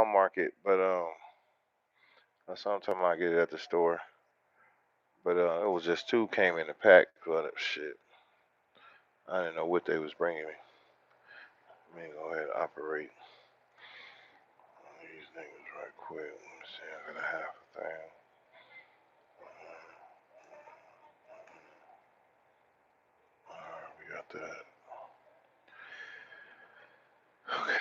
some market, but sometime I get it at the store. But it was just two came in the pack. But shit, I didn't know what they was bringing me. Let me go ahead and operate these niggas right quick. Let me see. I got a half a thing. Alright, we got that. Okay.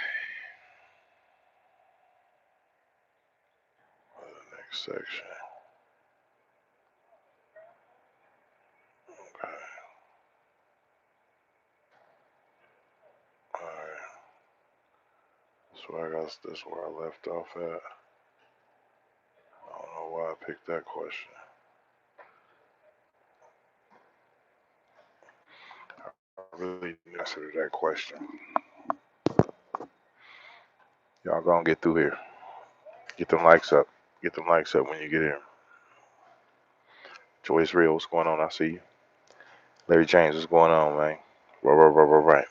For the next section. Okay. Alright. That's where I left off at. I don't know why I picked that question. I really didn't answer that question. Y'all gonna get through here. Get them likes up. Get them likes up when you get here. Joyce Real, what's going on? I see you. Larry James, what's going on, man? Right.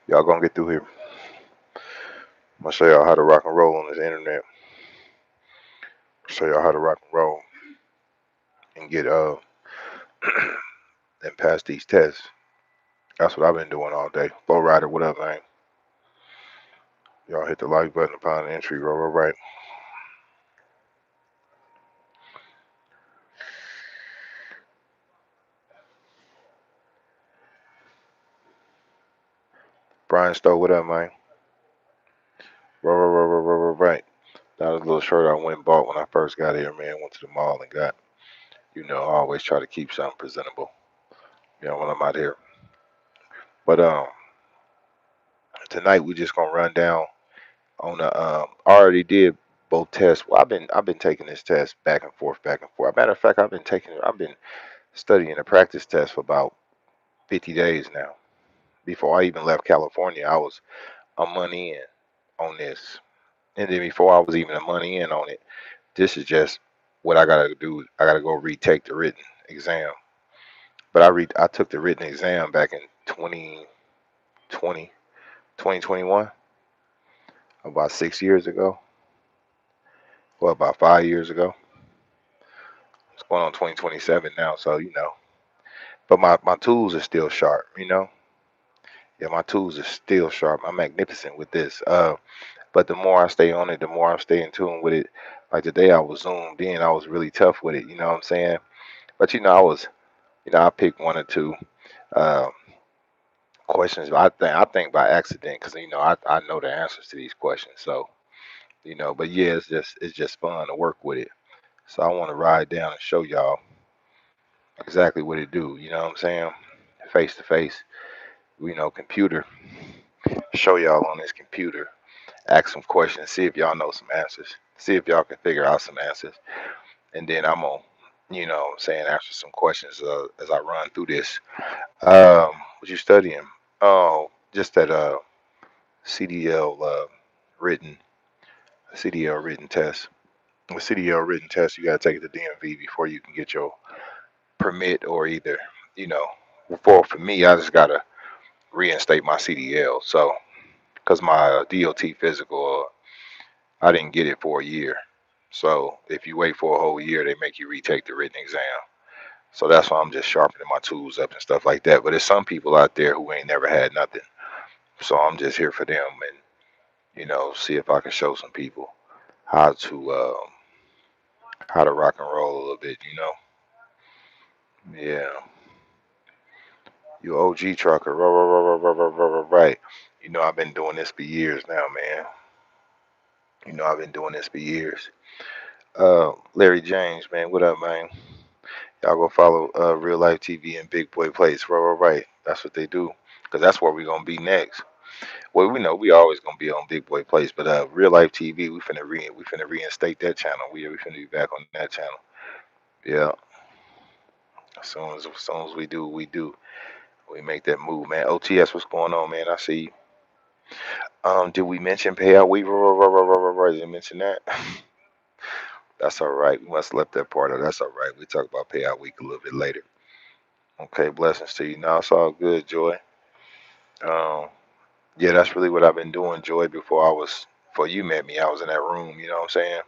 Y'all gonna get through here. I'm gonna show y'all how to rock and roll on this internet. Show y'all how to rock and roll and get and pass these tests. That's what I've been doing all day. Flow Rider, what up, man? Y'all hit the like button upon entry. Right. Brian Stowe, what up, man? Right. That was a little shirt I went and bought when I first got here, man. Went to the mall and got, I always try to keep something presentable, when I'm out here. But tonight we just gonna run down on the I already did both tests. Well, I've been taking this test back and forth, back and forth. Matter of fact, I've been studying the practice test for about 50 days now. Before I even left California, I was a month in on this, and then before I was even a month in on it, this is just what I gotta do. I gotta go retake the written exam. But I took the written exam back in 2020, 2021, about 6 years ago. Well, about 5 years ago. It's going on 2027 now, so But my tools are still sharp, Yeah, my tools are still sharp. I'm magnificent with this. But the more I stay on it, the more I stay in tune with it. Like today, I was zoomed in. I was really tough with it. You know what I'm saying? But I picked one or two uh, questions. I think by accident because I know the answers to these questions. So but yeah, it's just fun to work with it. So I want to ride down and show y'all exactly what it do. You know what I'm saying? Face to face. Computer. Show y'all on this computer. Ask some questions. See if y'all know some answers. See if y'all can figure out some answers. And then I'm gonna, what I'm saying, answer some questions as I run through this. What you studying? Oh, just that CDL written CDL written test. The CDL written test, you gotta take it to DMV before you can get your permit or either, you know, for me, I just gotta reinstate my CDL. So, because my DOT physical, I didn't get it for a year. So, if you wait for a whole year, they make you retake the written exam. So that's why I'm just sharpening my tools up and stuff like that. But there's some people out there who ain't never had nothing. So I'm just here for them and, see if I can show some people how to rock and roll a little bit. Yeah. You OG trucker. Right. I've been doing this for years now, man. I've been doing this for years. Larry James, man, what up, man? Y'all go follow Real Life TV and Big Boy Plays. Right. That's what they do. Because that's where we're going to be next. Well, we know we always going to be on Big Boy Plays, but Real Life TV, we finna reinstate that channel. We finna be back on that channel. Yeah. As soon as we do, we make that move, man. OTS, what's going on, man? I see you. Did we mention payout week? Did we mention that? That's all right. We must have left that part out. That's all right. We talk about payout week a little bit later. Okay, blessings to you. Now it's all good, Joy. Um, Yeah, that's really what I've been doing, Joy. Before you met me, I was in that room. You know what I'm saying?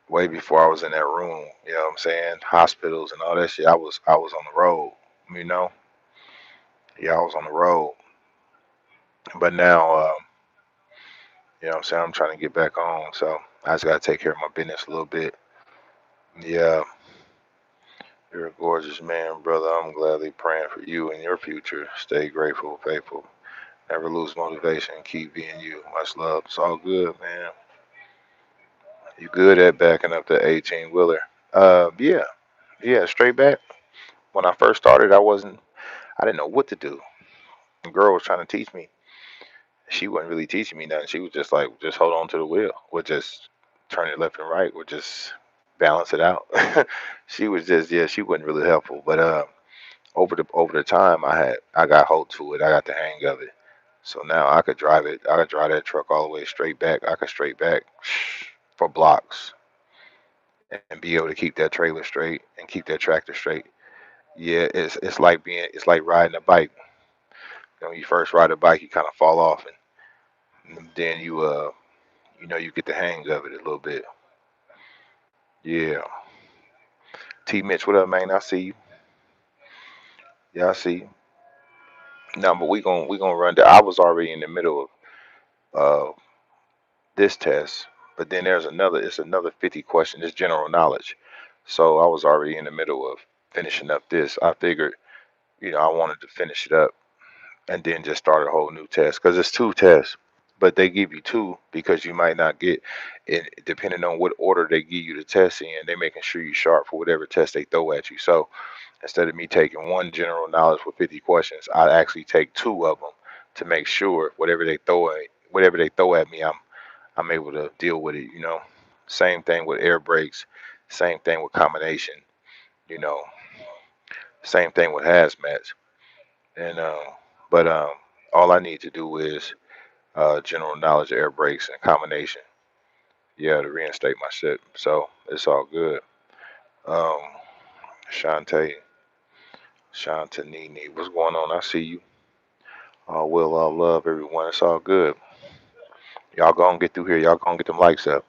Way before I was in that room. You know what I'm saying? Hospitals and all that shit. I was on the road. You know? Yeah, I was on the road. But now, you know what I'm saying? I'm trying to get back on. So I just gotta take care of my business a little bit. Yeah, you're a gorgeous man, brother. I'm gladly praying for you and your future. Stay grateful, faithful. Never lose motivation. Keep being you. Much love. It's all good, man. You good at backing up the 18 wheeler? Yeah, yeah, straight back. When I first started, I didn't know what to do. The girl was trying to teach me. She wasn't really teaching me nothing. She was just like, just hold on to the wheel. Or just turn it left and right. Or just balance it out. She was just, yeah, she wasn't really helpful. But over the time, I got hold to it. I got the hang of it. So now I could drive it. I could drive that truck all the way straight back. I could straight back for blocks and be able to keep that trailer straight and keep that tractor straight. Yeah, it's like riding a bike. You know, when you first ride a bike, you kind of fall off, and then you get the hang of it a little bit. Yeah. T Mitch, what up, man? I see you. Yeah, I see you. No, but we gonna run that. I was already in the middle of this test, but then it's another 50 question. It's general knowledge. So I was already in the middle of finishing up this. I figured, I wanted to finish it up and then just start a whole new test because it's two tests, but they give you two because you might not get it depending on what order they give you the test in. They making sure you sharp for whatever test they throw at you. So instead of me taking one general knowledge for 50 questions, I actually take two of them to make sure whatever they throw at me, I'm able to deal with it. Same thing with air brakes, same thing with combination. You know, same thing with hazmats. And but all I need to do is general knowledge of air brakes and combination. Yeah, to reinstate my shit. So it's all good. Um, Shantae, Shantanini, what's going on? I see you. All will, all love, everyone. It's all good. Y'all gonna get through here. Y'all gonna get them likes up.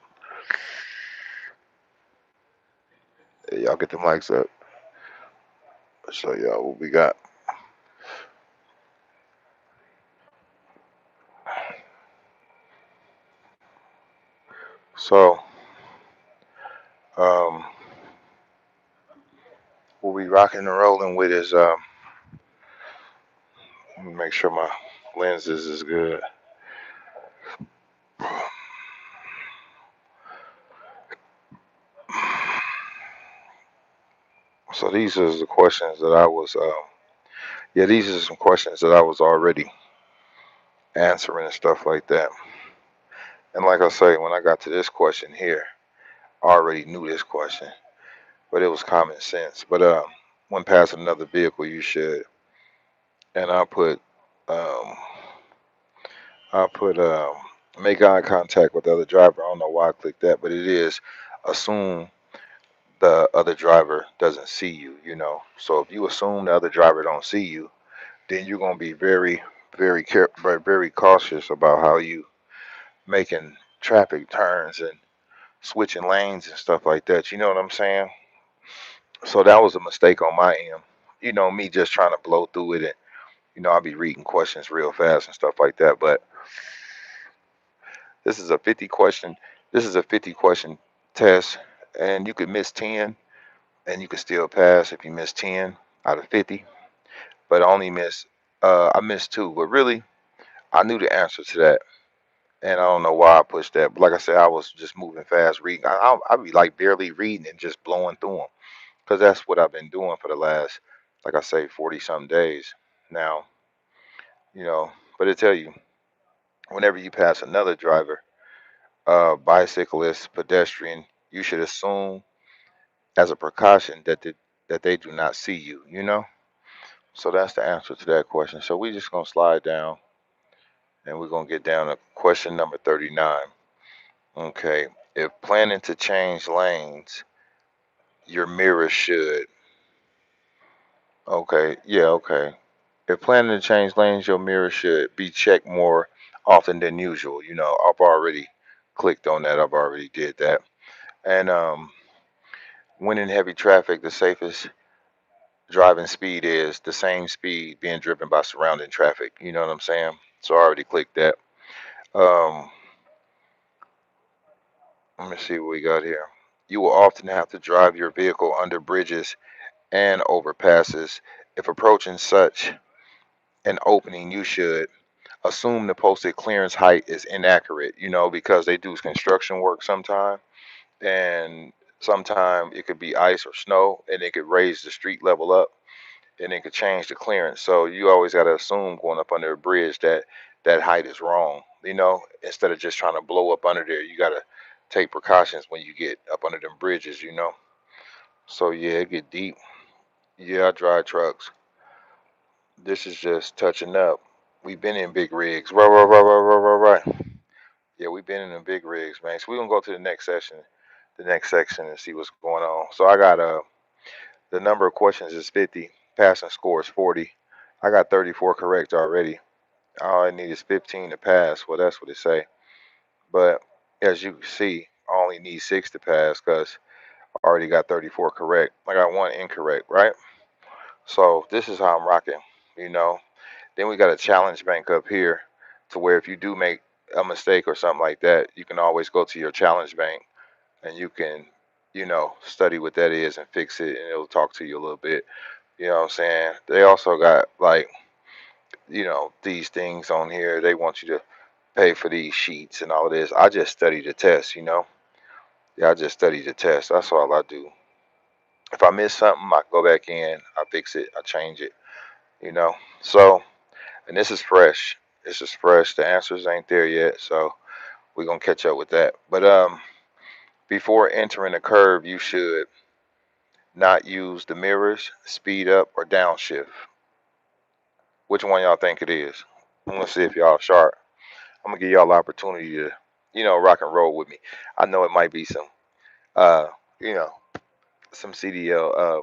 Y'all get them likes up. So y'all, what we got? So um, what we rocking and rolling with is let me make sure my lenses is good. So these are the questions that I was yeah, these are some questions that I was already answering and stuff like that. And like I say, when I got to this question here, I already knew this question, but it was common sense. But when passing another vehicle, you should. And um, I put make eye contact with the other driver. I don't know why I clicked that, but it is assume the other driver doesn't see you. So if you assume the other driver don't see you, then you're gonna be very, very, very cautious about how you making traffic turns and switching lanes and stuff like that. You know what I'm saying? So that was a mistake on my end. Me just trying to blow through it, and I'll be reading questions real fast and stuff like that. But this is a 50 question. This is a 50 question test, and you could miss 10, and you could still pass if you miss 10 out of 50. But I missed two. But really, I knew the answer to that, and I don't know why I pushed that. But like I said, I was just moving fast, reading. I'd be like barely reading and just blowing through them, because that's what I've been doing for the last, like I say, 40 some days now. You know, but I tell you, whenever you pass another driver, bicyclist, pedestrian, you should assume as a precaution that they do not see you. So that's the answer to that question. So we just gonna slide down, and we're gonna get down to question number 39. Okay, if planning to change lanes, your mirror should. Okay, yeah, okay. If planning to change lanes, your mirror should be checked more often than usual. I've already clicked on that. I've already did that. And when in heavy traffic, the safest driving speed is the same speed being driven by surrounding traffic. You know what I'm saying? So I already clicked that. Um, Let me see what we got here. You will often have to drive your vehicle under bridges and overpasses. If approaching such an opening, you should assume the posted clearance height is inaccurate, because they do construction work sometime, and sometime it could be ice or snow, and it could raise the street level up, and it could change the clearance. So you always got to assume going up under a bridge that that height is wrong, instead of just trying to blow up under there. You got to take precautions when you get up under them bridges. So yeah, it get deep. Yeah, I drive trucks. This is just touching up. We've been in big rigs. Right, right, right, right, right, right, right. Yeah, we've been in the big rigs, man. So we're gonna go to the next section and see what's going on. So I got the number of questions is 50, passing score is 40. I got 34 correct already. All I need is 15 to pass. Well, that's what it say. But as you can see, I only need 6 to pass because I already got 34 correct. I got one incorrect, right? So this is how I'm rocking, you know. Then we got a challenge bank up here to where if you do make a mistake or something like that, you can always go to your challenge bank and you can, study what that is and fix it, and it'll talk to you a little bit. You know what I'm saying? They also got like, these things on here. They want you to pay for these sheets and all of this. I just study the test. Yeah, I just study the test. That's all I do. If I miss something, I go back in, I fix it, I change it, you know. So, and this is fresh. This is fresh. The answers ain't there yet, so we're gonna catch up with that. But before entering a curve, you should not use the mirrors, speed up, or downshift. Which one y'all think it is? I'm gonna see if y'all sharp. I'm gonna give y'all the opportunity to, rock and roll with me. I know it might be uh, you know, some CDL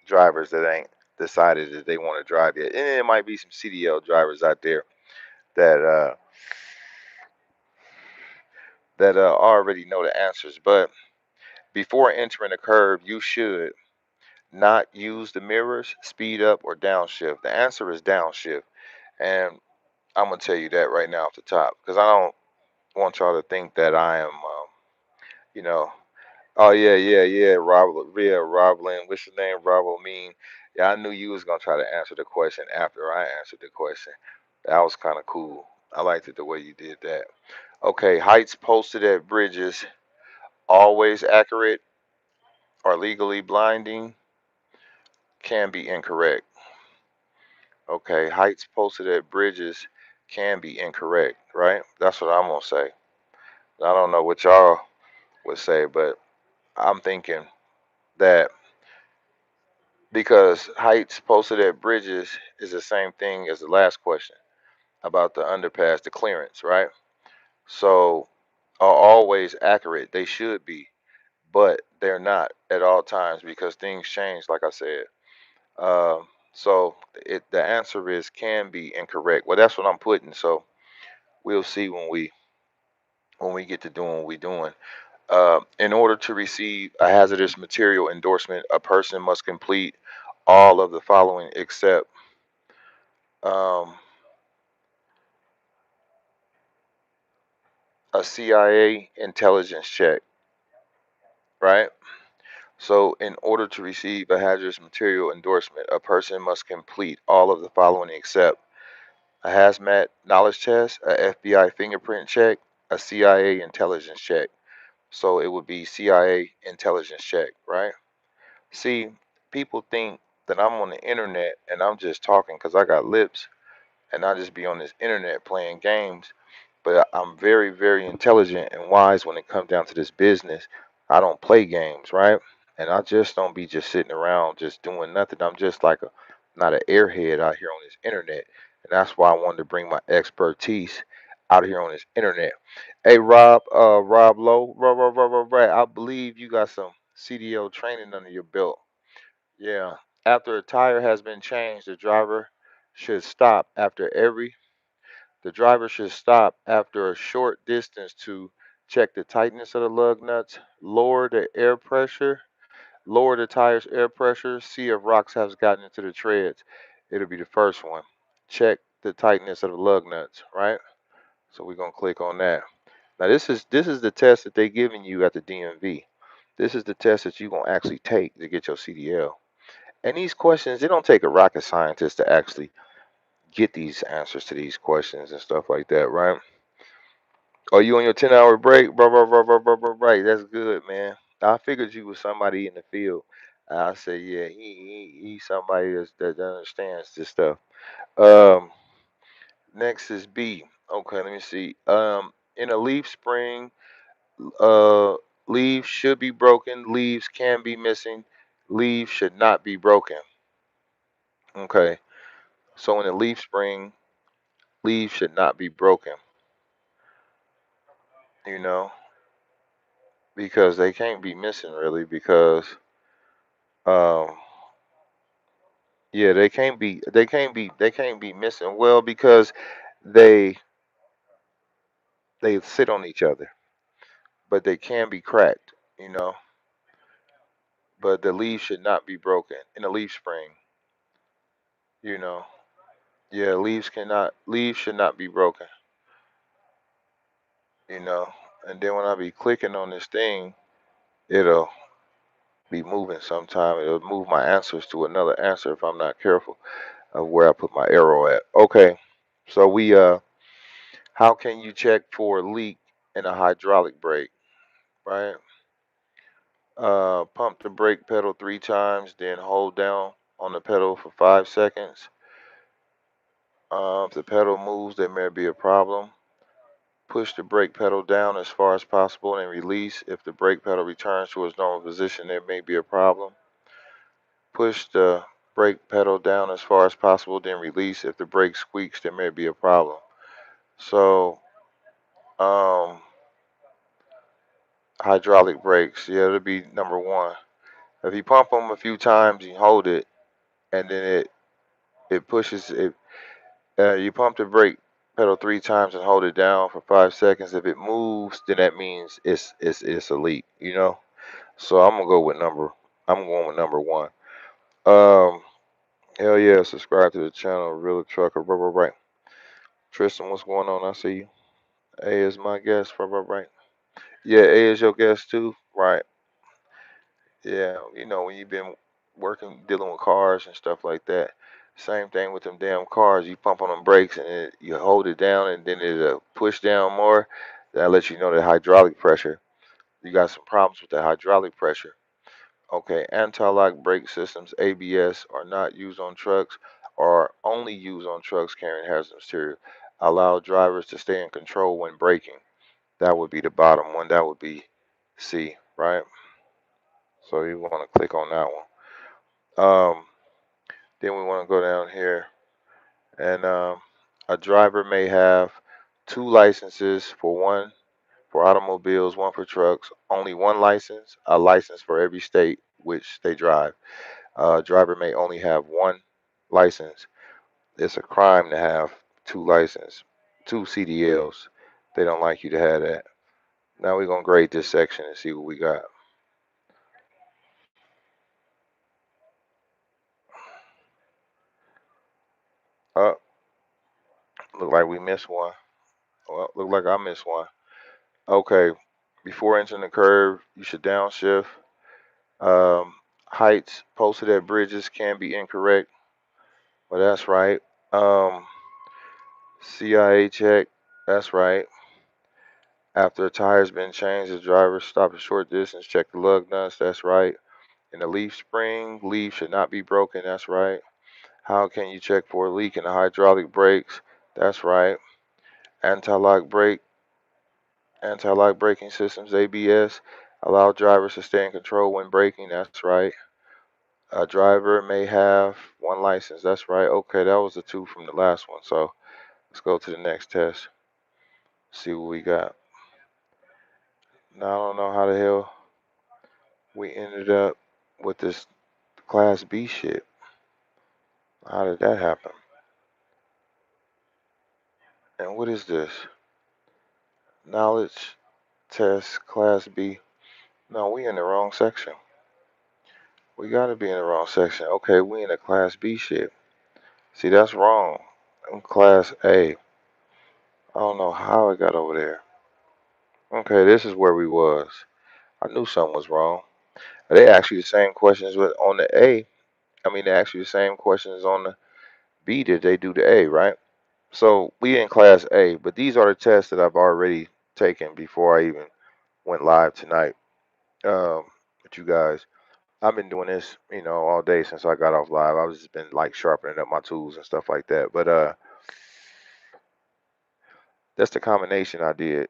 drivers that ain't decided that they want to drive yet, and it might be some CDL drivers out there that already know the answers. But before entering a curve, you should not use the mirrors, speed up, or downshift. The answer is downshift, and I'm gonna tell you that right now off the top because I don't want y'all to think that I am, you know. Oh yeah, yeah, yeah, Rob Lynn. What's your name, Rob mean? Yeah, I knew you was gonna try to answer the question after I answered the question. That was kind of cool. I liked it the way you did that. Okay, heights posted at bridges always accurate or legally blinding can be incorrect. Okay, heights posted at bridges can be incorrect, right? That's what I'm gonna say. I don't know what y'all would say, but I'm thinking that because heights posted at bridges is the same thing as the last question about the underpass, the clearance, right? So are always accurate. They should be, but they're not at all times because things change, like I said. So the answer is can be incorrect. Well, that's what I'm putting. So we'll see when we get to doing what we're doing. In order to receive a hazardous material endorsement, a person must complete all of the following except um, a CIA intelligence check, right? So, in order to receive a hazardous material endorsement, a person must complete all of the following except a hazmat knowledge test, a FBI fingerprint check, a CIA intelligence check. So, it would be CIA intelligence check, right? See, people think that I'm on the internet and I'm just talking because I got lips and I just be on this internet playing games. But I'm very, very intelligent and wise when it comes down to this business. I don't play games, right? And I just don't be just sitting around just doing nothing. I'm just like not an airhead out here on this internet. And that's why I wanted to bring my expertise out here on this internet. Hey Rob Lowe, right. I believe you got some CDL training under your belt. Yeah. After a tire has been changed, the driver should stop after every the driver should stop after a short distance to check the tightness of the lug nuts, lower the tire's air pressure, see if rocks has gotten into the treads. It'll be the first one. Check the tightness of the lug nuts, right? So we're gonna click on that. Now this is the test that they giving you at the DMV. This is the test that you're gonna actually take to get your CDL. And these questions, it don't take a rocket scientist to actually get these answers to these questions and stuff like that, right? Are you on your 10-hour break? Blah, blah, blah, blah, blah, blah, blah. That's good, man. I figured you was somebody in the field. I said, yeah, he's somebody that understands this stuff. Um, Next is B. Okay, let me see. In a leaf spring, uh, leaves should be broken. Leaves can be missing. Leaves should not be broken. Okay, so in a leaf spring, leaves should not be broken. You know, because they can't be missing really because um yeah, they can't be missing. Well, because they they sit on each other, but they can be cracked, you know. But the leaves should not be broken in a leaf spring, you know. Yeah, leaves should not be broken, you know. And then when I be clicking on this thing, it'll be moving sometime. It'll move my answers to another answer if I'm not careful of where I put my arrow at. Okay. So how can you check for a leak in a hydraulic brake, right? Pump the brake pedal 3 times, then hold down on the pedal for 5 seconds. If the pedal moves, there may be a problem. Push the brake pedal down as far as possible and release. If the brake pedal returns to its normal position, there may be a problem. Push the brake pedal down as far as possible, then release. If the brake squeaks, there may be a problem. So, um, hydraulic brakes, yeah, it'll be number one. If you pump them a few times, you hold it, and then it pushes it. You pump the brake pedal 3 times and hold it down for 5 seconds. If it moves, then that means it's a leak. You know. So I'm going with number one. Um, Hell yeah! Subscribe to the channel, Real Trucker. Right. Tristan, what's going on? I see you. A is my guest. Right. Yeah, A is your guest too. Right. Yeah, when you've been working, dealing with cars and stuff like that. Same thing with them damn cars. You pump on them brakes and you hold it down and then it push down more. That lets you know the hydraulic pressure. You got some problems with the hydraulic pressure. Okay, anti-lock brake systems, ABS, are not used on trucks or only used on trucks carrying hazardous material. Allow drivers to stay in control when braking. That would be the bottom one. That would be C, right? So you want to click on that one. Then we want to go down here, and a driver may have 2 licenses for automobiles, one for trucks, only one license, a license for every state which they drive. A driver may only have one license. It's a crime to have 2 licenses, 2 CDLs. They don't like you to have that. Now we're gonna grade this section and see what we got. Uh, Look like we missed one. Well, look like I missed one. Okay, before entering the curve, you should downshift. Um, Heights posted at bridges can be incorrect. Well, that's right. Um, CIA check. That's right. After a tire's been changed, the driver stop a short distance, check the lug nuts. That's right. In the leaf spring, leaf should not be broken. That's right. How can you check for a leak in the hydraulic brakes? That's right. Anti-lock brake, anti-lock braking systems, ABS, allow drivers to stay in control when braking. That's right. A driver may have one license. That's right. Okay, that was the two from the last one. So let's go to the next test. See what we got. Now I don't know how the hell we ended up with this Class B shit. How did that happen? And what is this? Knowledge test class B. No, we in the wrong section. We gotta be in the wrong section. Okay, we in the class B shit. See, that's wrong. I'm class A. I don't know how it got over there. Okay, this is where we was. I knew something was wrong. They ask you the same questions with on the A. I mean, they ask you the same questions on the B that they do the A, right? So we in class A, but these are the tests that I've already taken before I even went live tonight with you guys. I've been doing this, all day since I got off live. I've just been like sharpening up my tools and stuff like that. But that's the combination I did.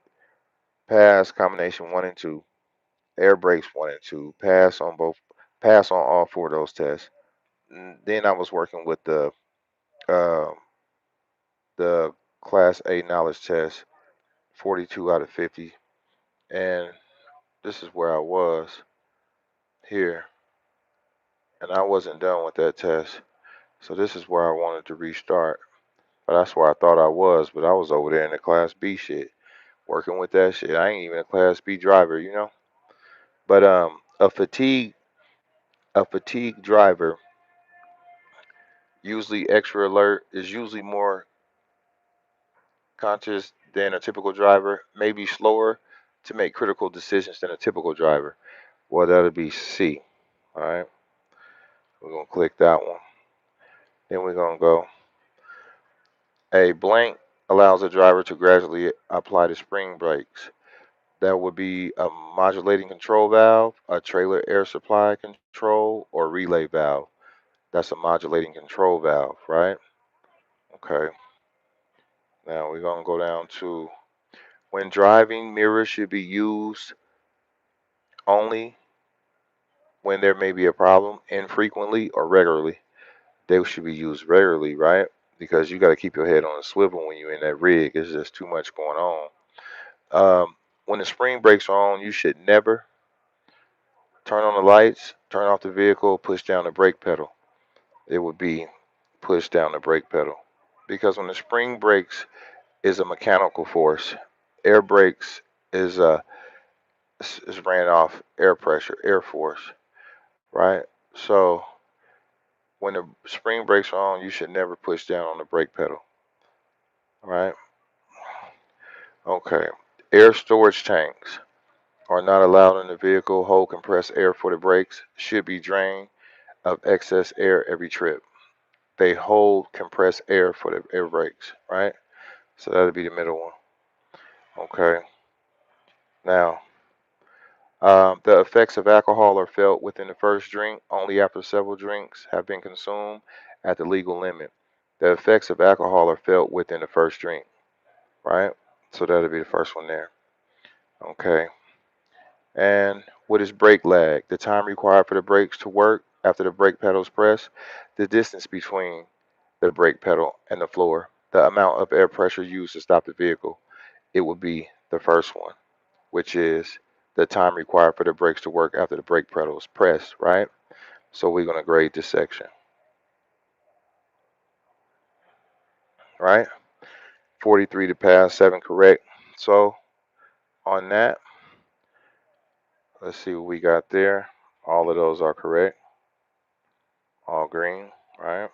Pass combination one and two, air brakes one and two, pass on all four of those tests. Then I was working with uh, the class A knowledge test, 42 out of 50, and this is where I was here, and I wasn't done with that test. So this is where I wanted to restart. But that's where I thought I was, but I was over there in the class B shit, working with that shit. I ain't even a class B driver. But a fatigue driver, usually extra alert, is usually more conscious than a typical driver, maybe slower to make critical decisions than a typical driver. Well, that'll be C. All right, we're gonna click that one. Then we're gonna go. A blank allows a driver to gradually apply the spring brakes. That would be a modulating control valve, a trailer air supply control, or relay valve. That's a modulating control valve, right? Okay. Now we're gonna go down to when driving, mirrors should be used only when there may be a problem, infrequently or regularly. They should be used regularly, right? Because you got to keep your head on a swivel when you're in that rig. It's just too much going on. When the spring brakes are on, you should never turn on the lights, turn off the vehicle, push down the brake pedal. It would be push down the brake pedal. Because when the spring brakes is a mechanical force, air brakes is is ran off air pressure, air force, right? So when the spring brakes are on, you should never push down on the brake pedal, right? Okay. Air storage tanks are not allowed in the vehicle. Hold compressed air for the brakes. Should be drained of excess air every trip. They hold compressed air for the air brakes, right? So that'll be the middle one. Okay. Now, the effects of alcohol are felt within the first drink, only after several drinks have been consumed at the legal limit. The effects of alcohol are felt within the first drink, right? So that'll be the first one there. Okay. And what is brake lag? The time required for the brakes to work after the brake pedal is pressed, the distance between the brake pedal and the floor, the amount of air pressure used to stop the vehicle. It would be the first one, which is the time required for the brakes to work after the brake pedal is pressed, right? So we're going to grade this section, right? 43 to pass, 7 correct. So on that, let's see what we got there. All of those are correct, all green, right?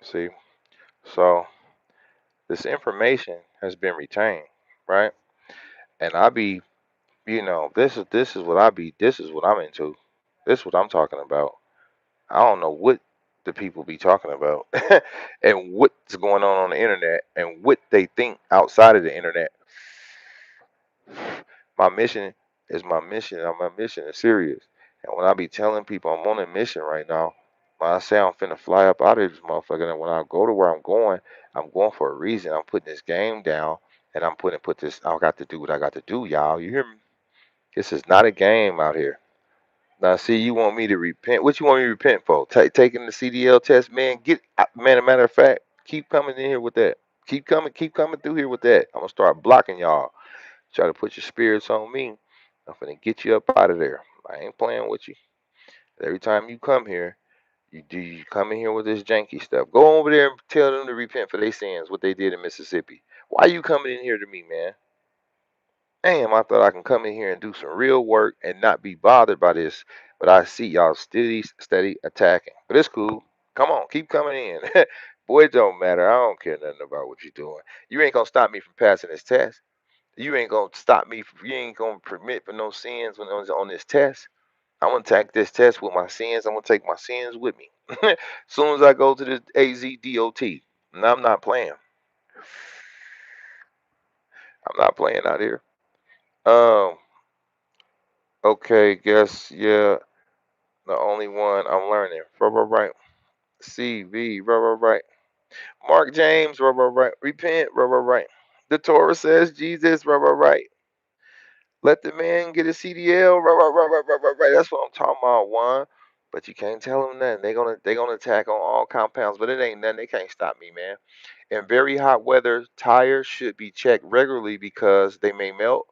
See, so this information has been retained, right? And I be, this is what this is what I'm into. This is what I'm talking about. I don't know what the people be talking about and what's going on the internet and what they think outside of the internet. My mission is my mission, and my mission is serious. And when I be telling people I'm on a mission right now, when I say I'm finna fly up out of this motherfucker, and when I go to where I'm going for a reason. I'm putting this game down, and I'm put this. I got to do what I got to do, y'all. You hear me? This is not a game out here. Now, see, you want me to repent? What you want me to repent for? Taking the CDL test, man. Man. A matter of fact, keep coming in here with that. Keep coming through here with that. I'm gonna start blocking y'all. Try to put your spirits on me. I'm finna get you up out of there. I ain't playing with you. Every time you come here, You come in here with this janky stuff. Go over there and tell them to repent for their sins, what they did in Mississippi. Why you coming in here to me, man? Damn, I thought I can come in here and do some real work and not be bothered by this. But I see y'all steady attacking. But it's cool. Come on, keep coming in. Boy, it don't matter. I don't care nothing about what you're doing. You ain't gonna stop me from passing this test. You ain't gonna stop me. You ain't gonna permit for no sins when on this test. I'm gonna take this test with my sins. I'm gonna take my sins with me. Soon as I go to the AZDOT, and I'm not playing. I'm not playing out here. Um. Okay. Guess yeah. The only one I'm learning. Right. CV. Right. Mark James. Right. Repent. Right. The Torah says Jesus. Right. Let the man get a CDL. Right. That's what I'm talking about. One. But you can't tell them nothing. They gonna attack on all compounds. But it ain't nothing. They can't stop me, man. In very hot weather, tires should be checked regularly because they may melt.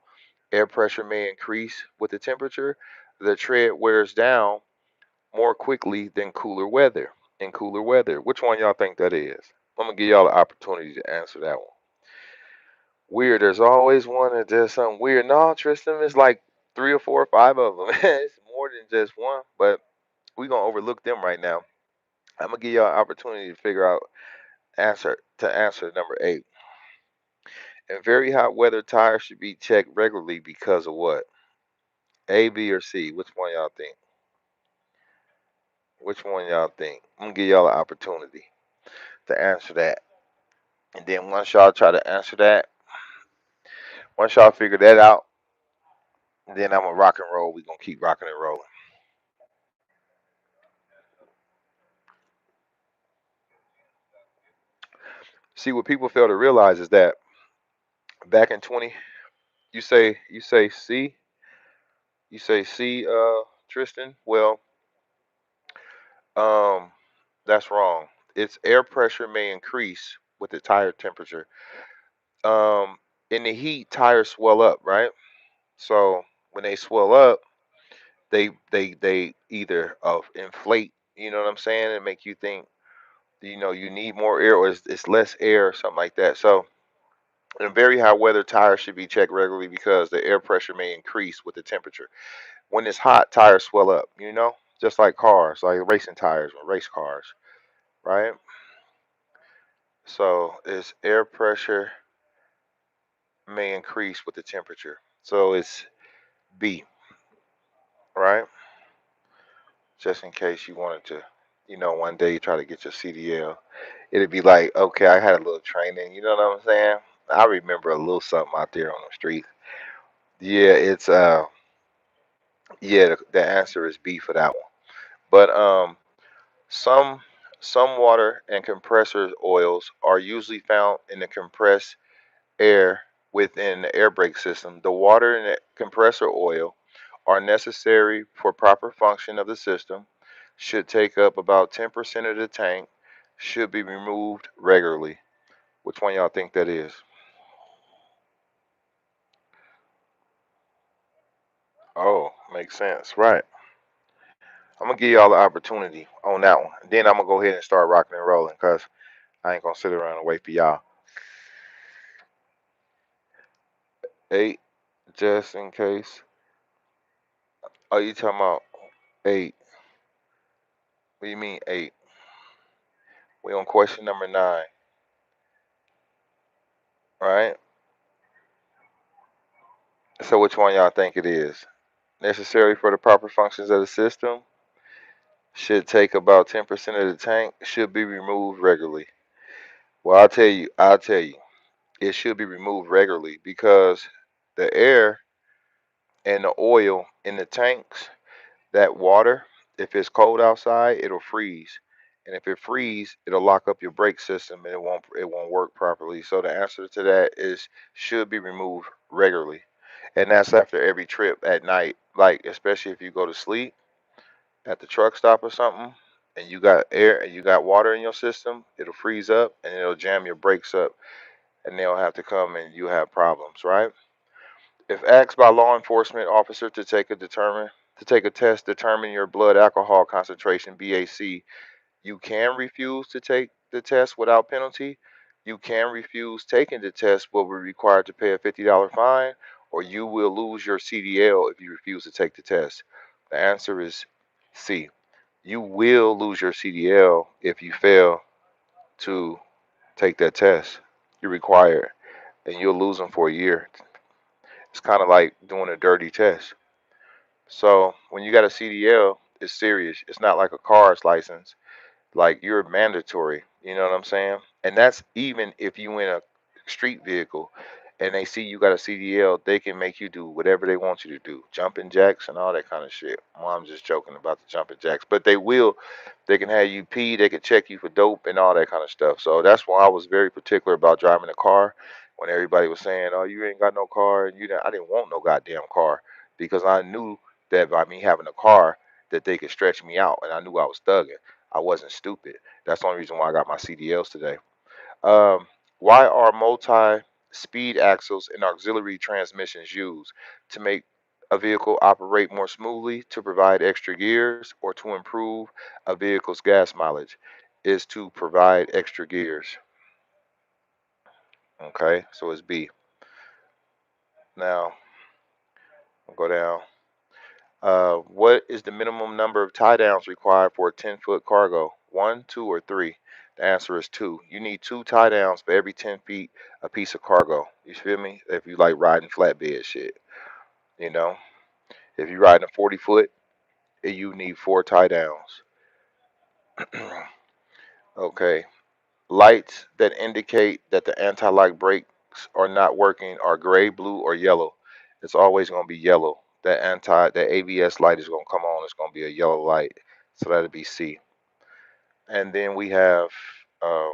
Air pressure may increase with the temperature. The tread wears down more quickly than cooler weather. In cooler weather, which one y'all think that is? I'm gonna give y'all the opportunity to answer that one. Weird. There's always one that does something weird. No, Tristan, it's like three or four or five of them. It's more than just one, but we gonna overlook them right now. I'm gonna give y'all an opportunity to figure out answer number 8. In very hot weather, tires should be checked regularly because of what? A, B, or C? Which one y'all think? Which one y'all think? I'm gonna give y'all an opportunity to answer that. And then once y'all try to answer that, once y'all figure that out, then I'm gonna rock and roll. We gonna keep rocking and rolling. See, what people fail to realize is that back in 20, you say C, Tristan. Well, um, that's wrong. Its air pressure may increase with the tire temperature. Um, in the heat, tires swell up, right? So when they swell up, they either inflate, you know what I'm saying, and make you think, you need more air, or it's less air or something like that. So in very hot weather, tires should be checked regularly because the air pressure may increase with the temperature. When it's hot, tires swell up, just like cars, like racing tires or race cars, right? So its air pressure may increase with the temperature. So it's B, right? Just in case you wanted to, one day you try to get your CDL, it'd be like, okay, I had a little training, you know what I'm saying? I remember a little something out there on the street. Yeah, it's yeah, the answer is B for that one. But some some water and compressor oils are usually found in the compressed air within the air brake system. The water and the compressor oil are necessary for proper function of the system, should take up about 10% of the tank, should be removed regularly. Which one y'all think that is? Oh, makes sense. Right. I'm gonna give y'all the opportunity on that one. Then I'm gonna go ahead and start rocking and rolling because I ain't gonna sit around and wait for y'all. 8, just in case. Oh, you talking about 8? What do you mean 8? We on question number 9, right? So which one y'all think it is? Necessary for the proper functions of the system. Should take about 10% of the tank. Should be removed regularly. Well, I'll tell you. It should be removed regularly because the air and the oil in the tanks, that water, if it's cold outside, it'll freeze. And if it freeze, it'll lock up your brake system and it won't work properly. So the answer to that is should be removed regularly. And that's after every trip at night. Like especially if you go to sleep at the truck stop or something and you got air and you got water in your system, it'll freeze up and it'll jam your brakes up and they'll have to come and you have problems, right? If asked by law enforcement officer to take a test determine your blood alcohol concentration (BAC), You can refuse to take the test without penalty. You can refuse taking the test but will be required to pay a $50 fine, or you will lose your CDL if you refuse to take the test. The answer is C. You will lose your CDL if you fail to take that test. You're required, and you'll lose them for a year. It's kind of like doing a dirty test. So when you got a CDL, it's serious. It's not like a car's license. Like you're mandatory. You know what I'm saying? And that's even if you in a street vehicle and they see you got a CDL, they can make you do whatever they want you to do, jumping jacks and all that kind of shit. Well, I'm just joking about the jumping jacks, but they will. They can have you pee. They can check you for dope and all that kind of stuff. So that's why I was very particular about driving a car. When everybody was saying, "Oh, you ain't got no car," and I didn't want no goddamn car because I knew that by me having a car, that they could stretch me out, and I knew I was thugging. I wasn't stupid. That's the only reason why I got my CDLs today. Um, why are multi-speed axles and auxiliary transmissions used? To make a vehicle operate more smoothly, to provide extra gears, or to improve a vehicle's gas mileage? Is to provide extra gears. Okay, so it's B. Now, we'll go down. What is the minimum number of tie downs required for a 10-foot cargo? One, two, or three? The answer is two. You need two tie downs for every 10 feet a piece of cargo. You feel me? If you like riding flatbed shit, you know. If you're riding a 40 foot, you need four tie downs. Okay. Lights that indicate that the anti-lock brakes are not working are gray, blue, or yellow. It's always going to be yellow. That ABS light is going to come on. It's going to be a yellow light. So that'll be C. And then we have um,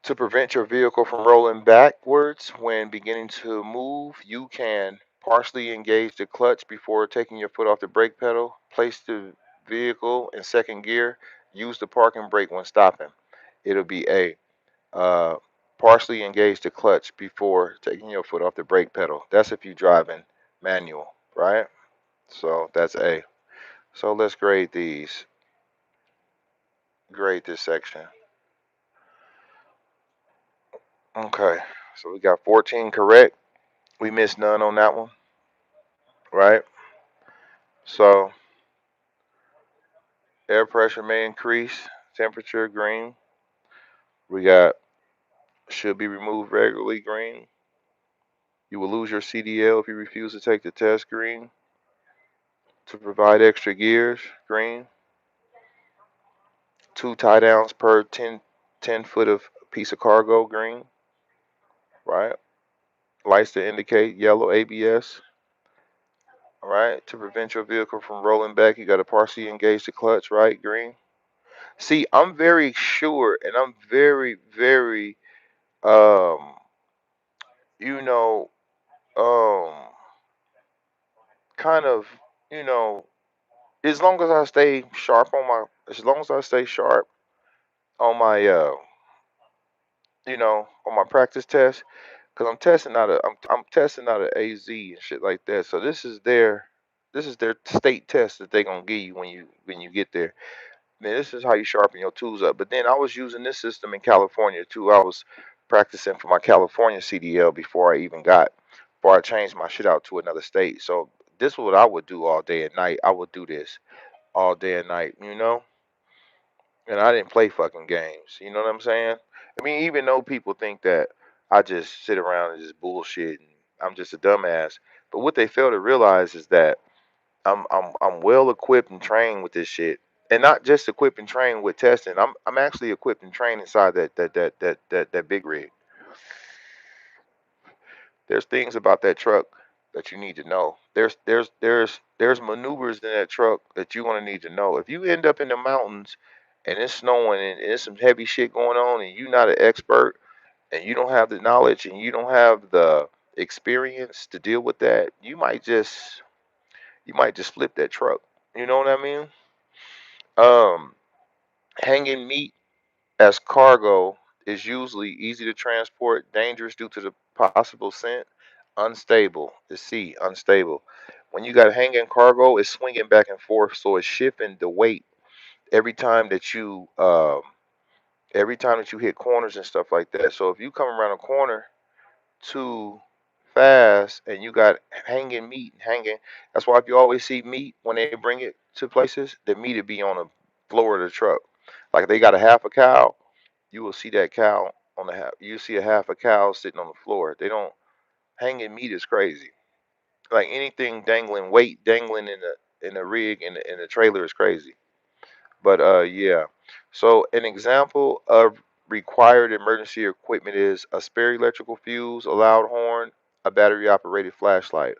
to prevent your vehicle from rolling backwards when beginning to move, you can partially engage the clutch before taking your foot off the brake pedal, place the vehicle in second gear, use the parking brake when stopping. It'll be A. Uh, partially engage the clutch before taking your foot off the brake pedal. That's if you're driving manual, right? So that's A. So let's grade these. Grade this section. Okay. So we got 14 correct. We missed none on that one, right? So air pressure may increase, temperature green. We got should be removed regularly green. You will lose your CDL if you refuse to take the test green. To provide extra gears green. Two tie downs per 10 foot of piece of cargo green, right? Lights to indicate yellow ABS, all right? To prevent your vehicle from rolling back, you got to partially engage the clutch, right? Green. See, I'm very sure and I'm very, very, um, you know, um, kind of, you know, as long as I stay sharp on my, as long as I stay sharp on my, on my practice test, because I'm testing out of AZ and shit like that. So this is their state test that they gonna give you when you get there. Man, this is how you sharpen your tools up. But then I was using this system in California too. I was practicing for my California CDL before I changed my shit out to another state. So this is what I would do all day and night. I would do this all day and night, and I didn't play fucking games. You know what I'm saying? I mean, even though people think that I just sit around and just bullshit and I'm just a dumbass, but what they fail to realize is that I'm well equipped and trained with this shit, and not just equipped and trained with testing. I'm actually equipped and trained inside that big rig. There's things about that truck that you need to know. There's maneuvers in that truck that you're gonna need to know. If you end up in the mountains and it's snowing and there's some heavy shit going on and you're not an expert and you don't have the knowledge and you don't have the experience to deal with that, you might just flip that truck. You know what I mean? Um, hanging meat as cargo is usually easy to transport, dangerous due to the possible scent, unstable. The C, unstable. When you got hanging cargo, it's swinging back and forth, so it's shifting the weight every time that you hit corners and stuff like that. So if you come around a corner too fast and you got hanging meat hanging, that's why if you always see meat when they bring it to places, the meat would be on the floor of the truck. Like they got a half a cow, you will see that cow on the half. You see a half a cow sitting on the floor. They don't hanging meat is crazy. Like anything dangling, weight dangling in the rig in the trailer is crazy. But yeah. So an example of required emergency equipment is a spare electrical fuse, a loud horn, a battery operated flashlight.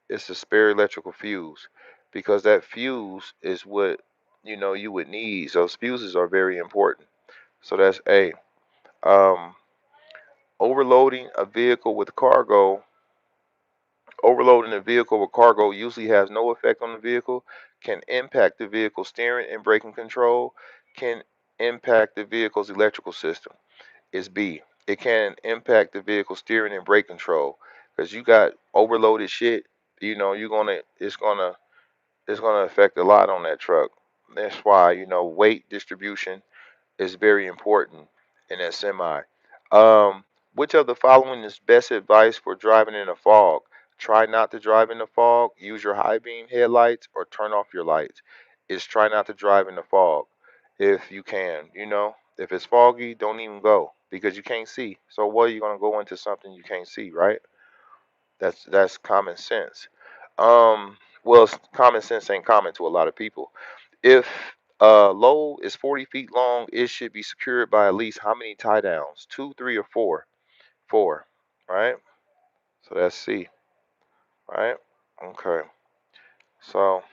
It's a spare electrical fuse because that fuse is what you would need. So fuses are very important. So that's A. Um, overloading a vehicle with cargo. Overloading a vehicle with cargo usually has no effect on the vehicle, can impact the vehicle's steering and braking control, can impact the vehicle's electrical system. Is B. It can impact the vehicle's steering and brake control because you got overloaded shit. You're gonna it's gonna affect a lot on that truck. That's why weight distribution is very important in that semi. Um, which of the following is best advice for driving in a fog? Try not to drive in the fog, use your high beam headlights, or turn off your lights. It's try not to drive in the fog if you can. If it's foggy, don't even go because you can't see. So what are you gonna go into something you can't see, right? That's common sense. Well, common sense ain't common to a lot of people. If a load is 40 feet long, it should be secured by at least how many tie downs? Two, three, or four? Four, right? So that's C, right? Okay. So,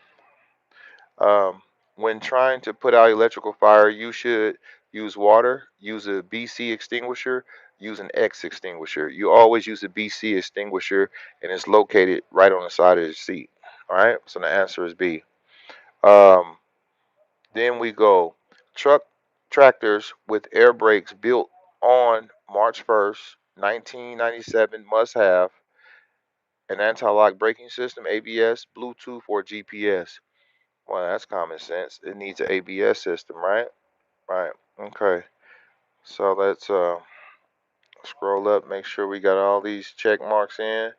um, when trying to put out electrical fire, you should use water, use a BC extinguisher, use an X extinguisher. You always use a BC extinguisher, and it's located right on the side of the seat. All right. So the answer is B. Um, Then we go truck tractors with air brakes built on March 1st, 1997 must have an anti-lock braking system, ABS, Bluetooth, or GPS. Well, that's common sense. It needs an ABS system, right? Right. Okay. So let's scroll up, make sure we got all these check marks in.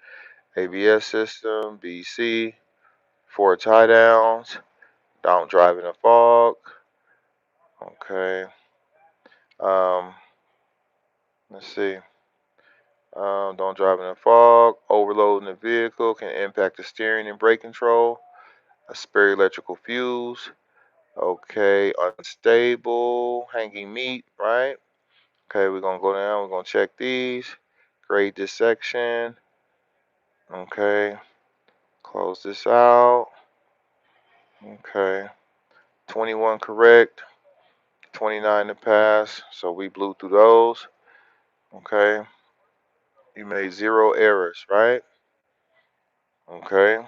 ABS system, BC, four tie downs, don't drive in a fog. Okay. Um, let's see. Don't drive in the fog. Overloading the vehicle can impact the steering and brake control. A spare electrical fuse. Okay, unstable, hanging meat, right? Okay, we're gonna go down. We're gonna check these. Grade this section. Okay, close this out. Okay, 21 correct, 29 to pass. So we blew through those. Okay, you made zero errors, right? Okay,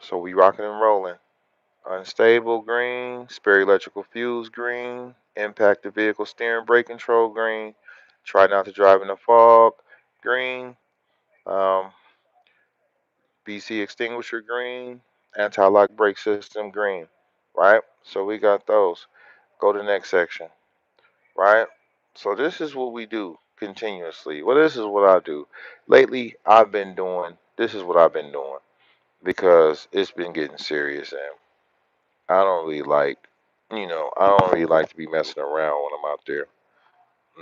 so we rocking and rolling. Unstable green, spare electrical fuse green, impact the vehicle steering brake control green, try not to drive in the fog green, um, BC extinguisher green, anti-lock brake system green, right? So we got those. Go to the next section, right? So this is what we do continuously. Well, this is what I do. Lately, this is what I've been doing because it's been getting serious and I don't really I don't really like to be messing around when I'm out there.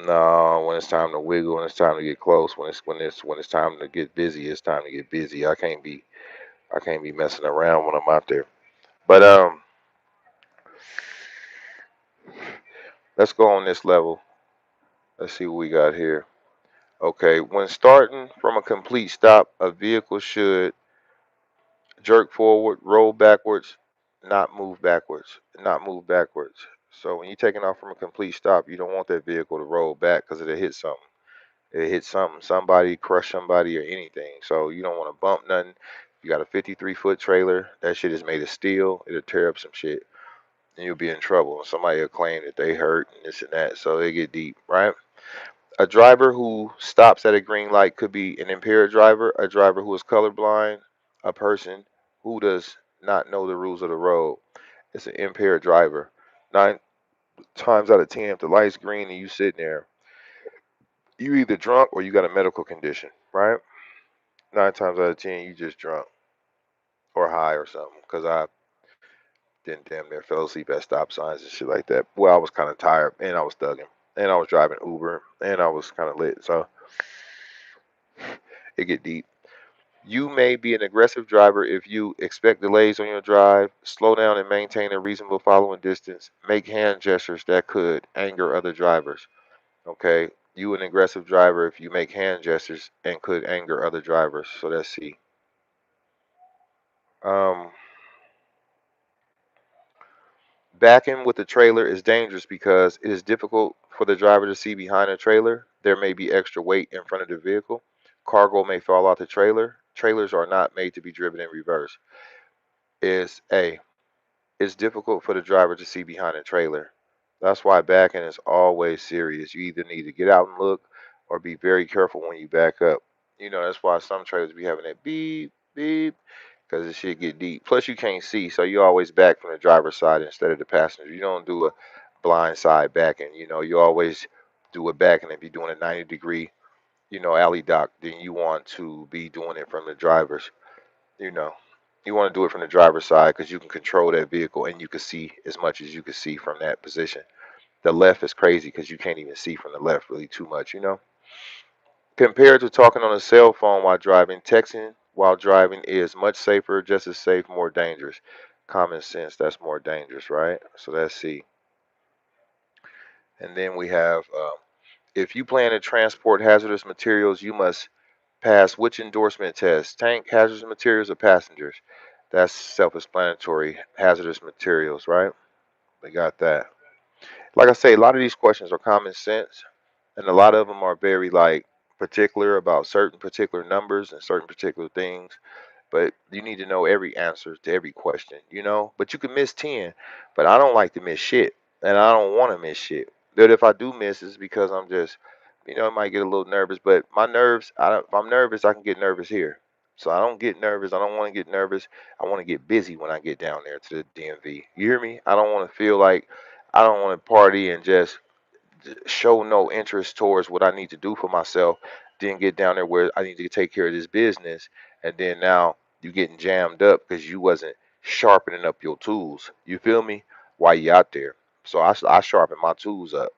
No, when it's time to wiggle, when it's time to get close, when it's time to get busy, it's time to get busy. I can't be messing around when I'm out there. But let's go on this level. Let's see what we got here. Okay, when starting from a complete stop, a vehicle should jerk forward, roll backwards, not move backwards. So when you're taking off from a complete stop, you don't want that vehicle to roll back because it'll hit something. It hit something, somebody, crush somebody, or anything. So you don't want to bump nothing. If you got a 53-foot trailer, that shit is made of steel. It'll tear up some shit, and you'll be in trouble. Somebody will claim that they hurt and this and that. So they get deep, right? A driver who stops at a green light could be an impaired driver, a driver who is colorblind, a person who does not know the rules of the road. It's an impaired driver. Nine times out of ten, if the light's green and you sitting there, you either drunk or you got a medical condition, right? Nine times out of ten, you just drunk or high or something. Cause I then damn near fell asleep at stop signs and shit like that. Well, I was kind of tired and I was thugging and I was driving Uber and I was kind of lit. So it get deep. You may be an aggressive driver if you expect delays on your drive, slow down and maintain a reasonable following distance, make hand gestures that could anger other drivers. Okay, you an aggressive driver if you make hand gestures and could anger other drivers. So that's C. Um, Backing with the trailer is dangerous because it is difficult for the driver to see behind a trailer. There may be extra weight in front of the vehicle. Cargo may fall out the trailer. Trailers are not made to be driven in reverse. Is A. It's difficult for the driver to see behind a trailer. That's why backing is always serious. You either need to get out and look or be very careful when you back up. You know, that's why some trailers be having that beep, beep, because the shit get deep. Plus, you can't see, so you always back from the driver's side instead of the passenger. You don't do a blind side backing. You know, you always do a backing. If you're doing a 90-degree, alley dock, then you want to be doing it from the driver's. You know, you want to do it from the driver's side because you can control that vehicle and you can see as much as you can see from that position. The left is crazy because you can't even see from the left really too much. Compared to talking on a cell phone while driving, texting while driving is much safer, just as safe, more dangerous. Common sense, that's more dangerous, right? So that's C. And then we have if you plan to transport hazardous materials, you must pass which endorsement test? Tank, hazardous materials, or passengers? That's self-explanatory. Hazardous materials, right? We got that. Like I say, a lot of these questions are common sense, and a lot of them are very like particular about certain particular numbers and certain particular things. But you need to know every answer to every question. But you can miss 10, but I don't like to miss shit, and I don't want to miss shit. But if I do miss, it's because I'm just, I might get a little nervous. But my nerves, if I'm nervous, I can get nervous here. So I don't get nervous. I don't want to get nervous. I want to get busy when I get down there to the DMV. You hear me? I don't want to feel like I don't want to party and just show no interest towards what I need to do for myself, then get down there where I need to take care of this business, and then now you getting jammed up because you wasn't sharpening up your tools. You feel me? While you out there. So I sharpen my tools up,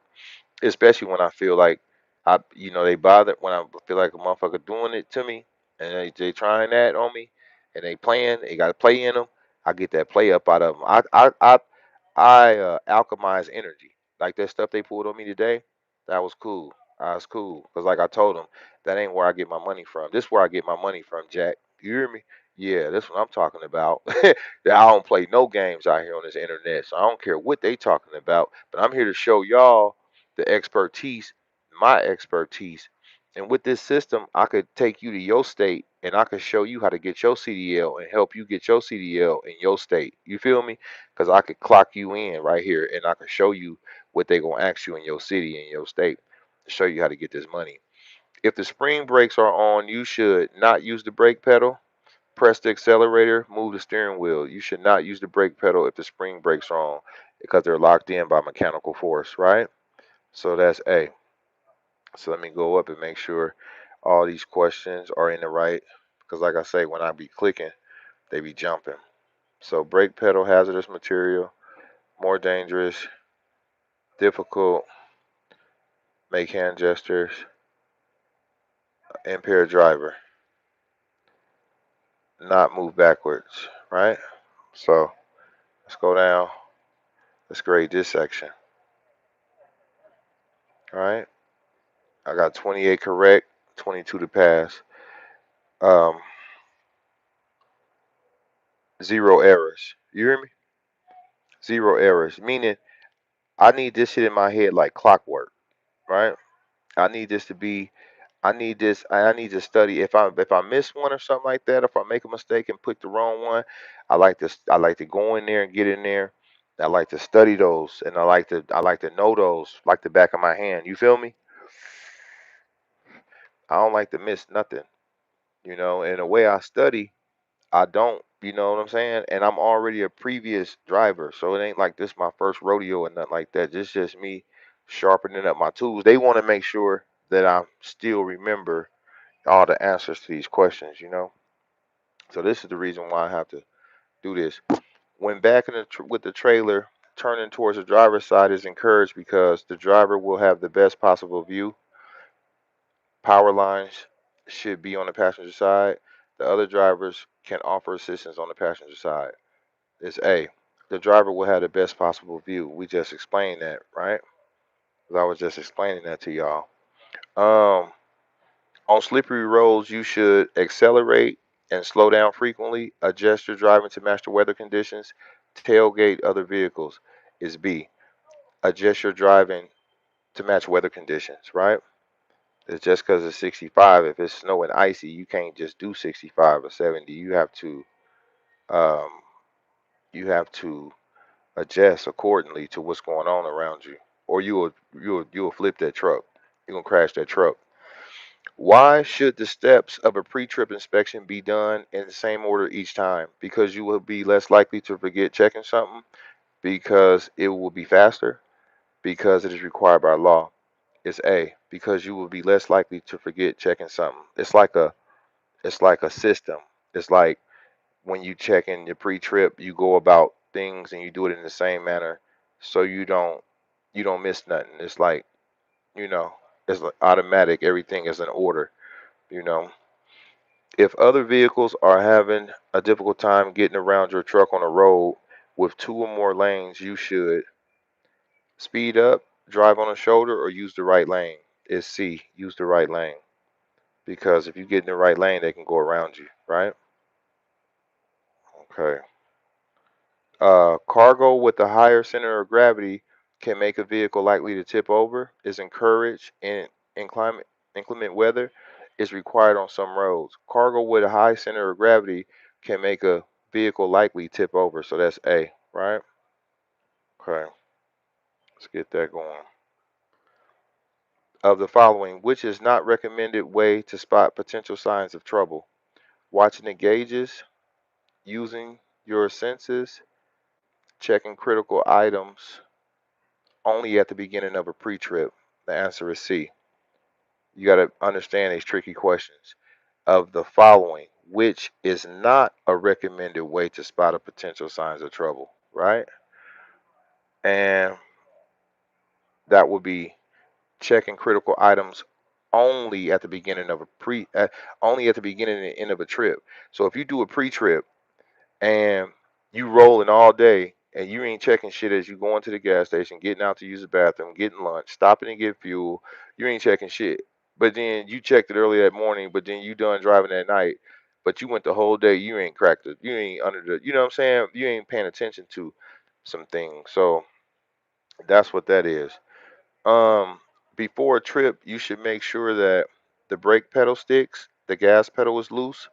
especially when I feel like they bother when I feel like a motherfucker doing it to me and they trying that on me and they got to play in them. I get that play up out of them. I alchemize energy. Like that stuff they pulled on me today, that was cool. That was cool. Because like I told them, that ain't where I get my money from. This is where I get my money from, Jack. You hear me? Yeah, that's what I'm talking about. I don't play no games out here on this internet, so I don't care what they talking about. But I'm here to show y'all the expertise, my expertise. And with this system, I could take you to your state and I could show you how to get your CDL and help you get your CDL in your state. You feel me? Because I could clock you in right here and I could show you what they're going to ask you in your city, in your state, to show you how to get this money. If the spring brakes are on, you should not use the brake pedal. Press the accelerator, move the steering wheel. You should not use the brake pedal if the spring brakes are on because they're locked in by mechanical force, right? So that's A. So let me go up and make sure all these questions are in the right, because like I say, when I be clicking, they be jumping. So brake pedal, hazardous material, more dangerous, difficult, make hand gestures, impaired driver, not move backwards, right? So let's go down. Let's grade this section. All right. I got 28 correct, 22 to pass. Um, Zero errors. You hear me? Zero errors. Meaning I need this shit in my head like clockwork, right? I need this to be I need to study. If I miss one or something like that, if I make a mistake and put the wrong one, I like to go in there and get in there. I like to study those and I like to know those like the back of my hand. You feel me? I don't like to miss nothing. And the way I study, I don't. You know what I'm saying? And I'm already a previous driver, so it ain't like this my first rodeo or nothing like that. This just me sharpening up my tools. They want to make sure that I still remember all the answers to these questions, you know? So this is the reason why I have to do this. When back in with the trailer, turning towards the driver's side is encouraged because the driver will have the best possible view. Power lines should be on the passenger side. The other drivers can offer assistance on the passenger side. It's A. The driver will have the best possible view. We just explained that, right? 'Cause I was just explaining that to y'all. Um, on slippery roads, you should accelerate and slow down frequently. Adjust your driving to match the weather conditions. Tailgate other vehicles is B. Adjust your driving to match weather conditions, right? It's just because it's 65. If it's snow and icy, you can't just do 65 or 70. Um, you have to adjust accordingly to what's going on around you, or you'll flip that truck. You're gonna crash that truck. Why should the steps of a pre-trip inspection be done in the same order each time? Because you will be less likely to forget checking something. Because it will be faster. Because it is required by law. It's A. Because you will be less likely to forget checking something. It's like a system. It's like when you check in your pre-trip, you go about things and you do it in the same manner, so you don't miss nothing. It's like you know, it's like automatic. Everything is in order. You know, if other vehicles are having a difficult time getting around your truck on a road with two or more lanes, you should speed up, drive on a shoulder, or use the right lane. It's C. Use the right lane because if you get in the right lane, they can go around you. Right? Okay. Cargo with a higher center of gravity can make a vehicle likely to tip over, is encouraged in inclement weather, is required on some roads. Cargo with a high center of gravity can make a vehicle likely tip over. So that's A, right? Okay, let's get that going. Of the following, which is not recommended way to spot potential signs of trouble? Watching the gauges, using your senses, checking critical items, only at the beginning of a pre-trip? The answer is C. You got to understand these tricky questions. Of the following, which is not a recommended way to spot a potential signs of trouble, right? And that would be checking critical items only at the beginning of a only at the beginning and end of a trip. So if you do a pre-trip and you rolling all day and you ain't checking shit as you going to the gas station, getting out to use the bathroom, getting lunch, stopping and get fuel, you ain't checking shit. But then you checked it early that morning, but then you done driving at night, but you went the whole day, you ain't cracked it, you ain't under the, you know what I'm saying? You ain't paying attention to some things. So that's what that is. Um, Before a trip, you should make sure that the brake pedal sticks, the gas pedal is loose,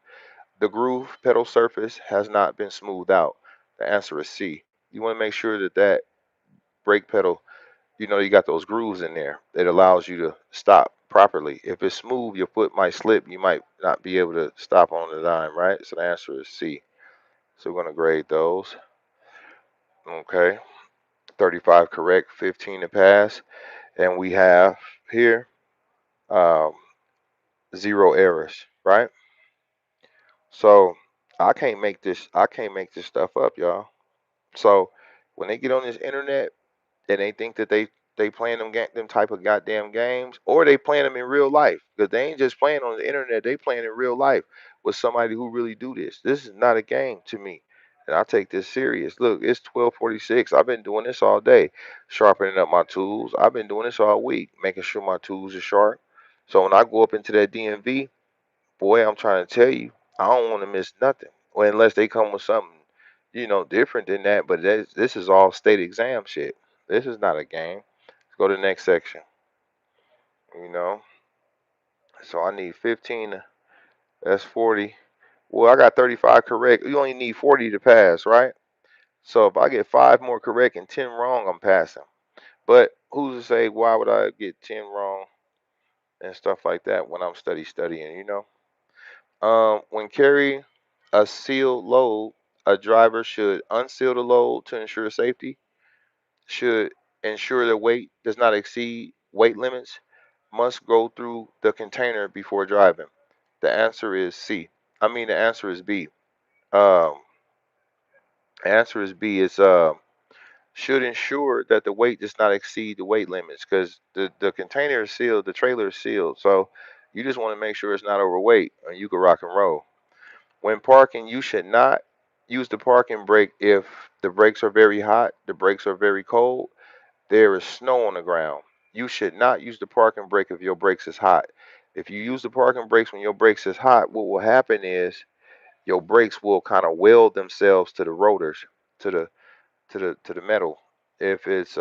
the groove pedal surface has not been smoothed out. The answer is C. You want to make sure that that brake pedal, you got those grooves in there. It allows you to stop properly. If it's smooth, your foot might slip. You might not be able to stop on the dime, right? So the answer is C. So we're going to grade those. Okay. 35 correct, 15 to pass. And we have here um, 0 errors, right? So I can't make this stuff up, y'all. So when they get on this internet and they think that they playing them type of goddamn games, or they playing them in real life, because they ain't just playing on the internet, they playing in real life with somebody who really do this. This is not a game to me, and I take this serious. Look, it's 12:46. I've been doing this all day, sharpening up my tools. I've been doing this all week, making sure my tools are sharp. So when I go up into that DMV, boy, I'm trying to tell you, I don't want to miss nothing. Well, unless they come with something, different than that. But this is all state exam shit. This is not a game. Let's go to the next section. You know, so I need 15. That's 40. Well, I got 35 correct. You only need 40 to pass, right? So if I get 5 more correct and 10 wrong, I'm passing. But who's to say why would I get 10 wrong and stuff like that when I'm studying? When carry A sealed load, a driver should unseal the load to ensure safety, should ensure the weight does not exceed weight limits, must go through the container before driving. The answer is C. I mean, the answer is B. Um, the answer is B. It's should ensure that the weight does not exceed the weight limits because the container is sealed, the trailer is sealed. So you just want to make sure it's not overweight and you can rock and roll. When parking, you should not use the parking brake if the brakes are very hot, the brakes are very cold, there is snow on the ground. You should not use the parking brake if your brakes is hot. If you use the parking brakes when your brakes is hot, what will happen is your brakes will kind of weld themselves to the rotors, to the metal. If it's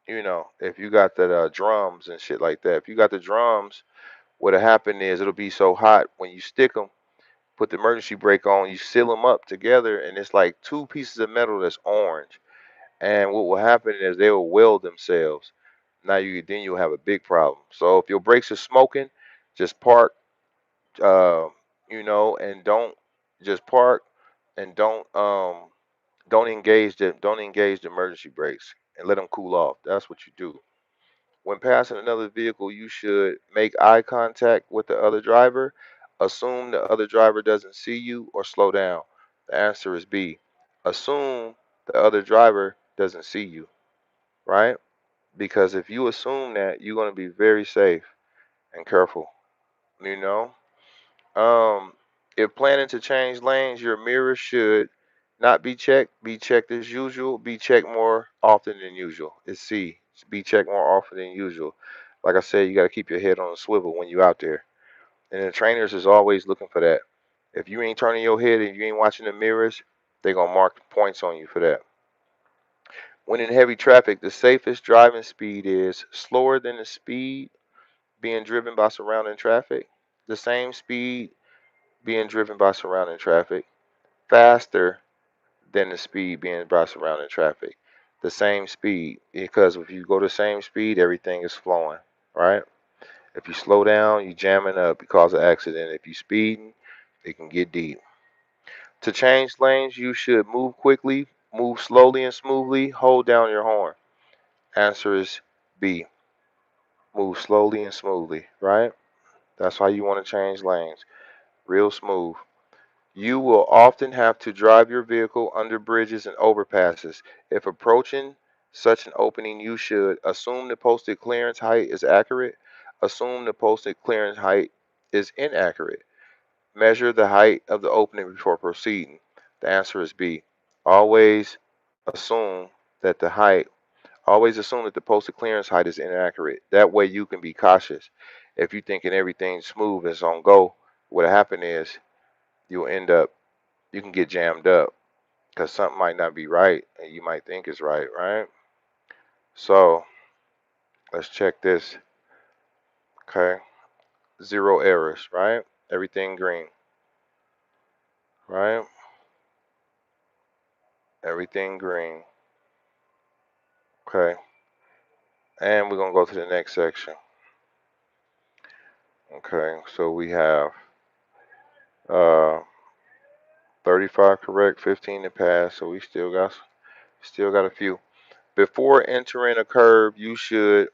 if you got the drums and shit like that. If you got the drums, what'll happen is it'll be so hot when you stick them, put the emergency brake on, you seal them up together, and it's like two pieces of metal that's orange. And what will happen is they will weld themselves. Now you'll have a big problem. So if your brakes are smoking, just park, uh, and don't just park and don't engage the emergency brakes and let them cool off. That's what you do. When passing another vehicle, you should make eye contact with the other driver, assume the other driver doesn't see you, or slow down. The answer is B. Assume the other driver doesn't see you, right? Because if you assume that, you're going to be very safe and careful, you know? Um, if planning to change lanes, your mirror should not be checked as usual, be checked more often than usual. It's C. Be checked more often than usual. Like I said, you got to keep your head on a swivel when you're out there. And the trainers is always looking for that. If you ain't turning your head and you ain't watching the mirrors, they going to mark points on you for that. When in heavy traffic, the safest driving speed is slower than the speed being driven by surrounding traffic, the same speed being driven by surrounding traffic, faster than the speed being by surrounding traffic, the same speed. Because if you go the same speed, everything is flowing, right? If you slow down, you jamming up, you cause an accident. If you speeding, it can get deep. To change lanes, you should move quickly, move slowly and smoothly, hold down your horn. Answer is B. Move slowly and smoothly, right? That's how you want to change lanes. Real smooth. You will often have to drive your vehicle under bridges and overpasses. If approaching such an opening, you should assume the posted clearance height is accurate, assume the posted clearance height is inaccurate, measure the height of the opening before proceeding. The answer is B. Always assume that the height, always assume that the posted clearance height is inaccurate. That way you can be cautious. If you're thinking everything's smooth and it's on go, what'll happen is you'll end up you can get jammed up because something might not be right and you might think it's right, right? So let's check this. Okay. Zero errors, right? Everything green, right? Everything green. Okay. And we're going to go to the next section. Okay. So we have uh 35 correct, 15 to pass. So we still got a few. Before entering a curve, you should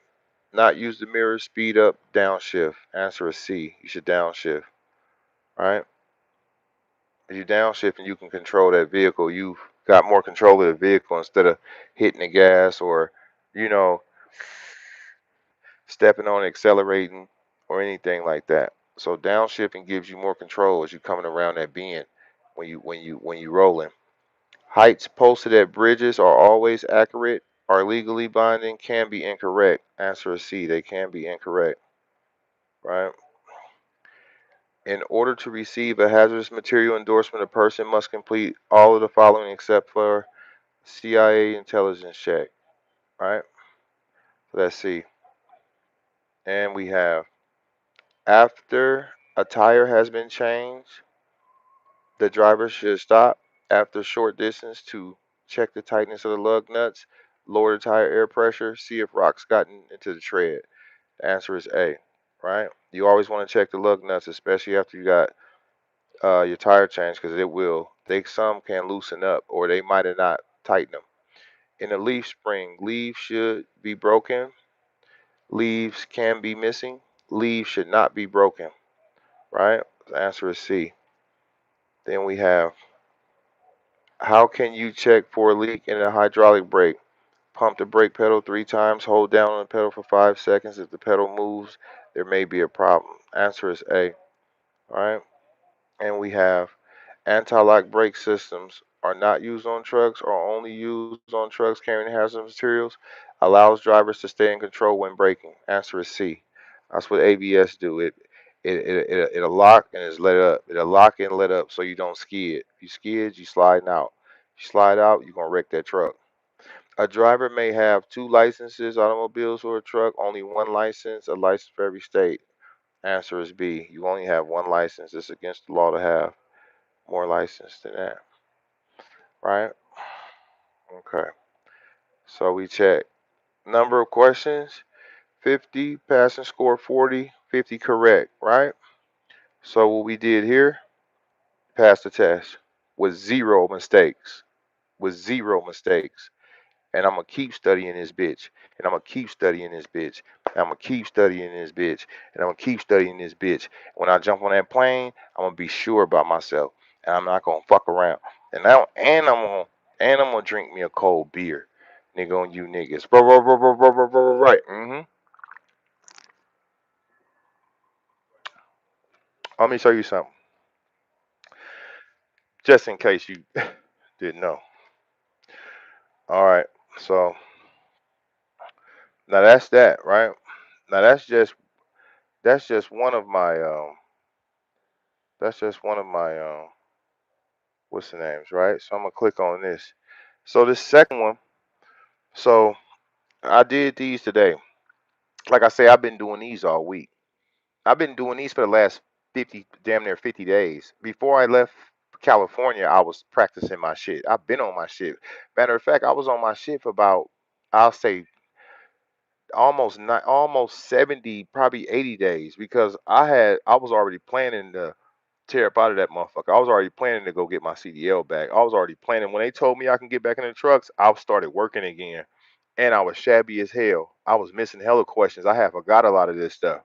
not use the mirror, speed up, downshift. Answer is C. You should downshift, right? If you downshift and you can control that vehicle, you've got more control of the vehicle instead of hitting the gas or, you know, stepping on, accelerating, or anything like that. So downshifting gives you more control as you're coming around that bend when you rolling. Heights posted at bridges are always accurate, are legally binding, can be incorrect. Answer is C. They can be incorrect, right? In order to receive a hazardous material endorsement, a person must complete all of the following except for CIA intelligence check, right? So let's see. And we have after a tire has been changed, the driver should stop after a short distance to check the tightness of the lug nuts, lower the tire air pressure, see if rocks gotten into the tread. The answer is A, right? You always want to check the lug nuts, especially after you got your tire change because it will. They some can loosen up or they might have not tighten them. In a leaf spring, leaves should be broken. Leaves can be missing. Leaves should not be broken. Right? The answer is C. Then we have, how can you check for a leak in a hydraulic brake? Pump the brake pedal 3 times. Hold down on the pedal for 5 seconds. If the pedal moves, there may be a problem. Answer is A. All right. And we have, anti-lock brake systems are not used on trucks or only used on trucks carrying hazardous materials. Allows drivers to stay in control when braking. Answer is C. That's what ABS do. It'll lock and it's let up. It'll lock and let up so you don't skid. If you skid, you sliding out. If you slide out, you're gonna wreck that truck. A driver may have 2 licenses, automobiles or a truck, only 1 license, a license for every state. Answer is B. You only have 1 license. It's against the law to have more license than that. Right? Okay. So we check. Number of questions, 50, passing score 40, 50 correct, right? So what we did here, passed the test with 0 mistakes. With 0 mistakes. And I'm gonna keep studying this bitch. And I'm gonna keep studying this bitch. And I'm gonna keep studying this bitch. And I'm gonna keep studying this bitch. When I jump on that plane, I'm gonna be sure about myself. And I'm not gonna fuck around. And I'm gonna drink me a cold beer. Nigga on you niggas. Right. Let me show you something. Just in case you didn't know. All right. So now that's that, right? Now that's just one of my that's just one of my what's the names, right? So I'm gonna click on this. So the second one, so I did these today. Like I say, I've been doing these all week. I've been doing these for the last 50, damn near 50 days. Before I left California, I was practicing my shit. I've been on my shit. Matter of fact, I was on my shit for about, I'll say, almost 70, probably 80 days because I was already planning to tear up out of that motherfucker. I was already planning to go get my CDL back. I was already planning when they told me I can get back in the trucks. I started working again, and I was shabby as hell. I was missing hella questions. I had forgot a lot of this stuff,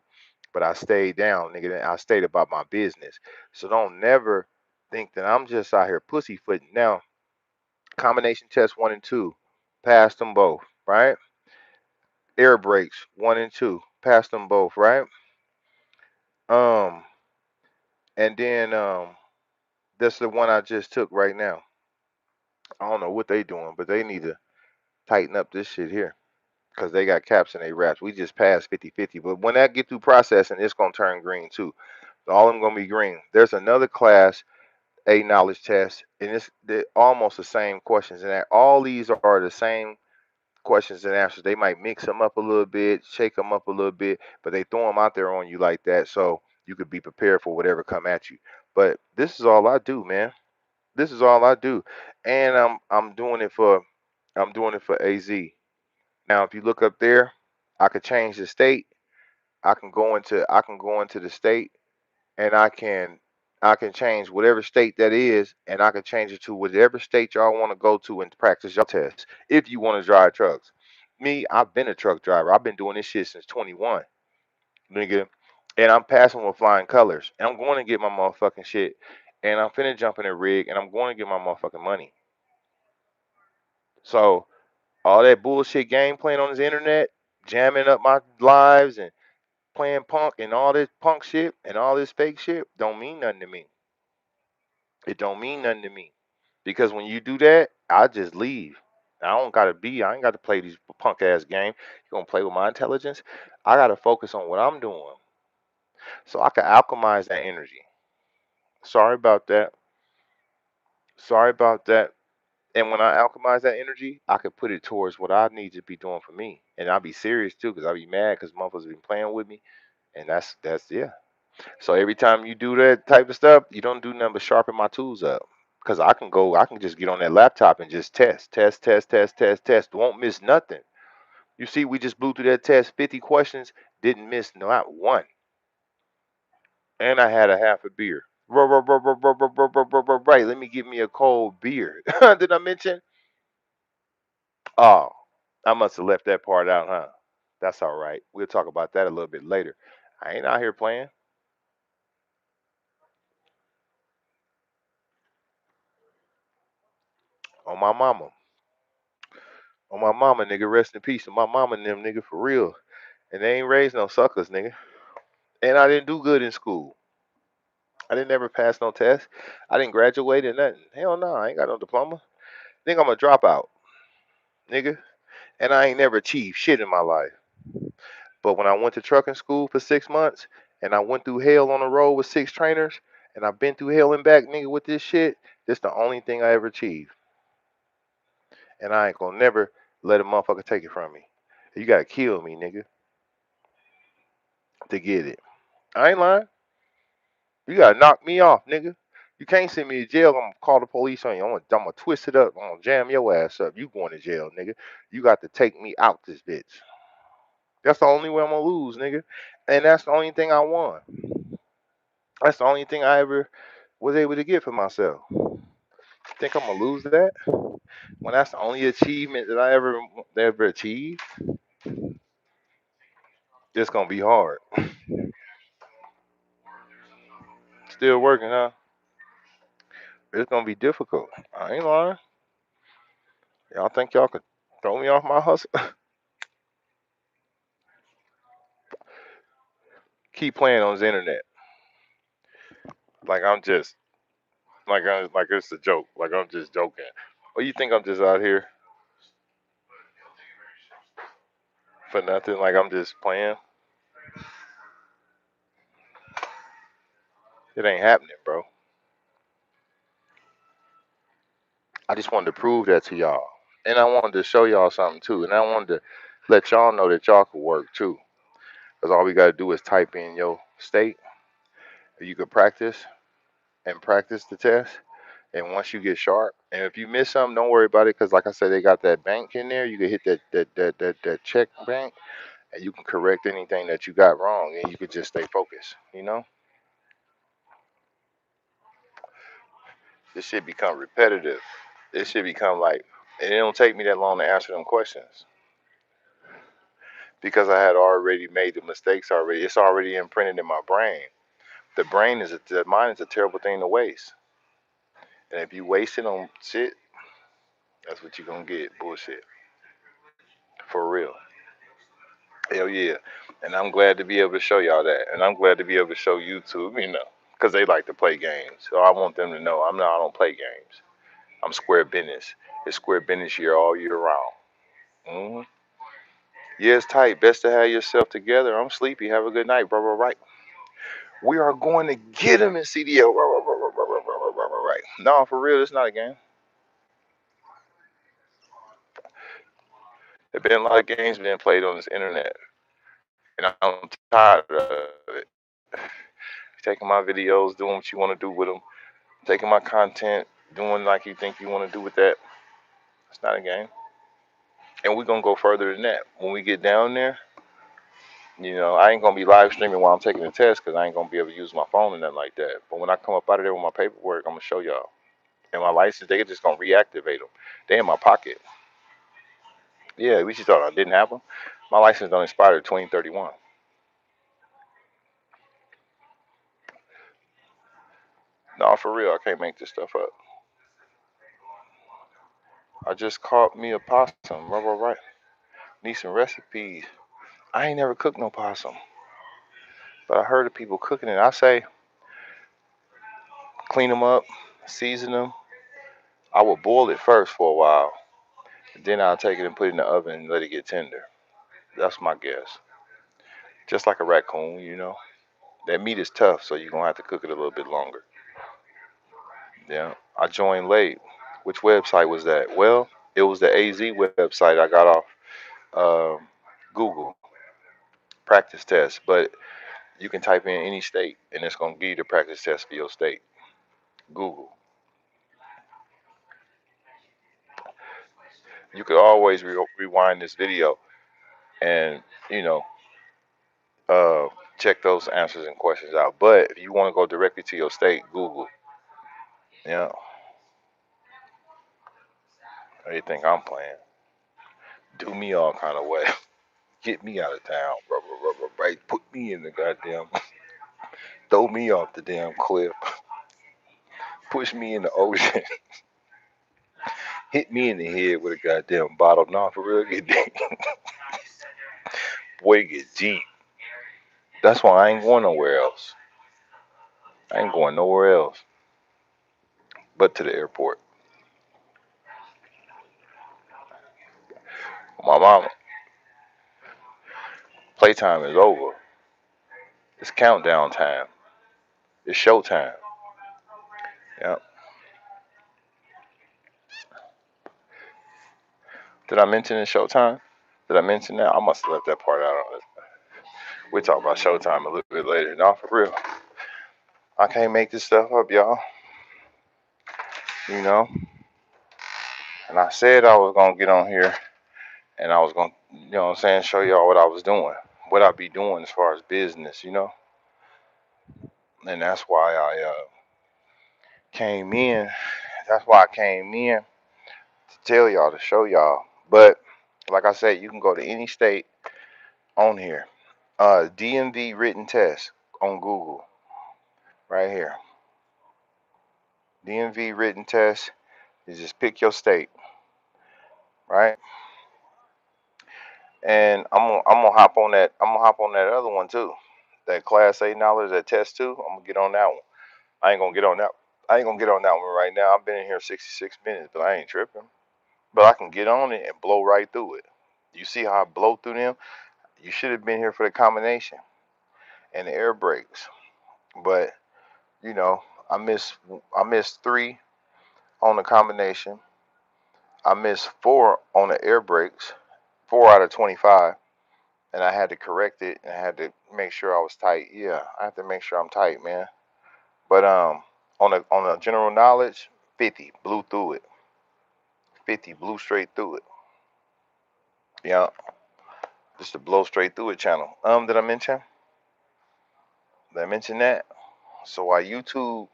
but I stayed down, nigga. And I stayed about my business. So don't never think that I'm just out here pussyfooting. Now, combination test 1 and 2, passed them both, right? Air brakes 1 and 2, passed them both, right? Um, and then that's the one I just took right now. I don't know what they doing, but they need to tighten up this shit here because they got caps in their wraps. We just passed 50-50, but when that get through processing, it's gonna turn green too. All of them gonna be green. There's another class A knowledge test, and they're almost the same questions, and all these are the same questions and answers. They might mix them up a little bit, shake them up a little bit, but they throw them out there on you like that, so you could be prepared for whatever come at you. But this is all I do, man. This is all I do, and I'm doing it for AZ. Now, if you look up there, I could change the state. I can go into the state, and I can change whatever state that is, and I can change it to whatever state y'all want to go to and practice y'all test if you want to drive trucks. Me, I've been a truck driver. I've been doing this shit since 21, nigga, and I'm passing with flying colors. And I'm going to get my motherfucking shit, and I'm finna jump in a rig, and I'm going to get my motherfucking money. So all that bullshit game playing on this internet, jamming up my lives and playing punk and all this punk shit and all this fake shit don't mean nothing to me. It don't mean nothing to me. Because when you do that, I just leave. I ain't gotta play these punk ass game. You gonna play with my intelligence? I gotta focus on what I'm doing. So I can alchemize that energy. Sorry about that. Sorry about that. And when I alchemize that energy, I can put it towards what I need to be doing for me. And I'll be serious too, because I'll be mad because motherfuckers been playing with me. And that's yeah. So every time you do that type of stuff, you don't do nothing but sharpen my tools up. Cause I can just get on that laptop and just test, test, test, test, test, test. Won't miss nothing. You see, we just blew through that test, 50 questions, didn't miss not one. And I had a half a beer. Right, let me get me a cold beer. Did I mention? Oh, I must have left that part out, huh? That's all right. We'll talk about that a little bit later. I ain't out here playing on my mama. On my mama, nigga. Rest in peace. On my mama and them, nigga, for real. And they ain't raised no suckers, nigga. And I didn't do good in school. I didn't ever pass no test. I didn't graduate or nothing. Hell no, I ain't got no diploma. Think I'm a dropout, nigga. And I ain't never achieved shit in my life. But when I went to trucking school for 6 months and I went through hell on the road with six trainers and I've been through hell and back, nigga, with this shit, this the only thing I ever achieved. And I ain't gonna never let a motherfucker take it from me. You gotta kill me, nigga, to get it. I ain't lying. You gotta knock me off, nigga. You can't send me to jail. I'm gonna call the police on you. I'm gonna twist it up. I'm gonna jam your ass up. You going to jail, nigga. You got to take me out this bitch. That's the only way I'm gonna lose, nigga. And that's the only thing I won. That's the only thing I ever was able to get for myself. Think I'm gonna lose that when that's the only achievement that I ever achieved? It's gonna be hard. Still working, huh? It's gonna be difficult. I ain't lying. Y'all think y'all could throw me off my hustle? Keep playing on this internet like I'm just like it's a joke. Like I'm just joking. Or you think I'm just out here for nothing? Like I'm just playing? It ain't happening, bro. I just wanted to prove that to y'all, and I wanted to show y'all something too, and I wanted to let y'all know that y'all could work too. Cause all we gotta do is type in your state. You could practice and practice the test. And once you get sharp, and if you miss something, don't worry about it. Cause like I said, they got that bank in there. You can hit that check bank, and you can correct anything that you got wrong, and you could just stay focused. You know, this shit become repetitive. This shit become like, and it don't take me that long to answer them questions because I had already made the mistakes already. It's already imprinted in my brain. The mind is a terrible thing to waste. And if you waste it on shit, that's what you're gonna get. Bullshit. For real. Hell yeah. And I'm glad to be able to show y'all that. And I'm glad to be able to show YouTube, because they like to play games. So I want them to know I don't play games. I'm square business. It's square business year all year round. hmm Yeah, it's tight. Best to have yourself together. I'm sleepy. Have a good night, bro. Right. We are going to get him in CDL. Right. No, for real, it's not a game. There been a lot of games being played on this internet, and I'm tired of it. Taking my videos, doing what you want to do with them, taking my content, doing like you think you want to do with that. It's not a game. And we're gonna go further than that. When we get down there, I ain't gonna be live streaming while I'm taking the test because I ain't gonna be able to use my phone and nothing like that. But when I come up out of there with my paperwork, I'm gonna show y'all. And my license, they just gonna reactivate them. They in my pocket. Yeah, we just thought I didn't have them. My license don't expire 2031. No, for real, I can't make this stuff up. I just caught me a possum. Right. Need some recipes. I ain't never cooked no possum, but I heard of people cooking it. I say clean them up, season them. I will boil it first for a while. Then I'll take it and put it in the oven and let it get tender. That's my guess. Just like a raccoon. That meat is tough, so you're going to have to cook it a little bit longer. Yeah. I joined late. Which website was that? Well, it was the AZ website I got off Google practice test. But you can type in any state, and it's going to give you the practice test for your state. Google. You could always rewind this video and, you know, Check those answers and questions out. But if you want to go directly to your state, Google. Yeah, they think I'm playing. Do me all kind of way. Get me out of town. Right. Put me in the goddamn. Throw me off the damn cliff. Push me in the ocean. Hit me in the head with a goddamn bottle. Nah, for real, get deep. Boy, get deep. That's why I ain't going nowhere else. I ain't going nowhere else but to the airport. My mama, playtime is over. It's countdown time. It's showtime. Yeah. Did I mention it's showtime? Did I mention that? I must have left that part out. We'll talk about showtime a little bit later. No, for real. I can't make this stuff up, y'all. You know? And I said I was going to get on here and I was going to, you know what I'm saying, show y'all what I was doing. What I be doing as far as business, you know? And that's why I came in. That's why I came in to tell y'all, to show y'all. But like I said, you can go to any state on here. DMV written test on Google. Right here. DMV written test. You just pick your state. Right? And I'm gonna hop on that. I'm gonna hop on that other one too. That Class A knowledge, that test two. I'm gonna get on that one. I ain't gonna get on that. I ain't gonna get on that one right now. I've been in here 66 minutes, but I ain't tripping. But I can get on it and blow right through it. You see how I blow through them? You should have been here for the combination and the air brakes. But you know, I missed 3 on the combination. I missed 4 on the air brakes. 4 out of 25. And I had to correct it and I had to make sure I was tight. Yeah, I have to make sure I'm tight, man. But on the general knowledge, 50 blew through it. 50 blew straight through it. Yeah, just to blow straight through it channel. Did I mention? Did I mention that? So while YouTube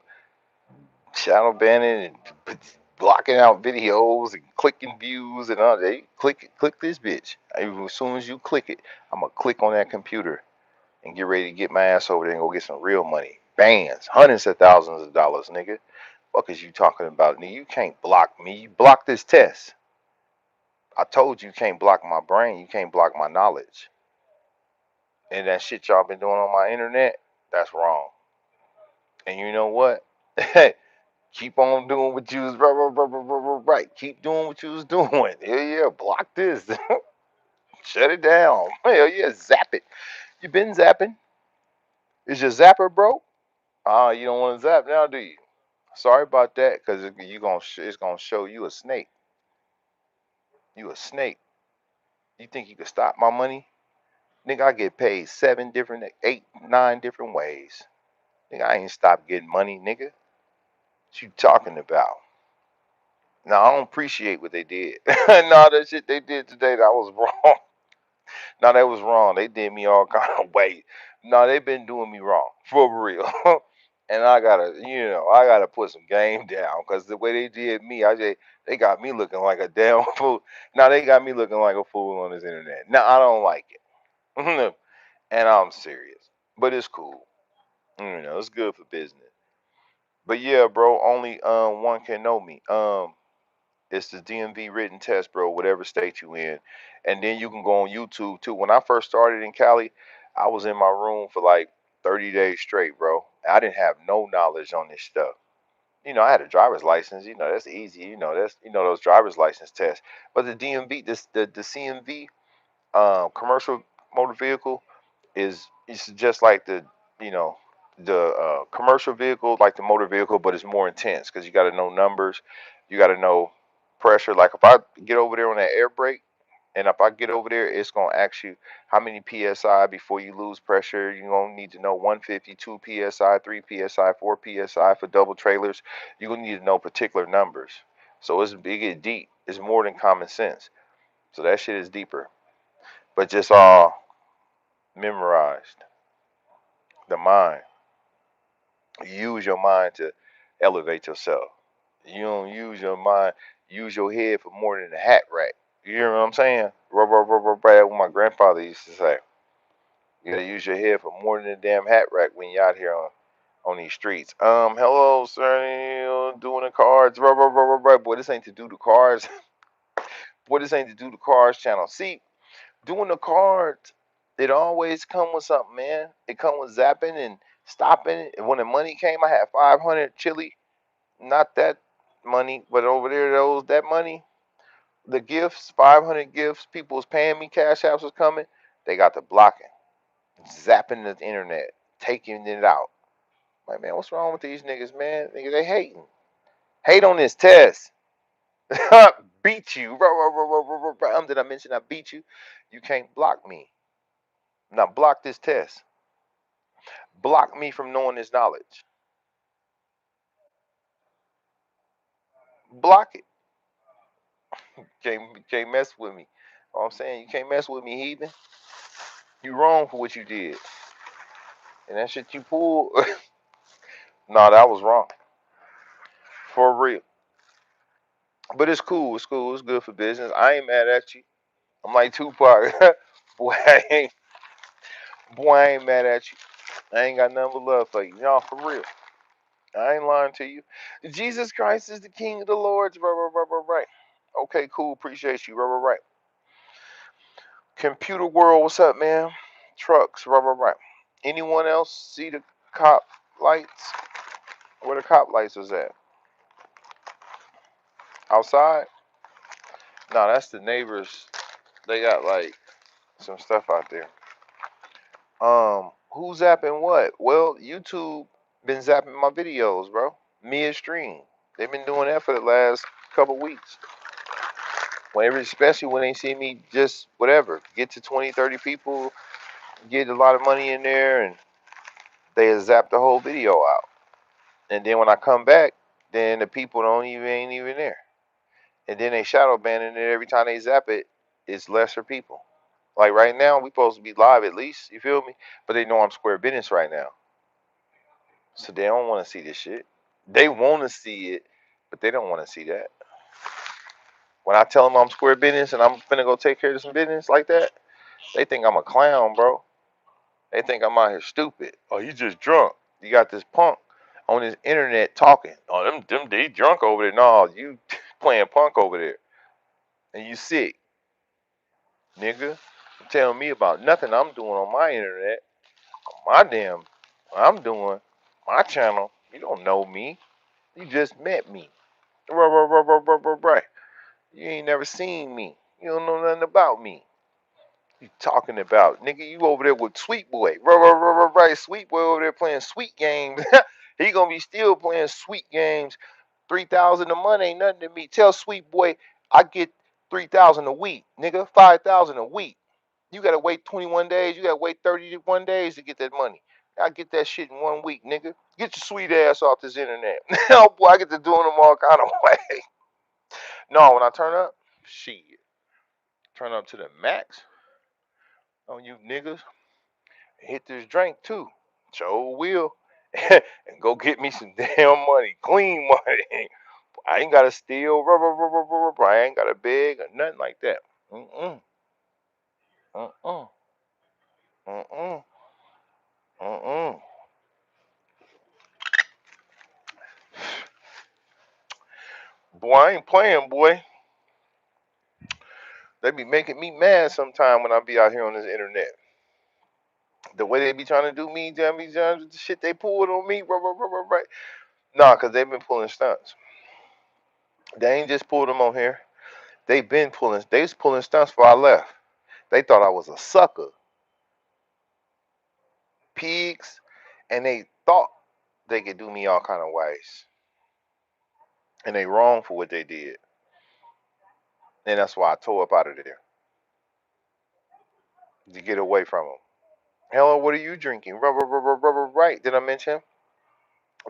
shadow banning and blocking out videos and clicking views and all that, click this bitch. As soon as you click it, I'm gonna click on that computer and get ready to get my ass over there and go get some real money. Bands, hundreds of thousands of dollars, nigga. Fuck is you talking about, nigga? You can't block me. You block this test. I told you can't block my brain. You can't block my knowledge. And that shit y'all been doing on my internet, that's wrong. And you know what? Keep on doing what you was right. Keep doing what you was doing. Yeah, block this. Shut it down. Hell yeah, zap it. You been zapping? Is your zapper broke? Ah, you don't want to zap now, do you? Sorry about that, cause it's gonna show you a snake. You a snake. You think you can stop my money? Nigga, I get paid 7 different, 8, 9 different ways. Nigga, I ain't stopped getting money, nigga. What you talking about? Now I don't appreciate what they did. No, that shit they did today, that was wrong. No, that was wrong. They did me all kind of way. No, they've been doing me wrong for real. And I gotta put some game down because the way they did me, they got me looking like a damn fool. Now they got me looking like a fool on this internet. Now I don't like it, and I'm serious. But it's cool. It's good for business. But yeah, bro, only one can know me. It's the DMV written test, bro, whatever state you in. And then you can go on YouTube too. When I first started in Cali, I was in my room for like 30 days straight, bro. I didn't have no knowledge on this stuff. I had a driver's license. That's easy. That's those driver's license tests. But the DMV, the CMV, commercial motor vehicle, is it's just like you know the commercial vehicle, like the motor vehicle, but it's more intense because you got to know numbers, you got to know pressure. Like if I get over there on that air brake, and if I get over there, it's gonna ask you how many psi before you lose pressure. You're gonna need to know 152 psi, 3 psi, 4 psi for double trailers. You're gonna need to know particular numbers. So it get deep. It's more than common sense. So that shit is deeper, but just all memorized. The mind. You use your mind to elevate yourself. You don't use your mind. Use your head for more than a hat rack. You hear what I'm saying? What my grandfather used to say. You gotta use your head for more than a damn hat rack when you're out here on these streets. Hello, sir. Doing the cards. Boy, this ain't to do the cards. Boy, this ain't to do the cards channel. See, doing the cards, it always come with something, man. It come with zapping and stopping. And when the money came, I had 500 chili. Not that money, but over there, that money, the gifts, 500 gifts. People was paying me. Cash apps was coming. They got the blocking, zapping the internet, taking it out. Like, man, what's wrong with these niggas, man? Niggas, they hating. Hate on this test. Beat you. Did I mention I beat you? You can't block me. Now block this test. Block me from knowing this knowledge. Block it. Can't mess with me. You know what I'm saying? You can't mess with me, heathen. You wrong for what you did. And that shit you pulled, nah, that was wrong. For real. But it's cool. It's cool. It's good for business. I ain't mad at you. I'm like Tupac. boy, I ain't mad at you. I ain't got nothing but love for you. Y'all, for real. I ain't lying to you. Jesus Christ is the King of the Lords. Right. Okay, cool. Appreciate you. Right. Computer world, what's up, man? Trucks. Right. Anyone else see the cop lights? Where the cop lights was at? Outside? No, that's the neighbors. They got like some stuff out there. Who's zapping what? Well, YouTube been zapping my videos, bro. Midstream. They've been doing that for the last couple weeks. Whenever, especially when they see me just whatever, get to 20, 30 people, get a lot of money in there, and they zap the whole video out. And then when I come back, then the people ain't even there. And then they shadow banning it every time they zap it. It's lesser people. Like right now, we supposed to be live at least. You feel me? But they know I'm square business right now, so they don't want to see this shit. They want to see it, but they don't want to see that. When I tell them I'm square business and I'm finna go take care of some business like that, they think I'm a clown, bro. They think I'm out here stupid. Oh, you just drunk. You got this punk on this internet talking. Oh, them they drunk over there. No, you playing punk over there, and you sick, nigga. Telling me about nothing I'm doing on my internet, my damn, I'm doing my channel. You don't know me. You just met me. Right. You ain't never seen me. You don't know nothing about me. You talking about, nigga? You over there with Sweet Boy, right? Sweet Boy over there playing sweet games. He gonna be still playing sweet games. 3,000 a month ain't nothing to me. Tell Sweet Boy I get 3,000 a week, nigga. 5,000 a week. You gotta wait 21 days. You gotta wait 31 days to get that money. I get that shit in 1 week, nigga. Get your sweet ass off this internet. Oh boy, I get to doing them all kind of way. No, when I turn up, shit, turn up to the max on you niggas. Hit this drink too. Sure will. And go get me some damn money, clean money. I ain't gotta steal. I ain't gotta beg or nothing like that. Mm-mm. Mm-mm. Mm-mm. Mm-mm. Boy, I ain't playing, boy. They be making me mad sometime when I be out here on this internet. The way they be trying to do me, the shit they pulled on me, right? Nah, cause they been pulling stunts. They ain't just pulled them on here. They been pulling. They was pulling stunts before I left. They thought I was a sucker, pigs, and they thought they could do me all kind of ways. And they wrong for what they did. And that's why I tore up out of there to get away from them. Hello, what are you drinking? Right? Did I mention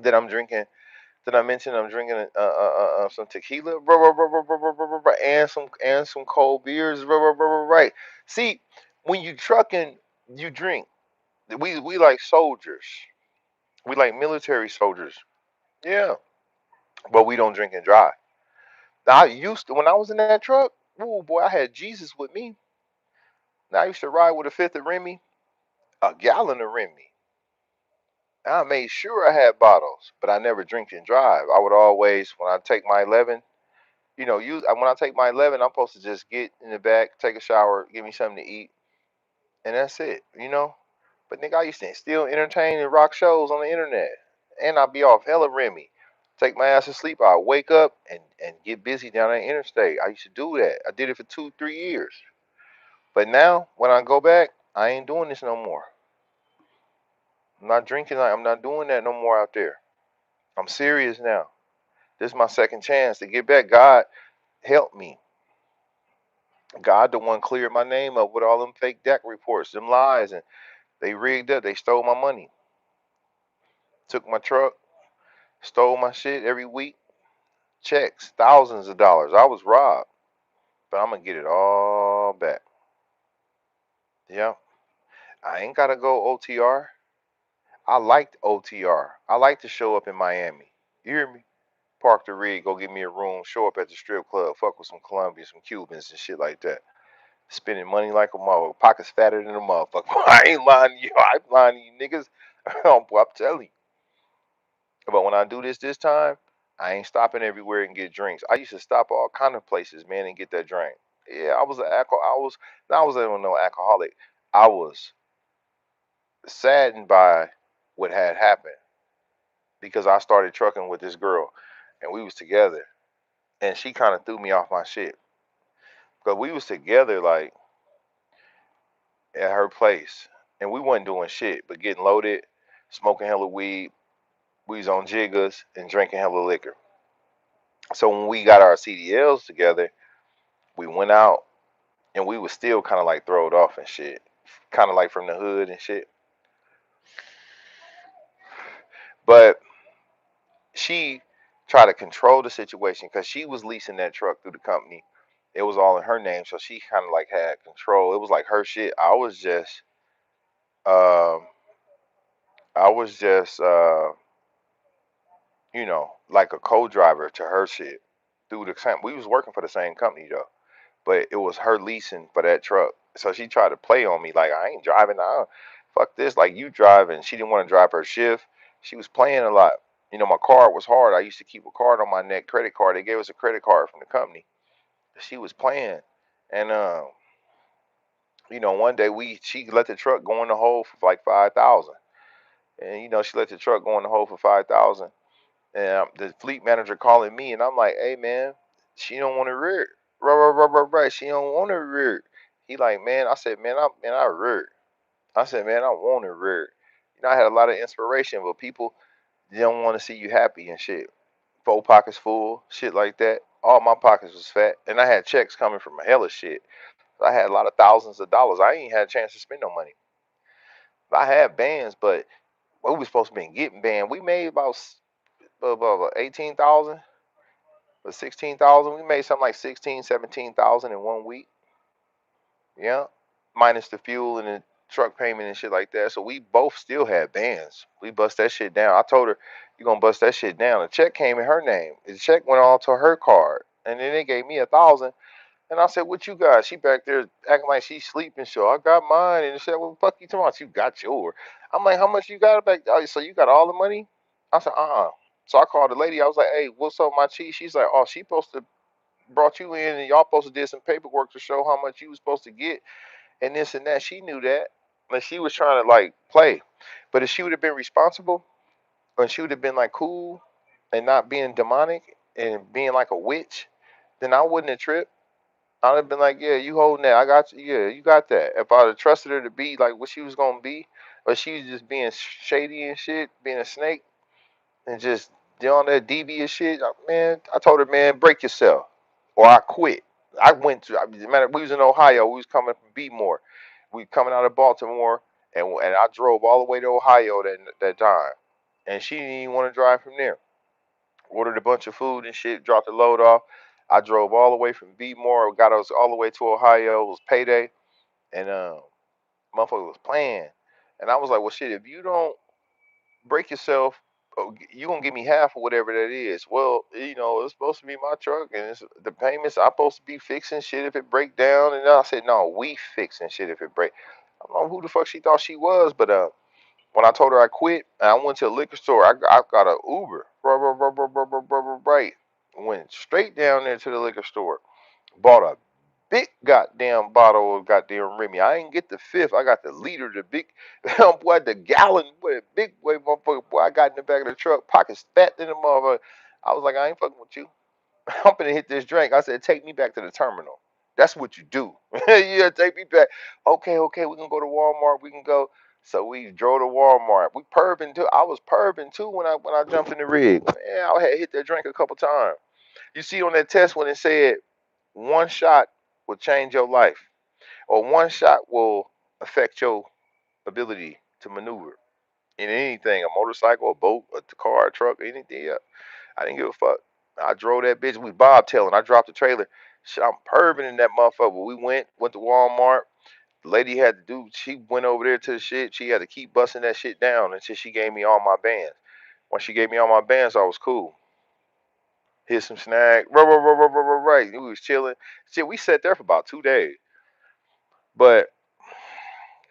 that I'm drinking? Did I mention I'm drinking some tequila? And some cold beers. Right. See, when you trucking, you drink. We like soldiers. We like military soldiers. Yeah, but we don't drink and drive. Now I used to when I was in that truck. Oh boy, I had Jesus with me. Now I used to ride with a fifth of Remy, a gallon of Remy. I made sure I had bottles, but I never drink and drive. I would always, when I take my 11, when I take my 11, I'm supposed to just get in the back, take a shower, give me something to eat, and that's it. But nigga, I used to still entertain and rock shows on the internet, and I'd be off hella Remy. Take my ass to sleep. I'd wake up and get busy down the interstate. I used to do that. I did it for 2, 3 years. But now, when I go back, I ain't doing this no more. I'm not drinking. I'm not doing that no more out there. I'm serious now. This is my second chance to get back. God help me. God, the one cleared my name up with all them fake DAC reports, them lies, and they rigged up. They stole my money, took my truck, stole my shit every week, checks, thousands of dollars. I was robbed, but I'm gonna get it all back. Yeah, I ain't gotta go OTR. I liked OTR. I like to show up in Miami. You hear me? Park the rig, go get me a room, show up at the strip club, fuck with some Colombians, some Cubans, and shit like that. Spending money like a motherfucker, pockets fatter than a motherfucker. I ain't lying to you. I ain't lying to you niggas. I'm telling you. But when I do this time, I ain't stopping everywhere and get drinks. I used to stop all kind of places, man, and get that drink. Yeah, I was an alcohol. I was no alcoholic. I was saddened by what had happened because I started trucking with this girl, and we was together, and she kind of threw me off my shit because we was together like at her place, and we wasn't doing shit but getting loaded, smoking hella weed. We was on jiggas and drinking hella liquor. So when we got our CDLs together, we went out and we was still kind of like throwed off and shit, kind of like from the hood and shit. But she tried to control the situation because she was leasing that truck through the company. It was all in her name, so she kind of like had control. It was like her shit. Um, I was just, like a co-driver to her shit through the same. We was working for the same company though, but it was her leasing for that truck. So she tried to play on me like I ain't driving now. Fuck this, like you driving. She didn't want to drive her shift. She was playing a lot. My card was hard. I used to keep a card on my neck, credit card. They gave us a credit card from the company. She was playing, and one day she let the truck go in the hole for like 5,000, and she let the truck go in the hole for 5,000. And the fleet manager calling me, and I'm like, "Hey man, she don't want to rear. Right. She don't want to rear." He like, "Man," I said, I rear. I said, "Man, I want to rear." I had a lot of inspiration, but people they don't want to see you happy and shit. Four pockets full, shit like that. All my pockets was fat, and I had checks coming from a hella shit. I had a lot of thousands of dollars. I ain't had a chance to spend no money. I had bands, but we was supposed to be getting banned. We made about 18,000 or 16,000. We made something like 16, 17,000 in one week. Yeah, minus the fuel and the truck payment and shit like that. So we both still had bands. We bust that shit down. I told her, "You gonna bust that shit down?" The check came in her name. The check went on to her card, and then they gave me 1,000. And I said, "What you got?" She back there acting like she's sleeping. So I got mine, and she said, "What the fuck you talking about? You got yours." I'm like, "How much you got back? Oh, so you got all the money?" I said, "Uh-uh." So I called the lady. I was like, "Hey, what's up, my cheese?" She's like, "Oh, she supposed to brought you in, and y'all supposed to did some paperwork to show how much you was supposed to get, and this and that." She knew that, and she was trying to like play. But if she would have been responsible, and she would have been like cool, and not being demonic and being like a witch, then I wouldn't have tripped. I'd have been like, "Yeah, you holding that? I got you. Yeah, you got that." If I'd have trusted her to be like what she was gonna be, but she was just being shady and shit, being a snake, and just doing that devious shit. Man, I told her, "Man, break yourself, or I quit." I went to. Matter, we was in Ohio. We was coming from Beatmore. We coming out of Baltimore, and I drove all the way to Ohio that time, and she didn't even want to drive from there. Ordered a bunch of food and shit. Dropped the load off. I drove all the way from Beatmore. Got us all the way to Ohio. It was payday, and motherfucker was playing. And I was like, well, shit, if you don't break yourself, you gonna give me half or whatever that is. Well, it's supposed to be my truck, and it's the payments. I'm supposed to be fixing shit if it break down. And I said, no, we fixing shit if it break. I don't know who the fuck she thought she was, but when I told her I quit, and I went to a liquor store. I got an Uber, right. Went straight down there to the liquor store, bought a big goddamn bottle of goddamn Remy. I ain't get the fifth. I got the liter, the big, boy, the gallon, boy, big boy, motherfucker. Boy, I got in the back of the truck, pockets fat in the motherfucker. I was like, I ain't fucking with you. I'm gonna hit this drink. I said, take me back to the terminal. That's what you do. Yeah, take me back. Okay, okay, we can go to Walmart. We can go. So we drove to Walmart. We perving too. I was perving too when I jumped in the rig. Man, I had hit that drink a couple times. You see on that test when it said one shot will change your life, or one shot will affect your ability to maneuver in anything, a motorcycle, a boat, a car, a truck, anything else. I didn't give a fuck. I drove that bitch. We bobtailing. I dropped the trailer. Shit, I'm perving in that motherfucker. We went to Walmart. The lady had to do. She went over there to the shit. She had to keep busting that shit down until she gave me all my bands. When she gave me all my bands, I was cool. Hit some snag. Right. We was chilling. Shit, we sat there for about 2 days. But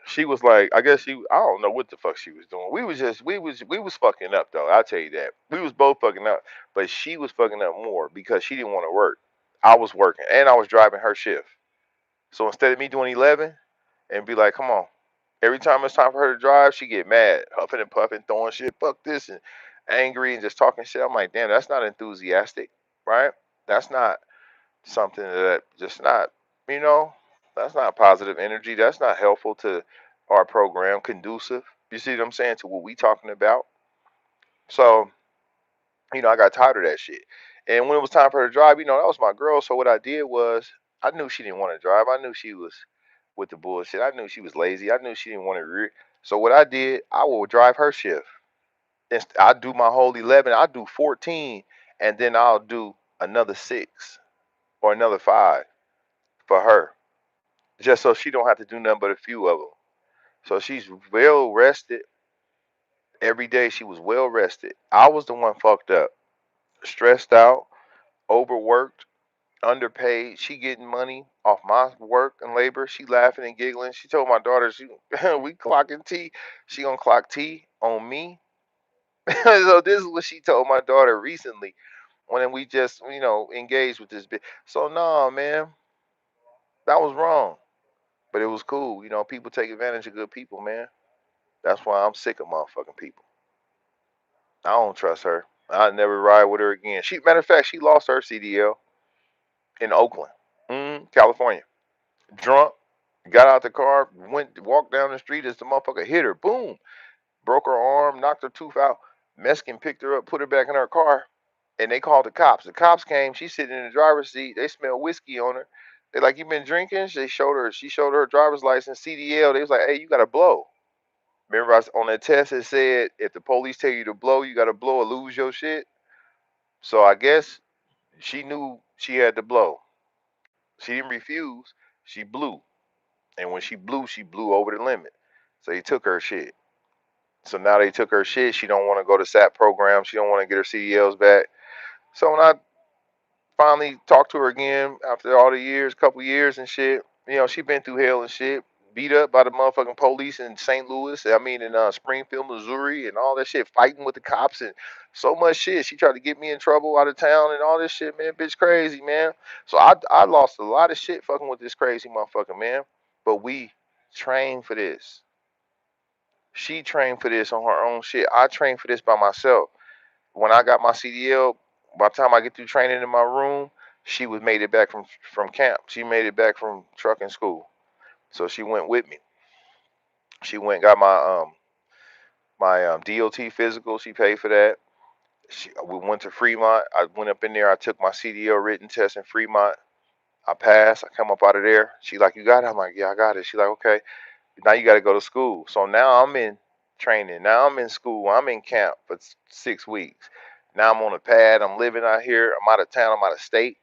she was like, I guess I don't know what the fuck she was doing. We was fucking up though. I'll tell you that. We was both fucking up, but she was fucking up more because she didn't want to work. I was working and I was driving her shift. So instead of me doing 11 and be like, come on, every time it's time for her to drive, she get mad, huffing and puffing, throwing shit, fuck this, and angry and just talking shit. I'm like, damn, that's not enthusiastic, right? That's not something that just not, you know, that's not positive energy. That's not helpful to our program, conducive. You see what I'm saying? To what we talking about. So, I got tired of that shit. And when it was time for her to drive, that was my girl. So what I did was I knew she didn't want to drive. I knew she was with the bullshit. I knew she was lazy. I knew she didn't want to rear. So what I did, I will drive her shift. I do my whole 11. I do 14, and then I'll do another 6 or another 5 for her, just so she don't have to do nothing but a few of them. So she's well rested every day. She was well rested. I was the one fucked up, stressed out, overworked, underpaid. She getting money off my work and labor. She laughing and giggling. She told my daughter, we clocking T. She gonna clock T on me. So this is what she told my daughter recently when we just engaged with this bitch. So nah, man, that was wrong. But it was cool. People take advantage of good people, man. That's why I'm sick of motherfucking people. I don't trust her. I never ride with her again. Matter of fact, she lost her CDL in Oakland, California. Drunk, got out the car, walked down the street as the motherfucker hit her. Boom, broke her arm, knocked her tooth out. Mexican picked her up, put her back in her car, and they called the cops. The cops came. She's sitting in the driver's seat. They smelled whiskey on her. They like, you been drinking? They showed her. She showed her driver's license, CDL. They was like, hey, you got to blow. Remember, on that test it said if the police tell you to blow, you got to blow or lose your shit. So I guess she knew she had to blow. She didn't refuse. She blew, and when she blew over the limit. So they took her shit. So now they took her shit. She don't want to go to SAP program. She don't want to get her CDLs back. So when I finally talked to her again after all the years, couple years and shit, she been through hell and shit. Beat up by the motherfucking police in St. Louis. I mean, in Springfield, Missouri, and all that shit, fighting with the cops and so much shit. She tried to get me in trouble out of town and all this shit, man. Bitch, crazy, man. So I lost a lot of shit fucking with this crazy motherfucker, man. But we trained for this. She trained for this on her own shit. I trained for this by myself. When I got my CDL, by the time I get through training in my room, she was made it back from camp. She made it back from trucking school. So she went with me. She went and got my DOT physical. She paid for that. We went to Fremont. I went up in there. I took my CDL written test in Fremont. I passed. I come up out of there. She like, you got it? I'm like, yeah, I got it. She like, okay. Now you got to go to school. So now I'm in training. Now I'm in school. I'm in camp for 6 weeks. Now I'm on a pad. I'm living out here. I'm out of town. I'm out of state.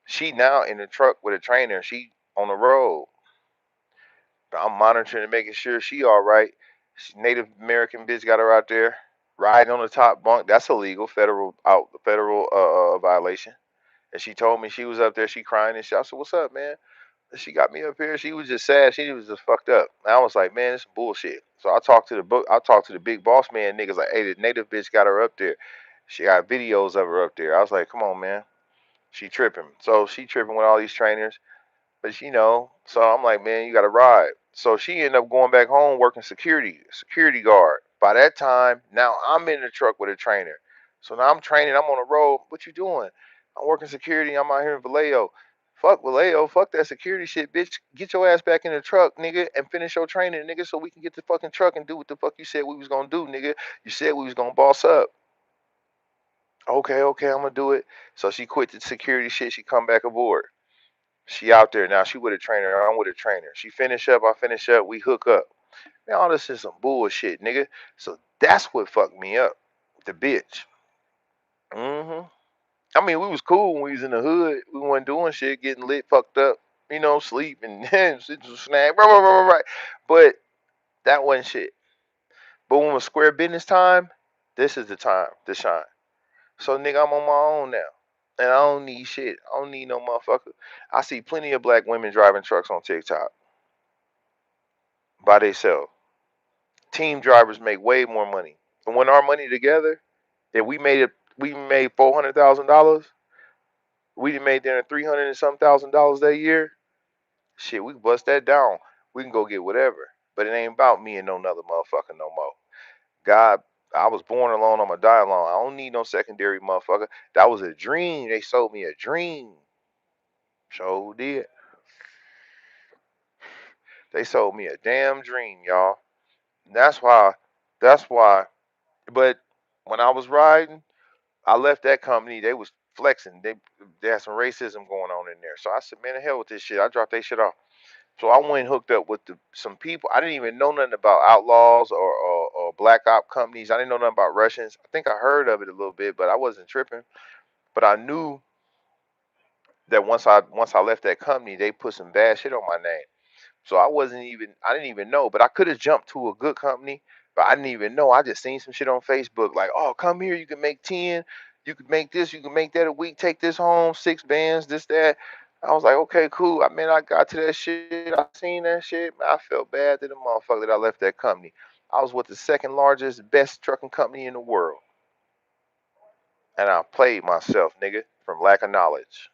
She now in the truck with a trainer. She on the road. I'm monitoring and making sure she all right. Native American bitch got her out there riding on the top bunk. That's illegal, federal violation. And she told me she was up there, she crying and shit. I said, "What's up, man?" She got me up here. She was just sad. She was just fucked up. And I was like, "Man, this is bullshit." So I talked to the big boss man niggas like, "Hey, the native bitch got her up there. She got videos of her up there." I was like, "Come on, man." She tripping. So she tripping with all these trainers. But so I'm like, man, you got to ride. So she ended up going back home working security guard. By that time, now I'm in the truck with a trainer. So now I'm training. I'm on the road. What you doing? I'm working security. I'm out here in Vallejo. Fuck Vallejo. Fuck that security shit, bitch. Get your ass back in the truck, nigga, and finish your training, nigga, so we can get the fucking truck and do what the fuck you said we was gonna do, nigga. You said we was gonna boss up. Okay, okay, I'm gonna do it. So she quit the security shit. She come back aboard. She out there now. She with a trainer. I'm with a trainer. She finish up. I finish up. We hook up. Man, all this is some bullshit, nigga. So that's what fucked me up. The bitch. hmm I mean, we was cool when we was in the hood. We wasn't doing shit, getting lit, fucked up, sleep and snack, right. But that wasn't shit. But when it was square business time, this is the time to shine. So nigga, I'm on my own now. And I don't need shit. I don't need no motherfucker. I see plenty of black women driving trucks on TikTok by themselves. Team drivers make way more money. And when our money together, if we made $400,000. We done made there 300 and some $1,000 that year. Shit, we can bust that down. We can go get whatever. But it ain't about me and no another motherfucker no more. God, I was born alone. I'ma die alone. I don't need no secondary motherfucker. That was a dream. They sold me a dream. So did. They sold me a damn dream, y'all. And that's why. That's why. But when I was riding, I left that company. They was flexing. They had some racism going on in there. So I said, man, the hell with this shit. I dropped that shit off. So I went and hooked up with some people. I didn't even know nothing about outlaws or black op companies. I didn't know nothing about Russians. I think I heard of it a little bit, but I wasn't tripping. But I knew that once I left that company, they put some bad shit on my name. So I didn't even know, but I could have jumped to a good company, but I didn't even know. I just seen some shit on Facebook like, oh, come here, you can make 10, you can make this, you can make that a week, take this home, 6 bands, this, that. I was like, okay, cool. I mean, I got to that shit, I seen that shit, man, I felt bad to the motherfucker that I left that company. I was with the second largest, best trucking company in the world. And I played myself, nigga, from lack of knowledge.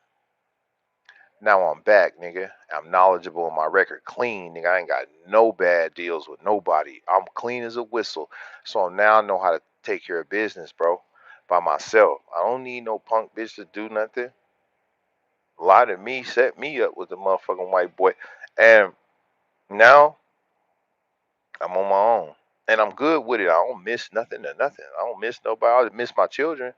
Now I'm back, nigga. I'm knowledgeable and my record clean, nigga. I ain't got no bad deals with nobody. I'm clean as a whistle. So now I know how to take care of business, bro, by myself. I don't need no punk bitch to do nothing. Lie to me, set me up with the motherfucking white boy. And now I'm on my own. And I'm good with it. I don't miss nothing or nothing. I don't miss nobody. I miss my children.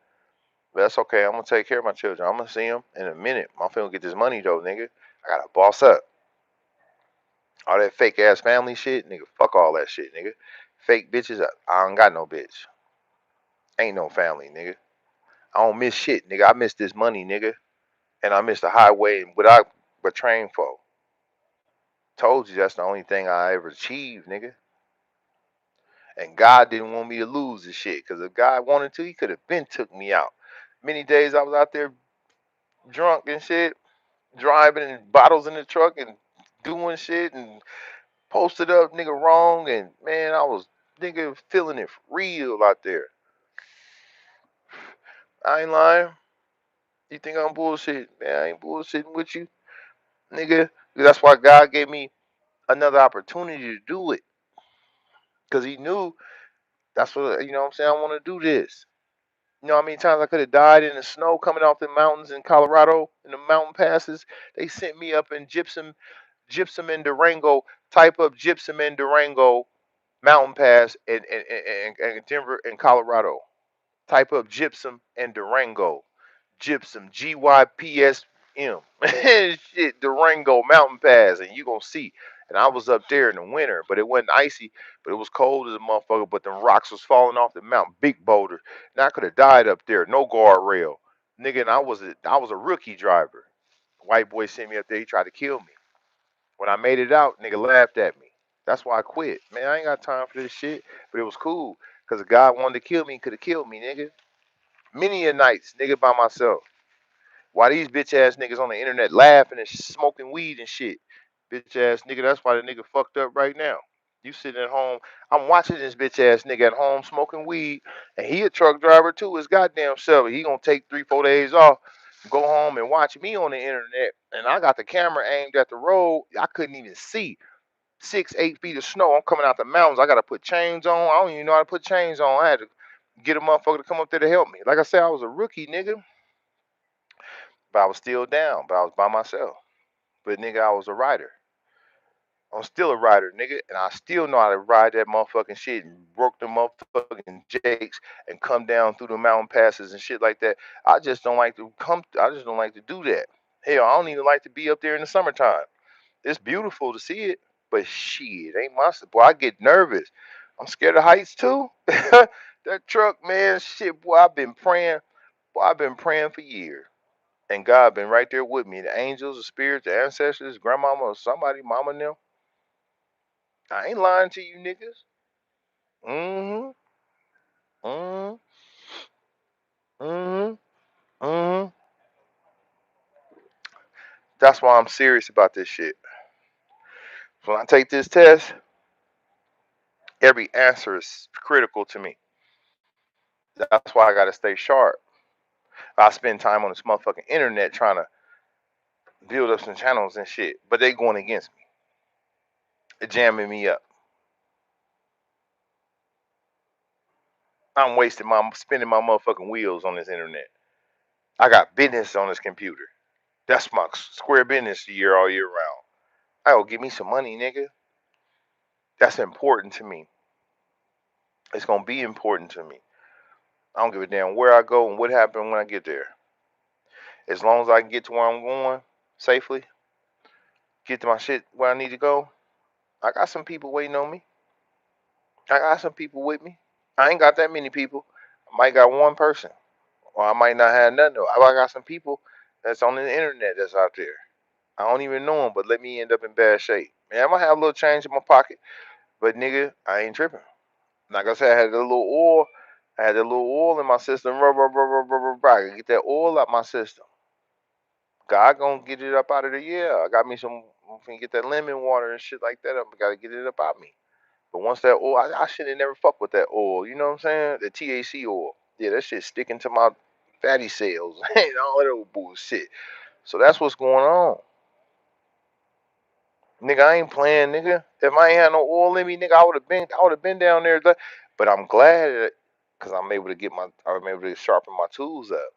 But that's okay. I'm gonna take care of my children. I'm gonna see them in a minute. I'm finna get this money though, nigga. I gotta boss up. All that fake ass family shit, nigga. Fuck all that shit, nigga. Fake bitches, I don't got no bitch. Ain't no family, nigga. I don't miss shit, nigga. I miss this money, nigga. And I miss the highway and what I but train for. Told you that's the only thing I ever achieved, nigga. And God didn't want me to lose this shit. Cause if God wanted to, he could have been took me out. Many days I was out there drunk and shit, driving and bottles in the truck and doing shit and posted up nigga wrong and man, I was nigga feeling it for real out there. I ain't lying. You think I'm bullshit? Man, I ain't bullshitting with you, nigga. That's why God gave me another opportunity to do it. Cause he knew that's what you know what I'm saying, I wanna do this. You know how many times I could have died in the snow coming off the mountains in Colorado in the mountain passes? They sent me up in gypsum and Durango, type up gypsum and Durango mountain pass in Denver and Colorado. Type up gypsum and Durango. Gypsum, GYPSM. Shit, Durango Mountain Pass, and you gonna see. And I was up there in the winter, but it wasn't icy, but it was cold as a motherfucker. But the rocks was falling off the mountain, big boulders. And I could have died up there, no guardrail, nigga. And I was a rookie driver. White boy sent me up there. He tried to kill me. When I made it out, nigga laughed at me. That's why I quit. Man, I ain't got time for this shit. But it was cool. Because if God wanted to kill me, he could have killed me, nigga. Many a nights, nigga, by myself. Why these bitch ass niggas on the internet laughing and smoking weed and shit? Bitch ass nigga, that's why the nigga fucked up right now. You sitting at home, I'm watching this bitch ass nigga at home smoking weed, and he a truck driver too, his goddamn self. He gonna take 3, 4 days off, go home and watch me on the internet, and I got the camera aimed at the road. I couldn't even see 6, 8 feet of snow. I'm coming out the mountains. I gotta put chains on. I don't even know how to put chains on. I had to get a motherfucker to come up there to help me. Like I said, I was a rookie, nigga. But I was still down. But I was by myself. But nigga, I was a rider. I'm still a rider, nigga, and I still know how to ride that motherfucking shit and work the motherfucking jakes and come down through the mountain passes and shit like that. I just don't like to come. I just don't like to do that. Hell, I don't even like to be up there in the summertime. It's beautiful to see it, but shit, ain't my boy. I get nervous. I'm scared of heights too. That truck, man, shit, boy. I've been praying. Boy, I've been praying for years. And God been right there with me. The angels, the spirits, the ancestors, grandmama, or somebody, mama, and them. I ain't lying to you niggas. Mm-hmm. Mm-hmm. Mm-hmm. Mm-hmm. That's why I'm serious about this shit. When I take this test, every answer is critical to me. That's why I gotta stay sharp. I spend time on this motherfucking internet trying to build up some channels and shit, but they going against me. They jamming me up. I'm wasting my spinning my motherfucking wheels on this internet. I got business on this computer. That's my square business year all year round. I will give me some money, nigga. That's important to me. It's gonna be important to me. I don't give a damn where I go and what happened when I get there. As long as I can get to where I'm going safely, get to my shit where I need to go. I got some people waiting on me. I got some people with me. I ain't got that many people. I might got one person, or I might not have nothing. I got some people that's on the internet that's out there. I don't even know them, but let me end up in bad shape. Man, I might have a little change in my pocket, but nigga, I ain't tripping. Like I said, I had a little oil. I had a little oil in my system. I can get that oil out my system. God gonna get it up out of the yeah. I got me some. I'm finna get that lemon water and shit like that. I gotta get it up out me. But once that oil, I should have never fucked with that oil. You know what I'm saying? The THC oil. Yeah, that shit sticking to my fatty cells and all that old bullshit. So that's what's going on. Nigga, I ain't playing, nigga. If I ain't had no oil in me, nigga, I would have been down there. But I'm glad because I'm able to sharpen my tools up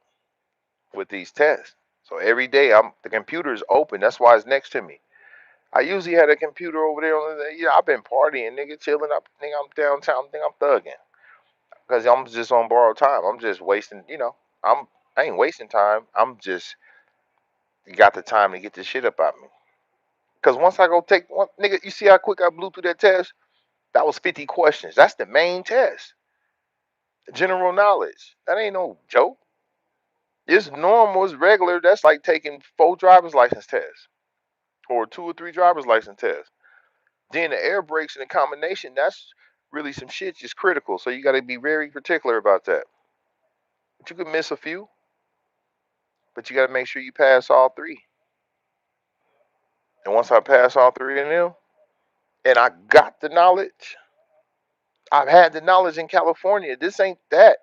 with these tests. So every day, the computer is open. That's why it's next to me. I usually had a computer over there. Yeah, I've been partying, nigga, chilling up. Nigga, I'm downtown. Nigga, I'm thugging because I'm just on borrowed time. I'm just wasting. I ain't wasting time. I'm just got the time to get this shit up out me. Because once I go take one, nigga, you see how quick I blew through that test? That was 50 questions. That's the main test. General knowledge. That ain't no joke. It's normal, it's regular. That's like taking 4 driver's license tests or 2 or 3 driver's license tests. Then the air brakes and the combination, that's really some shit just critical. So you got to be very particular about that. But you could miss a few, but you got to make sure you pass all 3. And once I pass all 3 of them, and I got the knowledge, I've had the knowledge in California. This ain't that.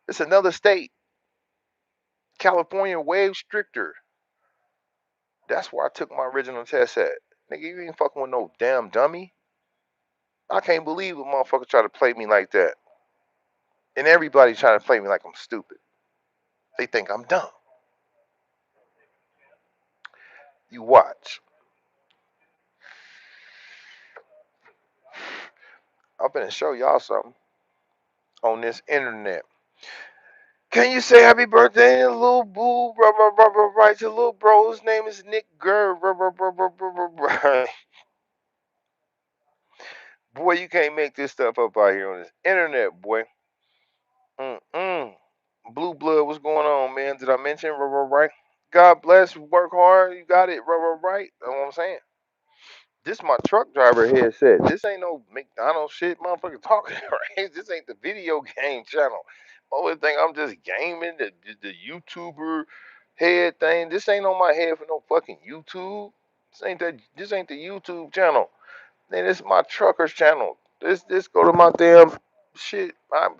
It's another state. California way stricter. That's where I took my original test at. Nigga, you ain't fucking with no damn dummy. I can't believe a motherfucker try to play me like that. And everybody trying to play me like I'm stupid. They think I'm dumb. You watch. I'm gonna show y'all something on this internet. Can you say happy birthday, little boo? Right, your little bro. His name is Nick Gurr. Boy, you can't make this stuff up out here on this internet, boy. Mm-mm. Blue blood, what's going on, man? Did I mention right? God bless, work hard, you got it, right? That's what I'm saying. This my truck driver headset. This ain't no McDonald's shit, motherfucker talking, right? This ain't the video game channel. Only thing I'm just gaming the YouTuber head thing. This ain't on my head for no fucking YouTube. This ain't that. This ain't the YouTube channel. Then this is my trucker's channel. This go to my damn shit. I'm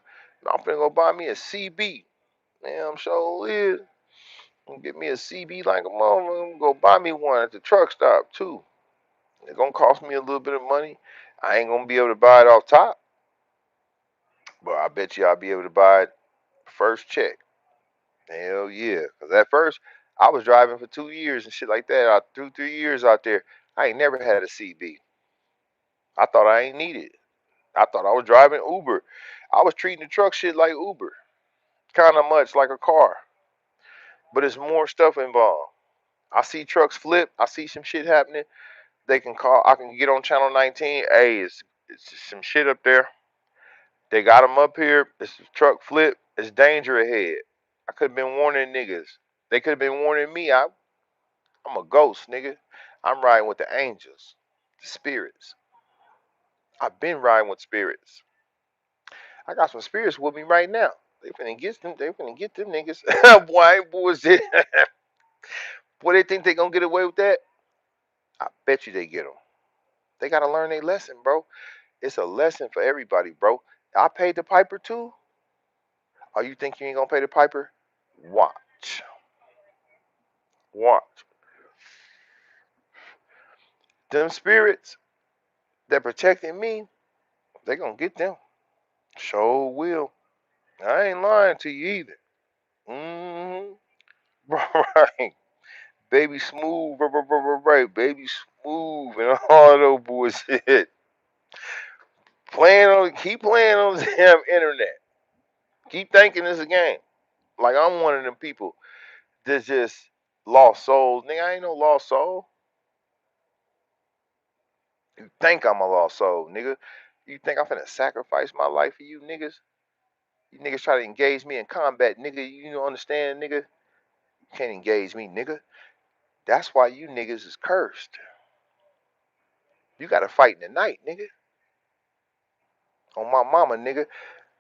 finna go buy me a CB. Damn sure is. I'm get me a CB like a motherfucker. I'm gonna go buy me one at the truck stop too. It's gonna cost me a little bit of money. I ain't gonna be able to buy it off top, but I bet you I'll be able to buy it first check. Hell yeah. Cause at first I was driving for 2 years and shit like that. I threw 3 years out there. I ain't never had a CB. I thought I ain't need it. I thought I was driving Uber. I was treating the truck shit like Uber. Kinda much like a car. But it's more stuff involved. I see trucks flip, I see some shit happening. They can call I can get on channel 19. Hey, it's some shit up there. They got him up here. This truck flip. It's danger ahead. I could have been warning niggas. They could have been warning me. I'm a ghost, nigga. I'm riding with the angels, the spirits. I've been riding with spirits. I got some spirits with me right now. They finna get them. They finna get them niggas. Boy, I ain't bullshit. Boy, they think they gonna get away with that? I bet you they get them. They gotta learn their lesson, bro. It's a lesson for everybody, bro. I paid the piper too. Oh, you think you ain't gonna pay the piper? Watch. Watch. Them spirits that protected me, they gonna get them. Sure will. I ain't lying to you either. Mm-hmm. Right. Baby smooth, right. Baby smooth and all that bullshit. Keep playing on the damn internet. Keep thinking it's a game. Like I'm one of them people that's just lost souls. Nigga, I ain't no lost soul. You think I'm a lost soul, nigga. You think I'm finna sacrifice my life for you niggas? You niggas try to engage me in combat, nigga. You don't understand, nigga? You can't engage me, nigga. That's why you niggas is cursed. You gotta fight in the night, nigga. On my mama, nigga.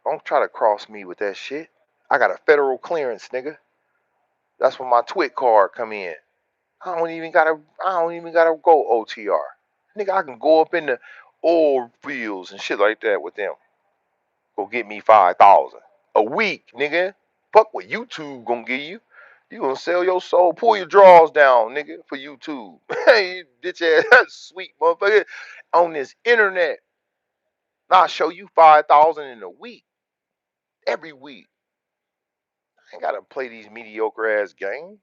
Don't try to cross me with that shit. I got a federal clearance, nigga. That's when my twit card come in. I don't even gotta go OTR. Nigga, I can go up in the oil fields and shit like that with them. Go get me 5,000 a week, nigga. Fuck what YouTube gonna give you. You gonna sell your soul, pull your drawers down, nigga, for YouTube. You bitch ass sweet motherfucker on this internet. I'll show you 5,000 in a week, every week. I ain't gotta play these mediocre ass games.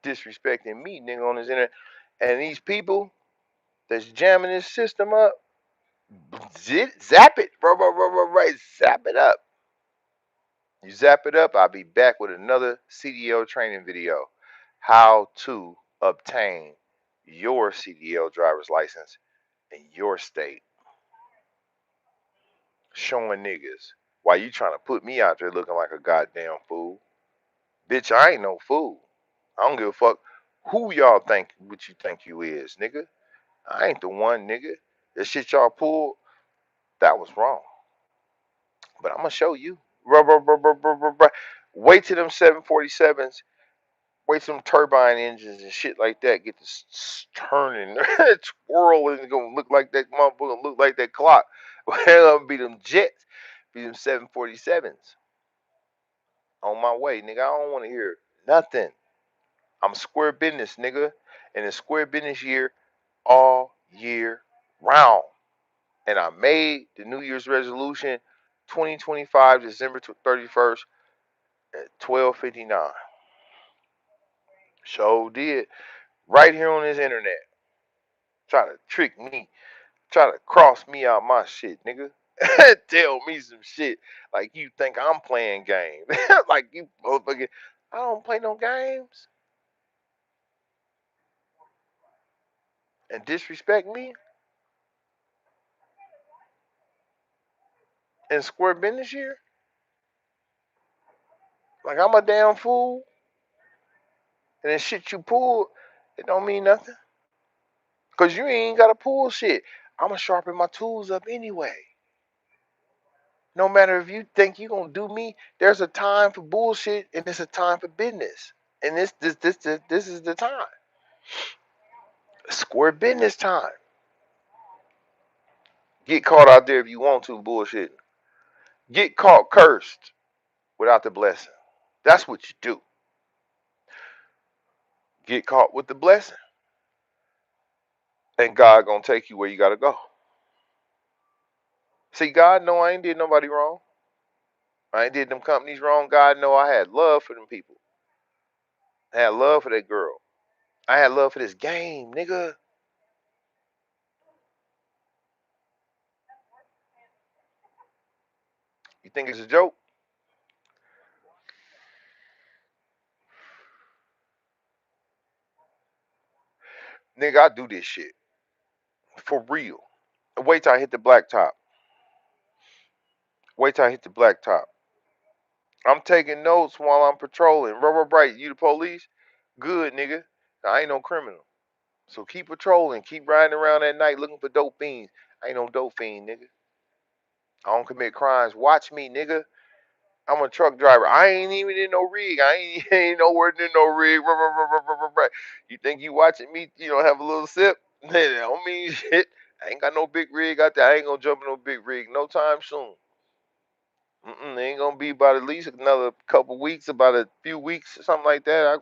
Disrespecting me, nigga, on this internet. And these people that's jamming this system up, zap it, right, zap it up. You zap it up, I'll be back with another CDL training video. How to obtain your CDL driver's license in your state. Showing niggas why you trying to put me out there looking like a goddamn fool. Bitch, I ain't no fool. I don't give a fuck who y'all think what you think you is, nigga. I ain't the one, nigga. The shit y'all pulled, that was wrong. But I'm gonna show you. Wait till them 747s, wait till them turbine engines and shit like that get to turning, twirling. It's gonna look like that motherfucker, look like that clock. Well, it'll be them jets, be them 747s on my way, nigga. I don't want to hear nothing. I'm square business, nigga, and it's square business year all year round. And I made the New Year's resolution 2025 December 31st at 12:59. So did right here on this internet. Try to trick me, try to cross me out my shit, nigga. Tell me some shit like you think I'm playing games. Like you motherfucker, I don't play no games and disrespect me in square business year. Like I'm a damn fool and then shit you pulled, it don't mean nothing. Because you ain't got to pull shit. I'm going to sharpen my tools up anyway. No matter if you think you're going to do me, there's a time for bullshit and there's a time for business. And this is the time. Square business time. Get caught out there if you want to bullshit. Get caught cursed without the blessing. That's what you do. Get caught with the blessing. And God gonna take you where you gotta go. See, God know I ain't did nobody wrong. I ain't did them companies wrong. God know I had love for them people. I had love for that girl. I had love for this game, nigga. You think it's a joke? Nigga, I do this shit. For real. Wait till I hit the black top. Wait till I hit the black top. I'm taking notes while I'm patrolling. Rubber bright, you the police? Good, nigga. I ain't no criminal. So keep patrolling. Keep riding around at night looking for dope fiends. I ain't no dope fiend, nigga. I don't commit crimes. Watch me, nigga. I'm a truck driver. I ain't even in no rig. I ain't nowhere in no rig. You think you watching me, have a little sip? That don't mean shit. I ain't got no big rig out there. I ain't gonna jump in no big rig no time soon. It ain't gonna be about at least another couple weeks, about a few weeks, or something like that.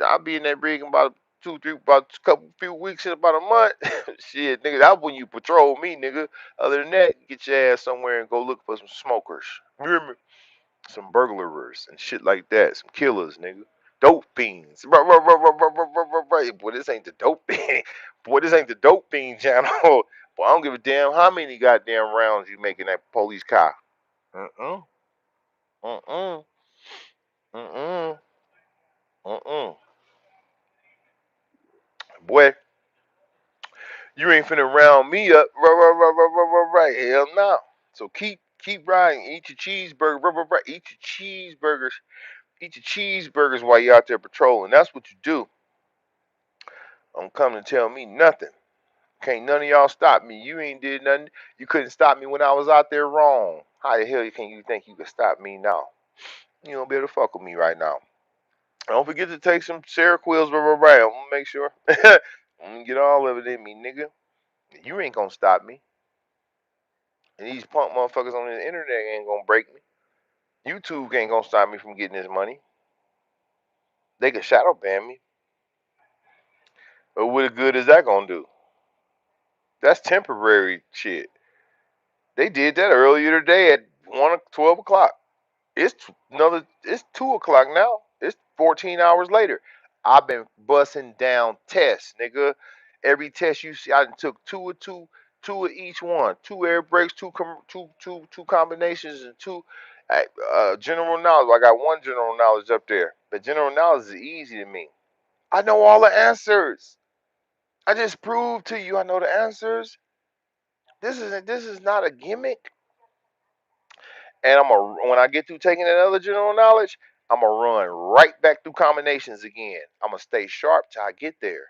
I'll be in that rig in about about a couple few weeks, in about a month. Shit, nigga, that's when you patrol me, nigga. Other than that, get your ass somewhere and go look for some smokers. You hear me? Some burglars and shit like that. Some killers, nigga. Dope fiends. Right. Boy, this ain't the dope fiend. Boy, this ain't the dope fiend channel. Boy, I don't give a damn how many goddamn rounds you make in that police car. Mm-mm. Mm-mm. Mm-mm. Mm-mm. Boy, you ain't finna round me up. Right. Hell no. So keep riding. Eat your cheeseburger. Eat your cheeseburgers. Eat your cheeseburgers while you out there patrolling. That's what you do. Don't come to tell me nothing. Can't none of y'all stop me. You ain't did nothing. You couldn't stop me when I was out there wrong. How the hell can you think you can stop me now? You don't be able to fuck with me right now. Don't forget to take some Seroquels. I'm gonna make sure. I'm gonna get all of it in me, nigga. You ain't gonna stop me. And these punk motherfuckers on the internet ain't gonna break me. YouTube ain't gonna stop me from getting this money. They can shadow ban me. But what good is that gonna do? That's temporary shit. They did that earlier today at 12 o'clock. It's 2 o'clock now. It's 14 hours later. I've been busting down tests, nigga. Every test you see, I took two of each one. Two air brakes, two combinations, and two general knowledge. I got one general knowledge up there. But general knowledge is easy to me. I know all the answers. I just proved to you I know the answers. This is not a gimmick. And when I get through taking that other general knowledge, I'm gonna run right back through combinations again. I'm gonna stay sharp till I get there.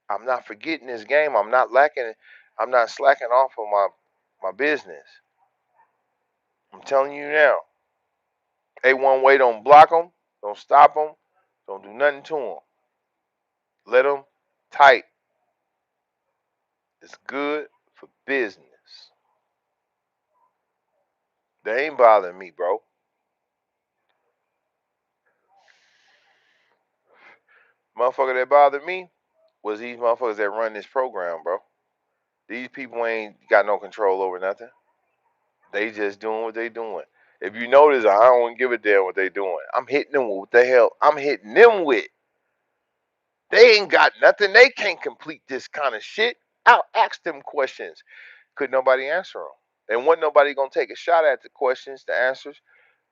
I'm not forgetting this game. I'm not lacking. I'm not slacking off of my business. I'm telling you now. A1 way don't block them. Don't stop them. Don't do nothing to them. Let them tight. It's good for business. They ain't bothering me, bro. Motherfucker that bothered me was these motherfuckers that run this program, bro. These people ain't got no control over nothing. They just doing what they doing. If you notice, I don't give a damn what they doing. I'm hitting them with what the hell I'm hitting them with. They ain't got nothing. They can't complete this kind of shit. I'll ask them questions. Could nobody answer them? And wasn't nobody gonna take a shot at the questions, the answers,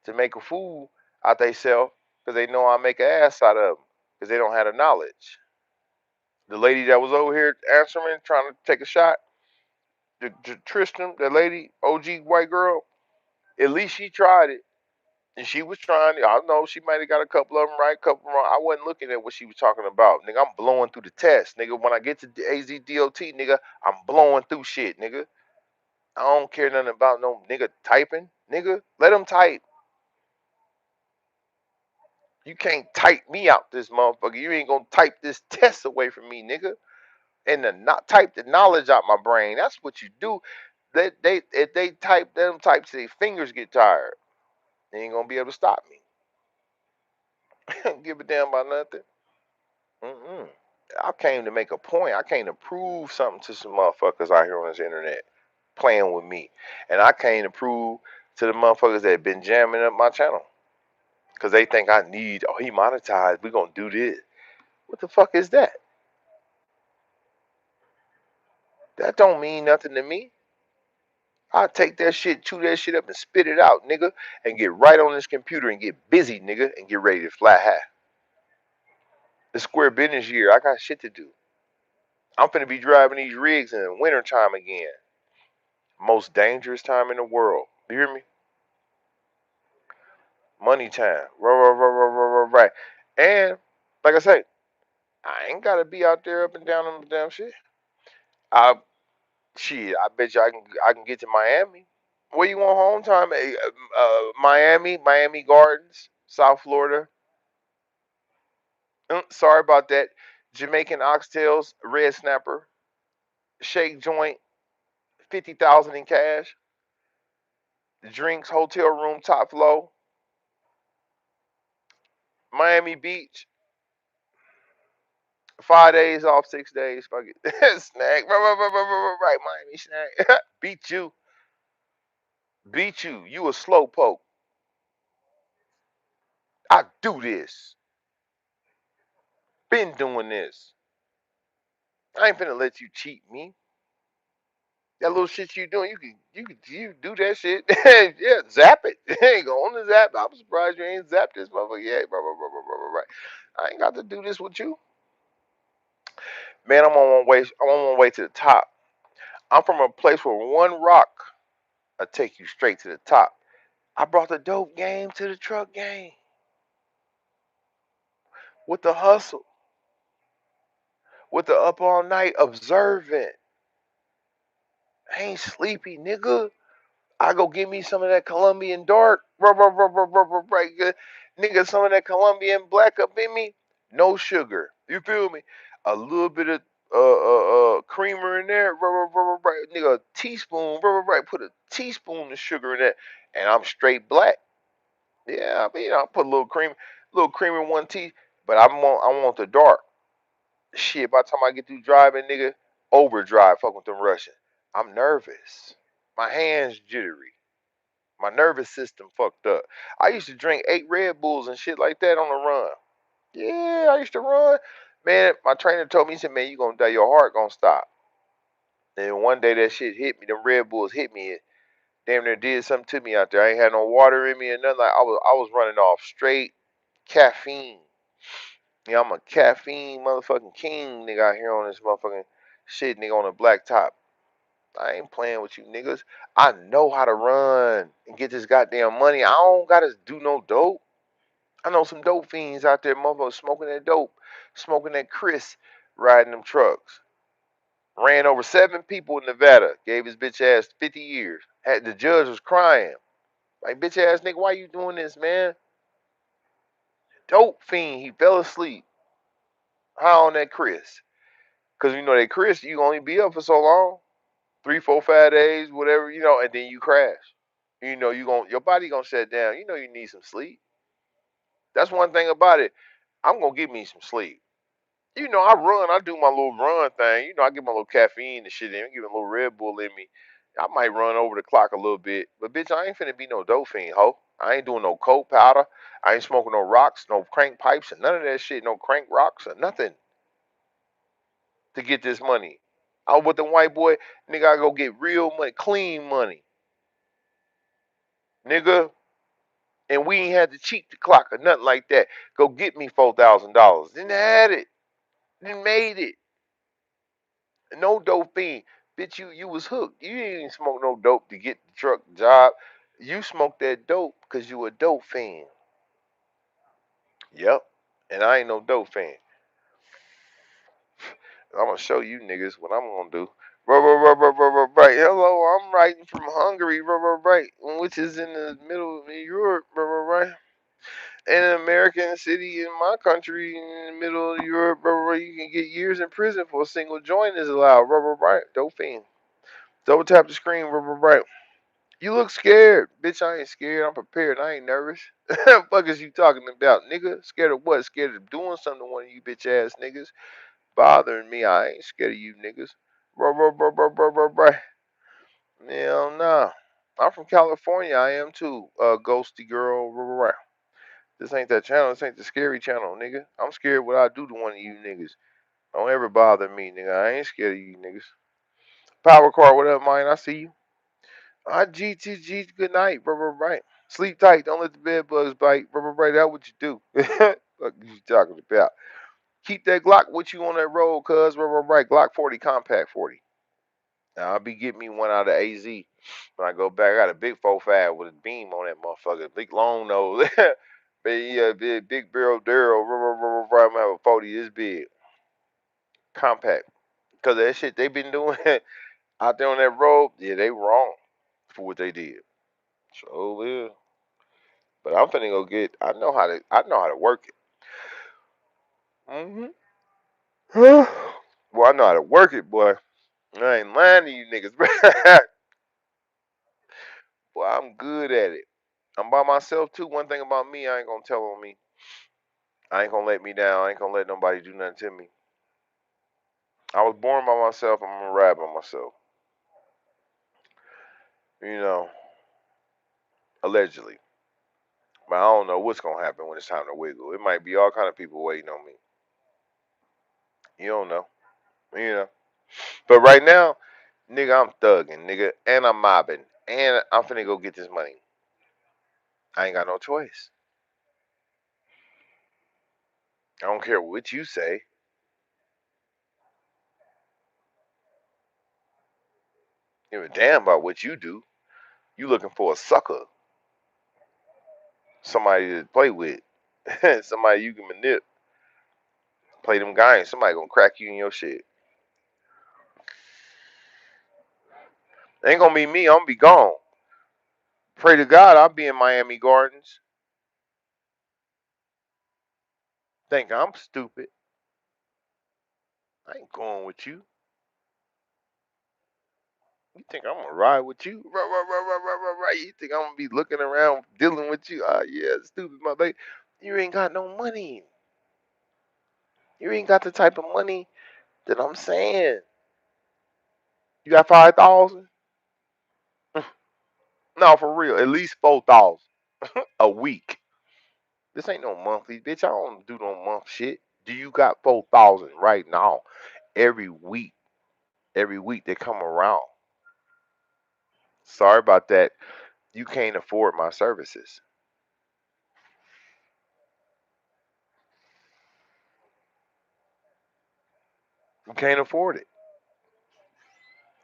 to make a fool out they self because they know I make an ass out of them because they don't have the knowledge. The lady that was over here answering, trying to take a shot, the Tristan, the lady, OG white girl, at least she tried it. And she was trying. I know she might have got a couple of them right, couple wrong. I wasn't looking at what she was talking about, nigga. I'm blowing through the test, nigga. When I get to AZDOT, nigga, I'm blowing through shit, nigga. I don't care nothing about no nigga typing, nigga. Let them type. You can't type me out this motherfucker. You ain't gonna type this test away from me, nigga. And the not type the knowledge out my brain. That's what you do. They if they type them types, their fingers get tired. They ain't gonna be able to stop me. Don't give a damn about nothing. Mm-mm. I came to make a point. I came to prove something to some motherfuckers out here on this internet playing with me. And I came to prove to the motherfuckers that have been jamming up my channel. Because they think I need, oh, he monetized. We going to do this. What the fuck is that? That don't mean nothing to me. I take that shit, chew that shit up and spit it out, nigga. And get right on this computer and get busy, nigga. And get ready to fly high. It's square business year. I got shit to do. I'm finna be driving these rigs in the winter time again. Most dangerous time in the world. You hear me? Money time. Right. And like I say, I ain't gotta be out there up and down on the damn shit. I shit. I bet you I can get to Miami. Where you want home time? Miami, Miami Gardens, South Florida. Sorry about that. Jamaican oxtails, red snapper, shake joint, 50,000 in cash. Drinks, hotel room, top floor. Miami Beach, 5 days off, 6 days. Fuck it. Snack. Right, Miami snack. Beat you. Beat you. You a slow poke. I do this. Been doing this. I ain't finna let you cheat me. That little shit you doing, you do that shit. Yeah, zap it. Ain't go on the zap. I'm surprised you ain't zapped this motherfucker yet. Right. I ain't got to do this with you. Man, I'm on my way to the top. I'm from a place where one rock will take you straight to the top. I brought the dope game to the truck game with the hustle, with the up all night observing. I ain't sleepy, nigga. I go get me some of that Colombian dark, right good, nigga. Some of that Colombian black up in me, no sugar. You feel me? A little bit of creamer in there, right, nigga. A teaspoon, right. Put a teaspoon of sugar in that, and I'm straight black. Yeah, I mean, I put a little cream in one tea, but I want the dark. Shit, by the time I get through driving, nigga, overdrive, fuck with them Russians. I'm nervous. My hands jittery. My nervous system fucked up. I used to drink 8 Red Bulls and shit like that on the run. Yeah, I used to run. Man, my trainer told me, he said, man, you gonna die, your heart gonna stop. And one day that shit hit me, them Red Bulls hit me. It damn near did something to me out there. I ain't had no water in me or nothing. Like I was running off straight caffeine. Yeah, I'm a caffeine motherfucking king, nigga, out here on this motherfucking shit, nigga, on a black top. I ain't playing with you niggas. I know how to run and get this goddamn money. I don't gotta do no dope. I know some dope fiends out there, motherfuckers smoking that dope, smoking that Chris, riding them trucks. Ran over 7 people in Nevada. Gave his bitch ass 50 years. Had the judge was crying. Like, bitch ass nigga, why you doing this, man? Dope fiend. He fell asleep. How on that Chris? Cause you know that Chris, you only be up for so long. 3, 4, 5 days, whatever, and then you crash. Your body gonna shut down. You know you need some sleep. That's one thing about it. I'm gonna give me some sleep. I run. I do my little run thing. I get my little caffeine and shit in. I give a little Red Bull in me. I might run over the clock a little bit, but bitch, I ain't finna be no dope fiend, ho. I ain't doing no coke powder. I ain't smoking no rocks, no crank pipes, and none of that shit. No crank rocks or nothing to get this money. I was with the white boy, nigga. I go get real money, clean money, nigga. And we ain't had to cheat the clock or nothing like that. Go get me $4,000. Then had it. Then made it. No dope fiend. Bitch, you was hooked. You didn't even smoke no dope to get the truck job. You smoke that dope because you a dope fan. Yep. And I ain't no dope fan. I'm gonna show you niggas what I'm gonna do. Right. Hello, I'm writing from Hungary, right, which is in the middle of Europe, right. In an American city in my country in the middle of Europe, right, you can get years in prison for a single joint is allowed, right. Dope fiend. Double tap the screen, right. You look scared. Bitch, I ain't scared. I'm prepared. I ain't nervous. Fuck is you talking about, nigga? Scared of what? Scared of doing something to one of you bitch ass niggas? Bothering me. I ain't scared of you niggas. Bruh. Hell nah. I'm from California. I am too. Ghosty girl. Bruh. This ain't that channel. This ain't the scary channel, nigga. I'm scared what I do to one of you niggas. Don't ever bother me, nigga. I ain't scared of you niggas. Power car, what up, mine? I see you. GTG, good night, right. Sleep tight, don't let the bed bugs bite, right. That's what you do. What you talking about? Keep that Glock with you on that road, cuz, right. Glock 40, compact 40. Now, I'll be getting me one out of AZ. When I go back, I got a big 4.5 with a beam on that motherfucker. Big long nose. Big barrel Daryl, right. I'm gonna have a 40 this big. Compact. Because that shit they been doing out there on that road, yeah, they wrong for what they did. So, yeah. But I'm finna go get. I know how to work it. Hmm. Well, I know how to work it, boy. I ain't lying to you niggas, bro. Boy, I'm good at it. I'm by myself too. One thing about me, I ain't gonna tell on me. I ain't gonna let me down. I ain't gonna let nobody do nothing to me. I was born by myself. I'm gonna ride by myself. You know, allegedly. But I don't know what's gonna happen when it's time to wiggle. It might be all kind of people waiting on me. You don't know. You know. But right now, nigga, I'm thugging, nigga, and I'm mobbing, and I'm finna go get this money. I ain't got no choice. I don't care what you say. Give a damn about what you do. You looking for a sucker, somebody to play with, somebody you can manip, play them games. Somebody gonna crack you in your shit. Ain't gonna be me. I'm gonna be gone. Pray to God I'll be in Miami Gardens. Think I'm stupid. I ain't going with you. You think I'm gonna ride with you? Right. You think I'm gonna be looking around dealing with you? Ah, yeah, stupid, my baby. You ain't got no money. You ain't got the type of money that I'm saying. You got 5,000? No, for real. At least 4,000 a week. This ain't no monthly, bitch. I don't do no month shit. Do you got 4,000 right now? Every week. Every week they come around. Sorry about that. You can't afford my services. You can't afford it.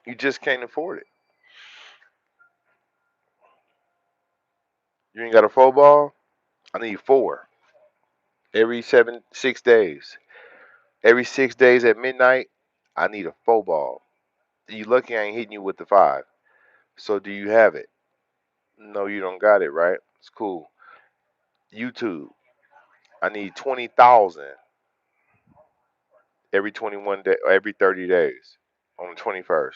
You just can't afford it. You ain't got a football? I need four. Every 6 days. Every 6 days at midnight, I need a football. You lucky I ain't hitting you with the five. So do you have it? No, you don't got it, right? It's cool. YouTube. I need 20,000 every 21 day, every 30 days on the 21st.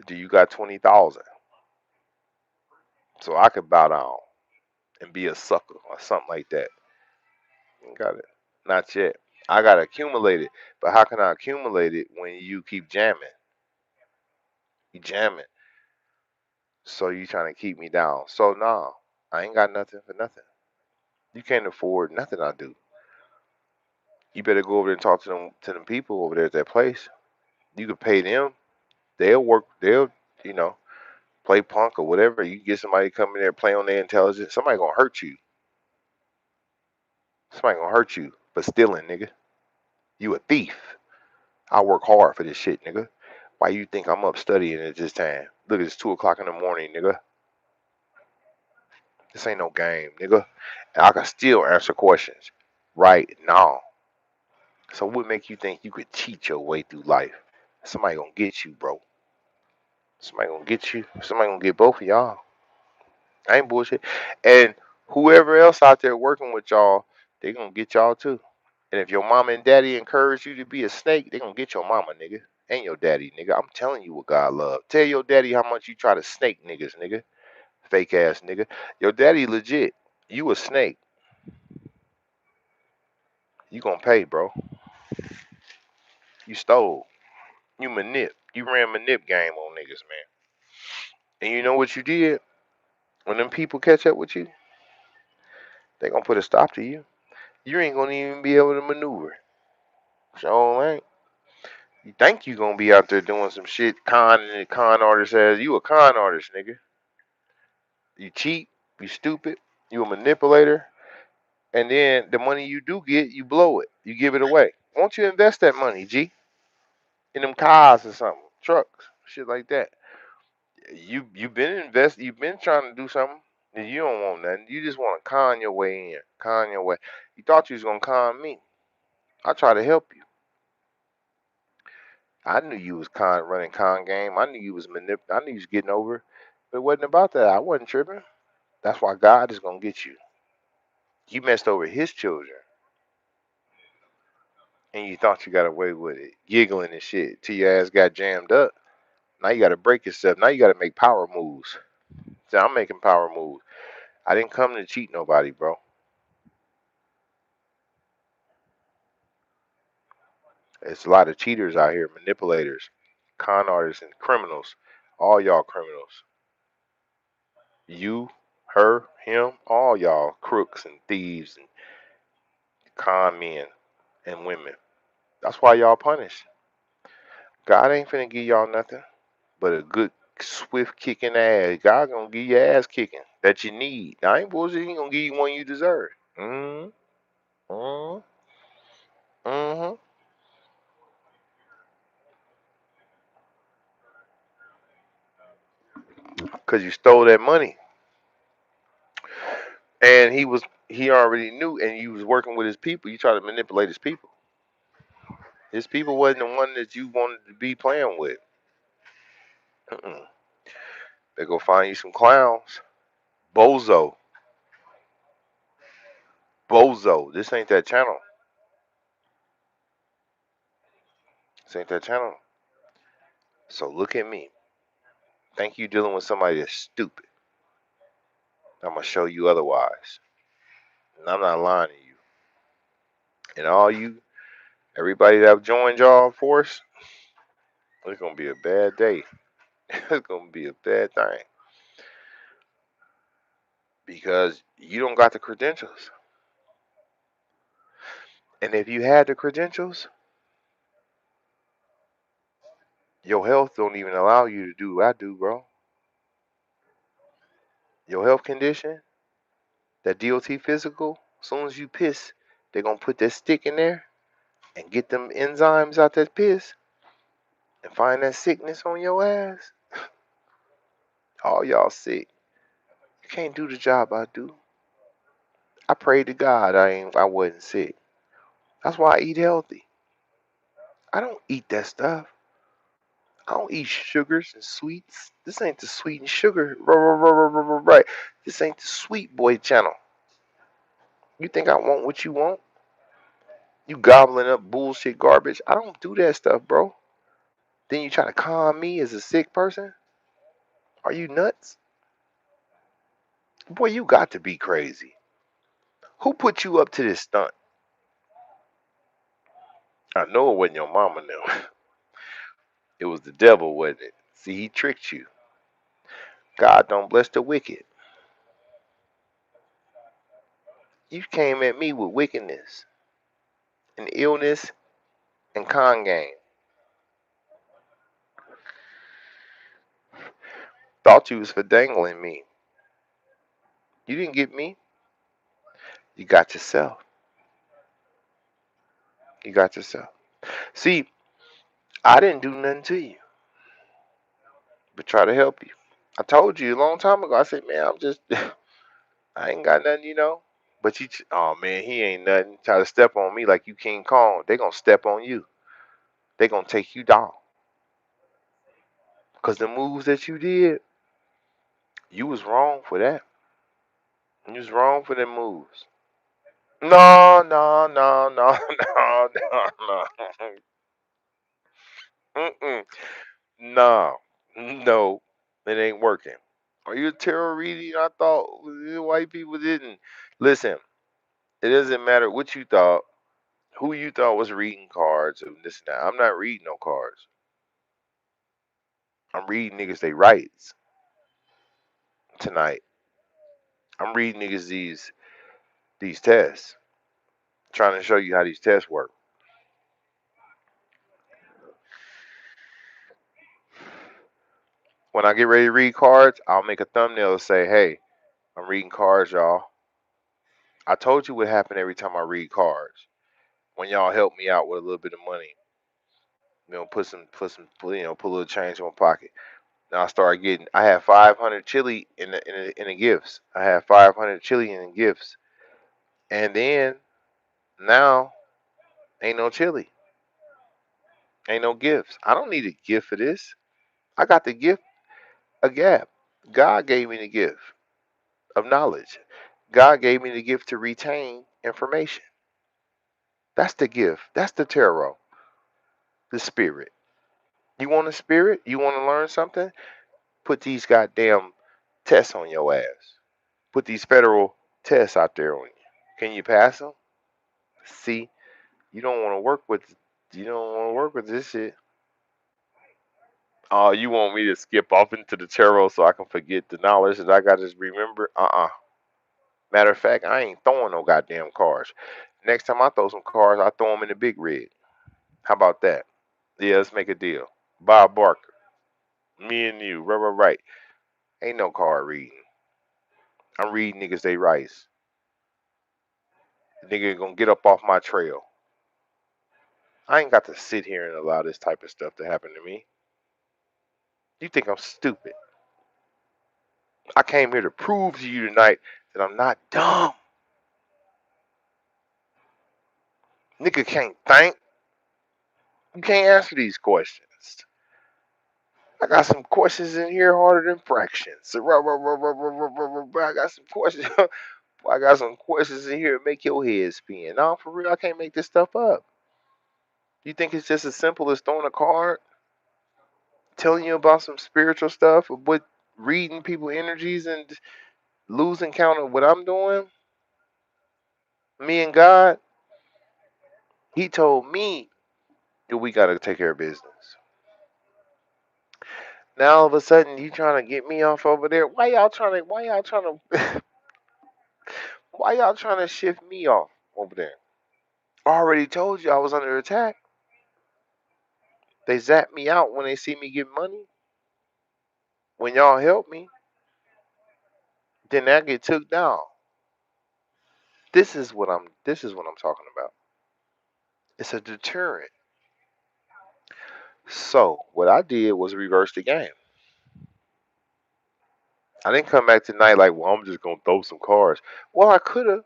Do you got 20,000? So I could bow down and be a sucker or something like that. You got it? Not yet. I gotta accumulate it. But how can I accumulate it when you keep jamming? You jamming. So you trying to keep me down. So nah, I ain't got nothing for nothing. You can't afford nothing I do. You better go over there and talk to them people over there at that place. You can pay them. They'll work. They'll you know play punk or whatever. You get somebody come in there play on their intelligence. Somebody gonna hurt you. Somebody gonna hurt you for stealing, nigga. You a thief. I work hard for this shit, nigga. Why you think I'm up studying at this time? Look, it's 2 o'clock in the morning, nigga. This ain't no game, nigga. And I can still answer questions right now. So what make you think you could cheat your way through life? Somebody gonna get you, bro. Somebody gonna get you. Somebody gonna get both of y'all. I ain't bullshit. And whoever else out there working with y'all, they gonna get y'all too. And if your mama and daddy encourage you to be a snake, they gonna get your mama, nigga. And your daddy, nigga. I'm telling you what God love. Tell your daddy how much you try to snake niggas, nigga. Fake ass nigga. Your daddy legit. You a snake. You gonna pay, bro. You stole. You manip. You ran manip game on niggas, man. And you know what you did? When them people catch up with you, they gonna put a stop to you. You ain't gonna even be able to maneuver. So ain't. You think you gonna be out there doing some shit, con artist as you a con artist, nigga. You cheat, you stupid, you a manipulator, and then the money you do get, you blow it. You give it away. Won't you invest that money, G? In them cars or something, trucks, shit like that. You've been trying to do something, and you don't want nothing. You just want to con your way in, con your way. You thought you was gonna con me. I try to help you. I knew you was running con game. I knew you was I knew you was getting over. But it wasn't about that. I wasn't tripping. That's why God is gonna get you. You messed over His children, and you thought you got away with it, giggling and shit, till your ass got jammed up. Now you got to break yourself. Now you got to make power moves. So I'm making power moves. I didn't come to cheat nobody, bro. It's a lot of cheaters out here, manipulators, con artists, and criminals. All y'all criminals. You, her, him, all y'all crooks and thieves and con men and women. That's why y'all punished. God ain't finna give y'all nothing but a good, swift kicking ass. God gonna give you ass kicking that you need. I ain't bullshit. He gonna give you one you deserve. Mm-hmm. Mm-hmm. Mm-hmm. Cause you stole that money, and he already knew, and you was working with his people. You try to manipulate his people. His people wasn't the one that you wanted to be playing with. Mm-mm. They go find you some clowns. Bozo. Bozo. This ain't that channel. This ain't that channel. So look at me. Think you dealing with somebody that's stupid. I'm gonna show you otherwise. And I'm not lying to you. And all you, everybody that have joined y'all force, it's gonna be a bad day. It's gonna be a bad thing. Because you don't got the credentials. And if you had the credentials, your health don't even allow you to do what I do, bro. Your health condition, that DOT physical, as soon as you piss, they're gonna put that stick in there and get them enzymes out that piss and find that sickness on your ass. All y'all sick. You can't do the job I do. I pray to God I wasn't sick. That's why I eat healthy. I don't eat that stuff. I don't eat sugars and sweets. This ain't the sweet and sugar. Right. This ain't the sweet boy channel. You think I want what you want? You gobbling up bullshit garbage. I don't do that stuff, bro. Then you try to calm me as a sick person? Are you nuts? Boy, you got to be crazy. Who put you up to this stunt? I know it wasn't your mama now. It was the devil, wasn't it? See, he tricked you. God don't bless the wicked. You came at me with wickedness and illness and con game. Thought you was for dangling me. You didn't get me. You got yourself. You got yourself. See, I didn't do nothing to you, but try to help you. I told you a long time ago. I said, man, I'm just I ain't got nothing, But oh man, he ain't nothing. Try to step on me like you King Kong. They gonna step on you. They gonna take you down. Cause the moves that you did, you was wrong for that. You was wrong for them moves. No, no, no, no, no, no, no. Mm-mm. No, no, it ain't working. Are you a tarot reading? I thought white people didn't. Listen, it doesn't matter what you thought, who you thought was reading cards, and this and that. I'm not reading no cards. I'm reading niggas they rights tonight. I'm reading niggas these tests, trying to show you how these tests work. When I get ready to read cards, I'll make a thumbnail and say, "Hey, I'm reading cards, y'all. I told you what happened every time I read cards. When y'all help me out with a little bit of money, put a little change in my pocket. Now I start getting. I have 500 chili in the gifts. I have 500 chili in the gifts, and then now ain't no chili, ain't no gifts. I don't need a gift for this. I got the gift, a gap. God gave me the gift of knowledge. God gave me the gift to retain information. That's the gift. That's the tarot, the spirit. You want a spirit? You want to learn something? Put these goddamn tests on your ass. Put these federal tests out there on you. Can you pass them? See, you don't want to work with this shit. Oh, you want me to skip off into the tarot so I can forget the knowledge that I got to remember? Matter of fact, I ain't throwing no goddamn cards. Next time I throw some cards, I throw them in the big rig. How about that? Yeah, let's make a deal. Bob Barker, me and you, right. Ain't no card reading. I'm reading niggas they rice. Nigga gonna get up off my trail. I ain't got to sit here and allow this type of stuff to happen to me. You think I'm stupid? I came here to prove to you tonight that I'm not dumb. Nigga can't think. You can't answer these questions. I got some questions in here harder than fractions. I got some questions. I got some questions in here that make your head spin. No, for real, I can't make this stuff up. You think it's just as simple as throwing a card, telling you about some spiritual stuff, with reading people energies and losing count of what I'm doing? Me and God, He told me that we gotta take care of business. Now all of a sudden you trying to get me off over there. Why y'all trying to shift me off over there? I already told you I was under attack. They zap me out when they see me get money. When y'all help me, then I get took down. This is what I'm talking about. It's a deterrent. So what I did was reverse the game. I didn't come back tonight like, well, I'm just gonna throw some cards. Well, I could have,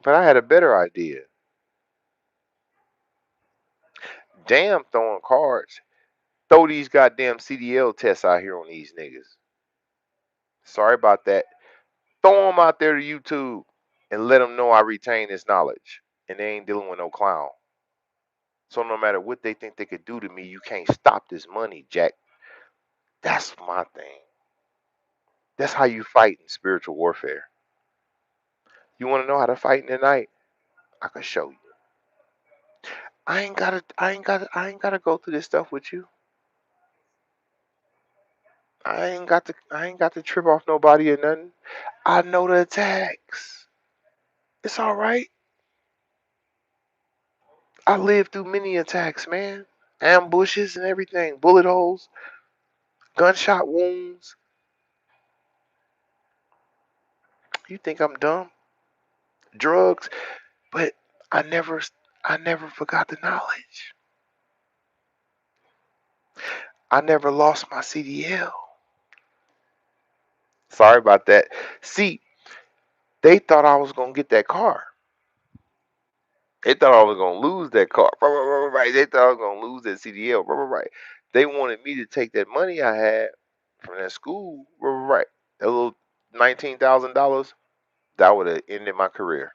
but I had a better idea. Damn, throwing cards. Throw these goddamn CDL tests out here on these niggas. Sorry about that. Throw them out there to YouTube and let them know I retain this knowledge. And they ain't dealing with no clown. So no matter what they think they could do to me, you can't stop this money, Jack. That's my thing. That's how you fight in spiritual warfare. You want to know how to fight in the night? I can show you. I ain't gotta go through this stuff with you. I ain't got to trip off nobody or nothing. I know the attacks. It's all right. I lived through many attacks, man. Ambushes and everything, bullet holes, gunshot wounds. You think I'm dumb? Drugs, but I never, I never forgot the knowledge. I never lost my CDL. Sorry about that. See, they thought I was gonna get that car. They thought I was gonna lose that car. Right, right, right, right. They thought I was gonna lose that CDL. Right, right, right. They wanted me to take that money I had from that school. Right, right, right. That little $19,000. That would have ended my career.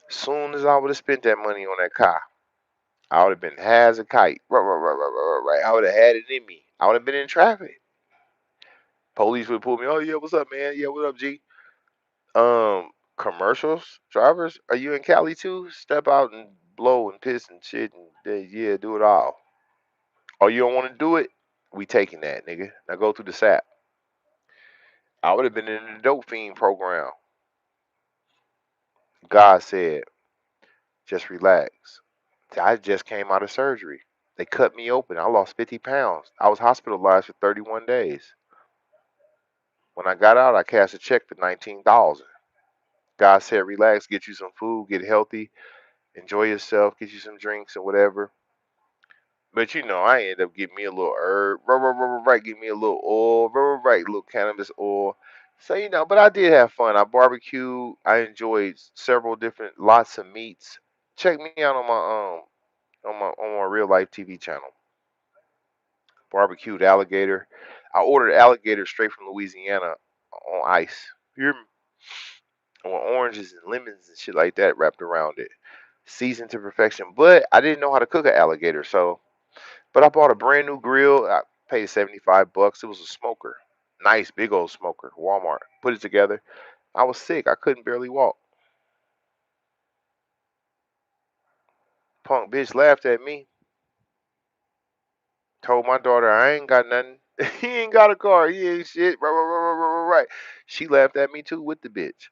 Soon as I would have spent that money on that car, I would have been high as a kite. Right, right, right, right, right, right. I would have had it in me. I would have been in traffic. Police would pull me. Oh yeah, what's up, man? Yeah, what up, G? Commercials drivers, are you in Cali too? Step out and blow and piss and shit and yeah, do it all. Oh, you don't want to do it? We taking that, nigga. Now go through the SAP. I would have been in the dope fiend program. God said, just relax. I just came out of surgery. They cut me open. I lost 50 pounds. I was hospitalized for 31 days. When I got out, I cashed a check for 19,000. God said, relax, get you some food, get healthy, enjoy yourself, get you some drinks and whatever. But you know, I end up getting me a little herb, right, get me a little oil, right, little cannabis oil. So you know, but I did have fun. I barbecued. I enjoyed several different lots of meats. Check me out on my real life TV channel. Barbecued alligator. I ordered alligator straight from Louisiana on ice. You hear me? With oranges and lemons and shit like that wrapped around it. Seasoned to perfection. But I didn't know how to cook an alligator, so but I bought a brand new grill. I paid 75 bucks. It was a smoker. Nice big old smoker. Walmart. Put it together. I was sick. I couldn't barely walk. Punk bitch laughed at me. Told my daughter I ain't got nothing. He ain't got a car. He ain't shit. Right, right, right, right, right, right. She laughed at me too with the bitch.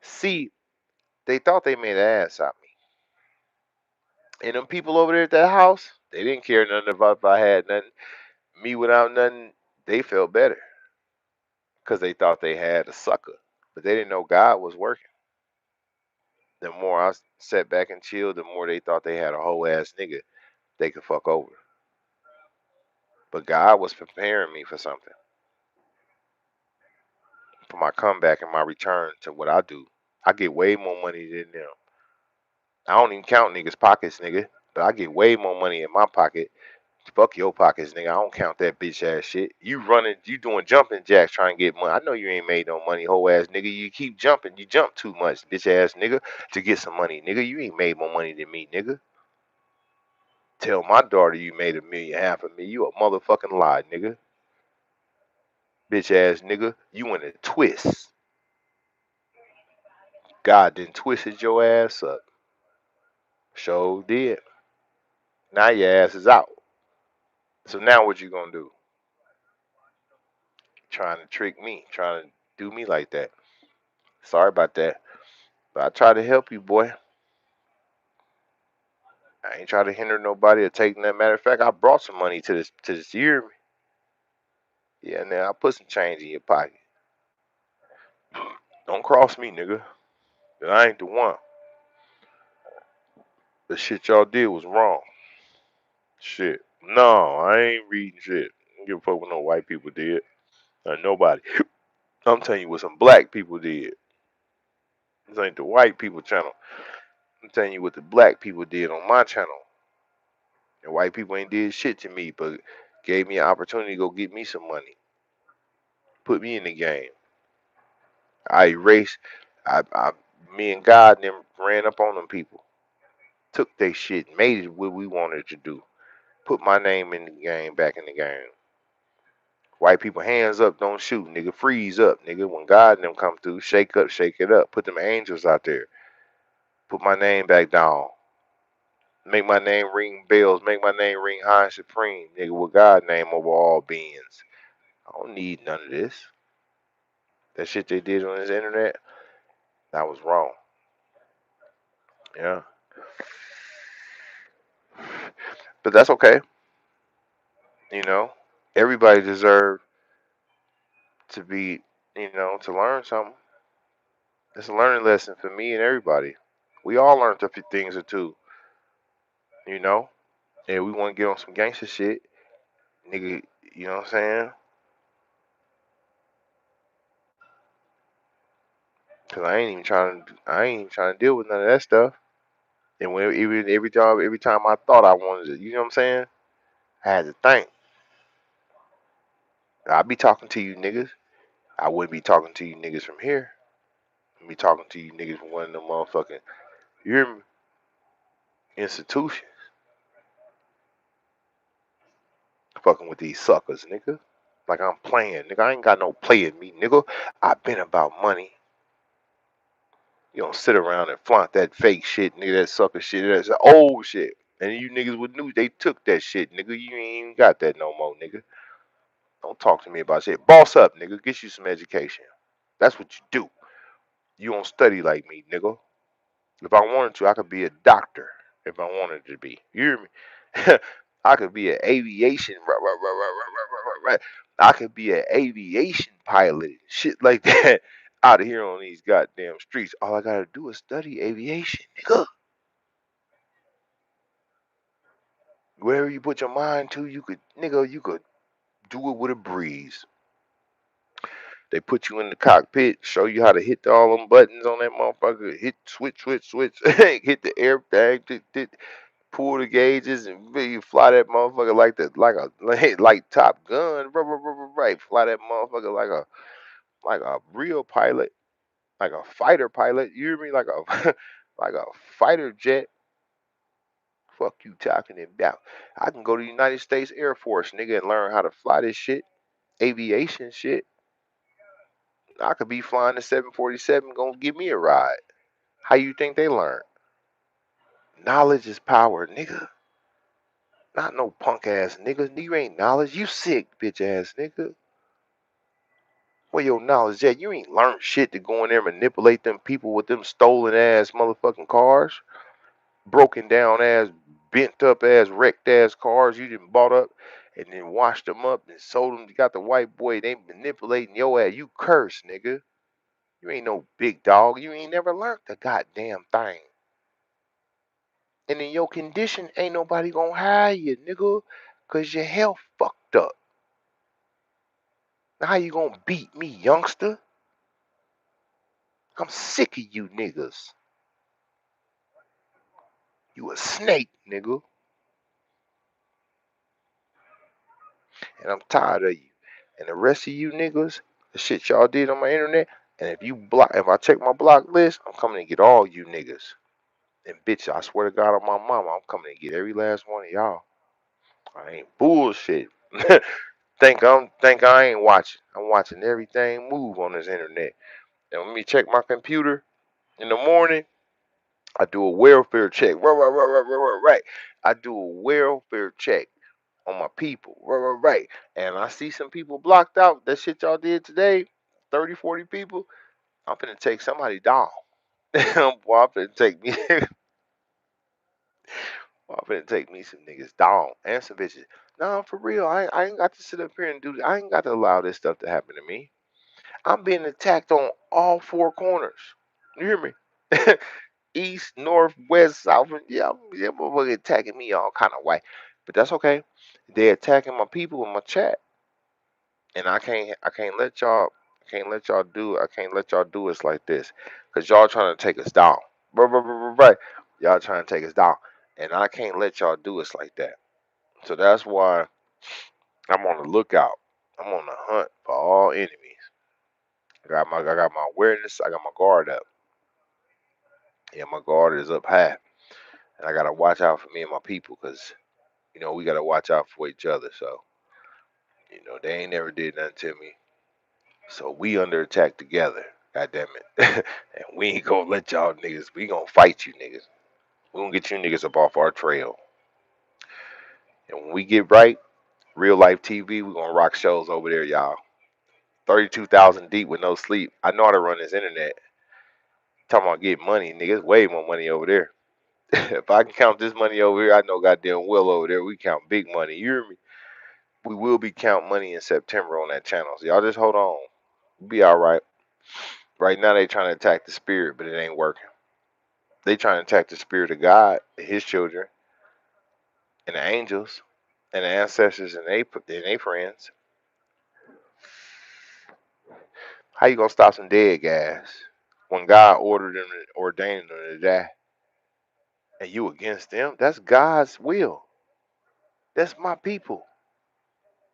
See, they thought they made an ass out of me. And them people over there at that house, they didn't care nothing about if I had nothing. Me without nothing, they felt better. Because they thought they had a sucker. But they didn't know God was working. The more I sat back and chilled, the more they thought they had a whole ass nigga they could fuck over. But God was preparing me for something, for my comeback and my return to what I do. I get way more money than them. I don't even count niggas' pockets, nigga. But I get way more money in my pocket. Fuck your pockets, nigga. I don't count that bitch ass shit. You running, you doing jumping jacks trying to get money. I know you ain't made no money, whole ass nigga. You keep jumping. You jump too much, bitch ass nigga, to get some money, nigga. You ain't made more money than me, nigga. Tell my daughter you made a million, half a million. You a motherfucking lie, nigga. Bitch ass nigga. You in a twist. God done twisted your ass up. Sure did. Now your ass is out. So now what you gonna do? Trying to trick me. Trying to do me like that. Sorry about that. But I try to help you, boy. I ain't trying to hinder nobody or take that. Matter of fact, I brought some money to this year. Yeah, now I put some change in your pocket. Don't cross me, nigga. I ain't the one. The shit y'all did was wrong. Shit. No, I ain't reading shit. I don't give a fuck what no white people did. Nobody. I'm telling you what some black people did. This ain't the white people channel. I'm telling you what the black people did on my channel. And white people ain't did shit to me, but gave me an opportunity to go get me some money. Put me in the game. I erased. I me and God and them ran up on them people. Took their shit, made it what we wanted to do. Put my name in the game, back in the game. White people, hands up, don't shoot, nigga. Freeze up, nigga. When God and them come through, shake up, shake it up. Put them angels out there. Put my name back down. Make my name ring bells. Make my name ring high and supreme, nigga. With God name over all beings. I don't need none of this. That shit they did on this internet, that was wrong. Yeah, but that's okay. You know, everybody deserves to be, to learn something. It's a learning lesson for me and everybody. We all learned a few things or two, you know. And we want to get on some gangster shit, nigga. You know what I'm saying? Cause I ain't even trying to deal with none of that stuff. And when even every time I thought I wanted to, you know what I'm saying? I had to think. I'd be talking to you niggas. I wouldn't be talking to you niggas from here. I'd be talking to you niggas from one of them motherfucking your institutions. Fucking with these suckers, nigga. Like I'm playing, nigga. I ain't got no play in me, nigga. I been about money. You don't sit around and flaunt that fake shit, nigga. That sucker shit. That's old shit. And you niggas would knew they took that shit, nigga. You ain't even got that no more, nigga. Don't talk to me about shit. Boss up, nigga. Get you some education. That's what you do. You don't study like me, nigga. If I wanted to, I could be a doctor. If I wanted to be, you hear me? I could be an aviation, right. I could be an aviation pilot, shit like that. Out of here on these goddamn streets. All I gotta do is study aviation, nigga. Wherever you put your mind to, you could, nigga, you could do it with a breeze. They put you in the cockpit, show you how to hit all them buttons on that motherfucker. Hit switch, switch, switch. Hit the air tag, pull the gauges, and you fly that motherfucker like a like Top Gun, right? Fly that motherfucker like a real pilot, like a fighter pilot. You hear me? Like a like a fighter jet. Fuck you talking about? I can go to the United States Air Force, nigga, and learn how to fly this shit, aviation shit. I could be flying the 747, gonna give me a ride. How you think they learn? Knowledge is power, nigga. Not no punk ass nigga. You ain't knowledge. You sick, bitch ass nigga. Where your knowledge at? You ain't learned shit to go in there and manipulate them people with them stolen ass motherfucking cars. Broken down ass, bent up ass, wrecked ass cars you done bought up and then washed them up and sold them. You got the white boy, they manipulating your ass. You curse, nigga. You ain't no big dog. You ain't never learned the goddamn thing. And in your condition, ain't nobody gonna hire you, nigga, cause your health fucked up. Now how you gonna beat me, youngster? I'm sick of you niggas. You a snake, nigga. And I'm tired of you. And the rest of you niggas, the shit y'all did on my internet, and if I check my block list, I'm coming to get all you niggas. And bitch, I swear to God on my mama, I'm coming to get every last one of y'all. I ain't bullshit. think I ain't watching. I'm watching everything move on this internet. And when me check my computer in the morning, I do a welfare check. Right. I do a welfare check on my people. Right. And I see some people blocked out. That shit y'all did today, 30, 40 people. I'm finna take somebody down. Boy, I'm finna take me. I'm finna take me some niggas down and some bitches. No, for real. I ain't got to sit up here and do this. I ain't got to allow this stuff to happen to me. I'm being attacked on all four corners. You hear me? East, north, west, south. Yeah, yeah, motherfucker attacking me all kind of way. But that's okay. They attacking my people in my chat. And I can't let y'all do us like this. Cause y'all trying to take us down. Right. Y'all trying to take us down. And I can't let y'all do us like that. So that's why I'm on the lookout. I'm on the hunt for all enemies. I got my awareness, I got my guard up. Yeah, my guard is up high. And I gotta watch out for me and my people because we gotta watch out for each other. So, they ain't never did nothing to me. So we under attack together. God damn it. And we ain't gonna let y'all niggas, we gonna fight you niggas. We gonna get you niggas up off our trail. And when we get right, real life TV, we gonna rock shows over there, y'all. 32,000 deep with no sleep. I know how to run this internet. Talking about get money, niggas, way more money over there. If I can count this money over here, I know goddamn well over there we count big money. You hear me? We will be count money in September on that channel. So y'all just hold on. We'll be all right. Right now they trying to attack the spirit, but it ain't working. They trying to attack the spirit of God, His children, and the angels, and the ancestors, and they friends. How you gonna stop some dead guys when God ordered them, ordained them to die, and you against them? That's God's will. That's my people.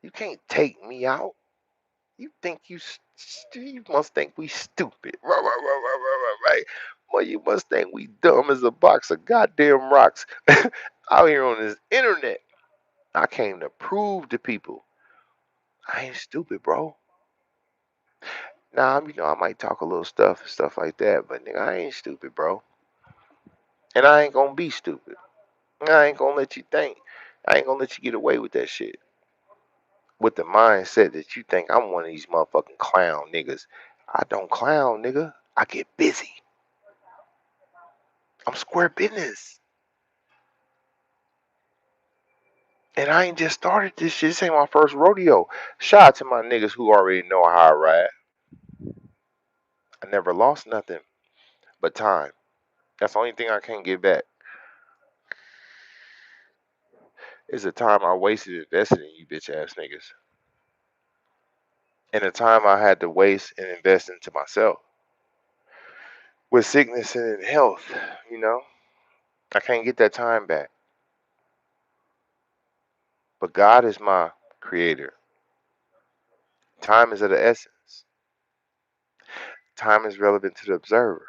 You can't take me out. You think you must think we stupid. Right, right, right, right, right, right, right. Well, you must think we dumb as a box of goddamn rocks out here on this internet. I came to prove to people I ain't stupid, bro. Now, I might talk a little stuff like that, but nigga, I ain't stupid, bro. And I ain't gonna be stupid. I ain't gonna let you think. I ain't gonna let you get away with that shit. With the mindset that you think I'm one of these motherfucking clown niggas. I don't clown, nigga. I get busy. I'm square business. And I ain't just started this shit. This ain't my first rodeo. Shout out to my niggas who already know how I ride. I never lost nothing but time. That's the only thing I can't get back. It's the time I wasted investing in you bitch ass niggas. And the time I had to waste and invest into myself. With sickness and in health, you know? I can't get that time back. But God is my creator. Time is of the essence. Time is relevant to the observer.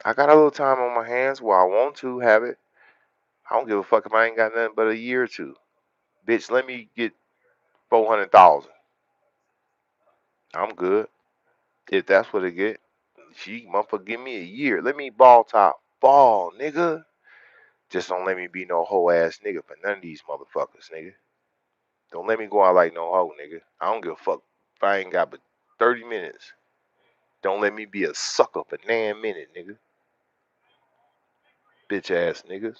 I got a little time on my hands where I want to have it. I don't give a fuck if I ain't got nothing but a year or two. Bitch, let me get 400,000. I'm good. If that's what it get. She motherfucker give me a year. Let me ball top. Ball, nigga. Just don't let me be no hoe ass nigga for none of these motherfuckers, nigga. Don't let me go out like no hoe, nigga. I don't give a fuck if I ain't got but 30 minutes. Don't let me be a sucker for 9 minutes, nigga. Bitch ass niggas.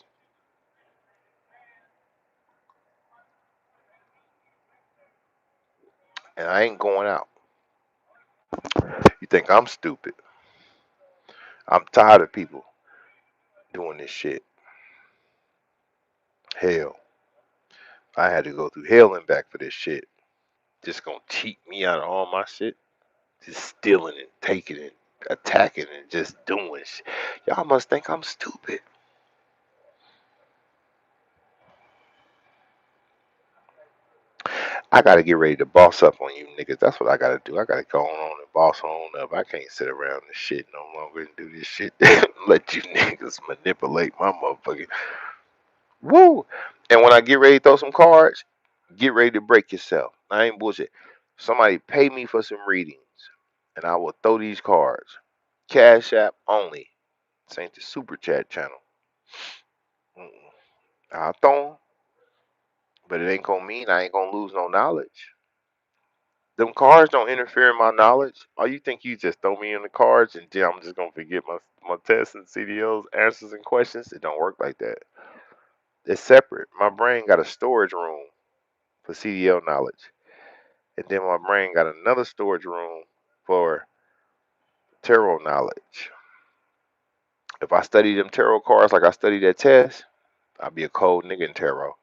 And I ain't going out. You think I'm stupid? I'm tired of people doing this shit. Hell, I had to go through hell and back for this shit. Just gonna cheat me out of all my shit. Just stealing and taking and attacking and just doing shit. Y'all must think I'm stupid. I gotta get ready to boss up on you niggas. That's what I gotta do. I gotta go on and boss on up. I can't sit around this shit no longer and do this shit. Let you niggas manipulate my motherfucking woo. And when I get ready to throw some cards, get ready to break yourself. I ain't bullshit. Somebody pay me for some readings, and I will throw these cards. Cash App only. This ain't the super chat channel. Mm-mm. I'll throw 'em, but it ain't gonna mean I ain't gonna lose no knowledge. Them cards don't interfere in my knowledge. Oh, you think you just throw me in the cards and then I'm just gonna forget my tests and CDLs, answers and questions? It don't work like that. It's separate. My brain got a storage room for CDL knowledge, and then my brain got another storage room for tarot knowledge. If I study them tarot cards like I study that test, I'll be a cold nigga in tarot.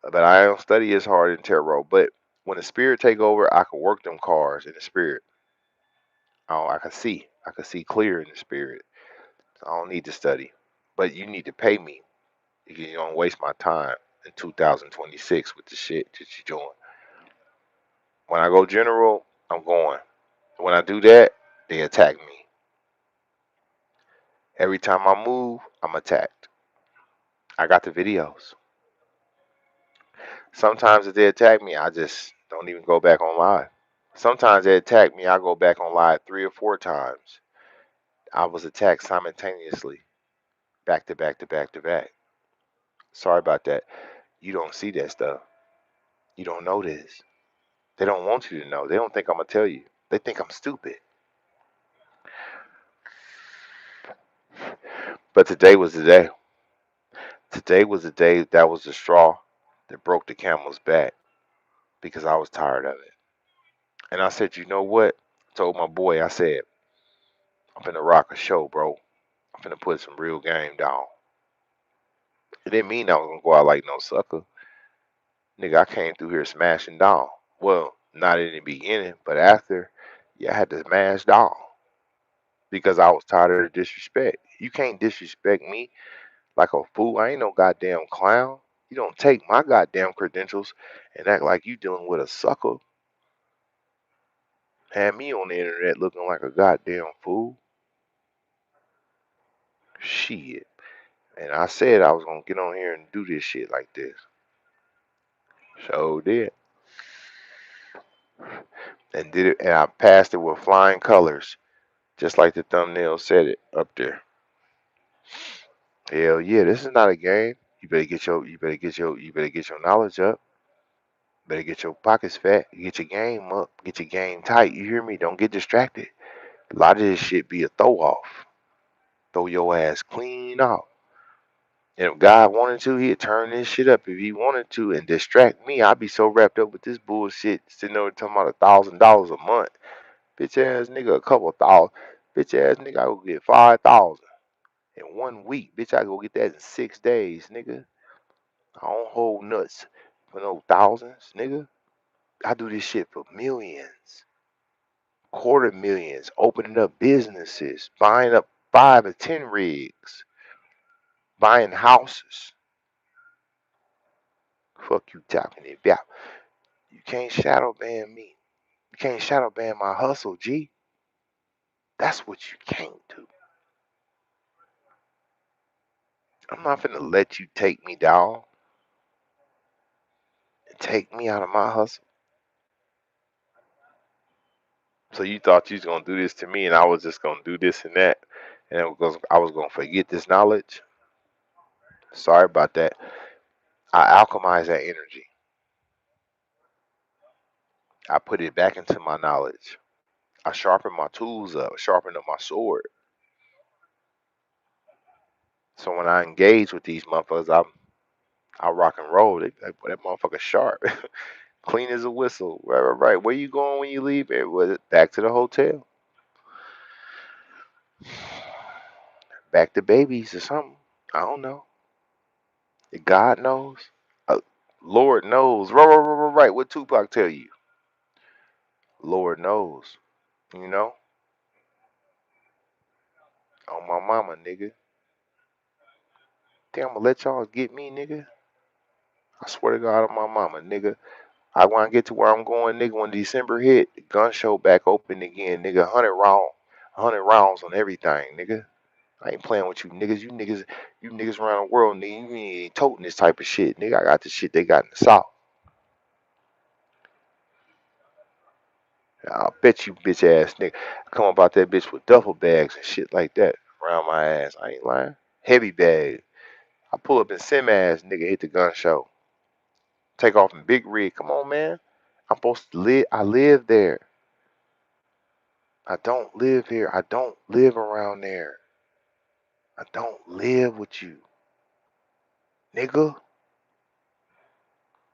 But I don't study as hard in tarot. But when the spirit take over, I can work them cards in the spirit. I can see. I can see clear in the spirit. I don't need to study. But you need to pay me. You don't waste my time in 2026 with the shit that you're doing. When I go general, I'm going. When I do that, they attack me. Every time I move, I'm attacked. I got the videos. Sometimes if they attack me, I just don't even go back on live. Sometimes they attack me, I go back on live 3 or 4 times. I was attacked simultaneously, back to back to back to back. Sorry about that. You don't see that stuff. You don't know this. They don't want you to know. They don't think I'm gonna tell you. They think I'm stupid. But today was the day. Today was the day that was the straw that broke the camel's back because I was tired of it. And I said, you know what? I told my boy, I said, I'm gonna rock a show, bro. I'm finna put some real game down. It didn't mean I was gonna go out like no sucker. Nigga, I came through here smashing down. Well, not in the beginning, but after, yeah, I had to smash down because I was tired of the disrespect. You can't disrespect me like a fool. I ain't no goddamn clown. You don't take my goddamn credentials and act like you dealing with a sucker. Had me on the internet looking like a goddamn fool. Shit. And I said I was gonna get on here and do this shit like this. So did. And did it, and I passed it with flying colors, just like the thumbnail said it up there. Hell yeah, this is not a game. You better get your knowledge up. Better get your pockets fat. Get your game up. Get your game tight. You hear me? Don't get distracted. A lot of this shit be a throw off. Throw your ass clean off. And if God wanted to, he'd turn this shit up if he wanted to and distract me. I'd be so wrapped up with this bullshit, sitting over talking about $1,000 a month. Bitch ass nigga, a couple thousand. Bitch ass nigga, I go get 5,000 in 1 week. Bitch, I go get that in 6 days, nigga. I don't hold nuts for no thousands, nigga. I do this shit for millions, quarter millions, opening up businesses, buying up 5 or 10 rigs, buying houses. Fuck you talking about. You can't shadow ban me. You can't shadow ban my hustle, G. That's what you can't do. I'm not finna let you take me down and take me out of my hustle. So you thought you was gonna do this to me, and I was just gonna do this and that, and I was gonna forget this knowledge. Sorry about that. I alchemize that energy. I put it back into my knowledge. I sharpen my tools up. I sharpen up my sword. So when I engage with these motherfuckers, I rock and roll. That motherfucker sharp, clean as a whistle. Right, right, right. Where you going when you leave? Back to the hotel, back to babies or something. I don't know. God knows. Uh, Lord knows. Right, right, right, right, right. What Tupac tell you? Lord knows. You know, on my mama, nigga. Think I'm gonna let y'all get me, nigga? I swear to God on my mama, nigga. I want to get to where I'm going, nigga. When December hit, the gun show back open again, nigga. 100 rounds on everything, nigga. I ain't playing with you niggas. You niggas around the world, nigga. You ain't toting this type of shit, nigga. I got the shit they got in the South. I bet you bitch ass nigga come about that bitch with duffel bags and shit like that around my ass. I ain't lying. Heavy bag. I pull up in sim ass nigga hit the gun show. Take off in big rig. Come on, man. I'm supposed to live. I live there. I don't live here. I don't live around there. I don't live with you, nigga.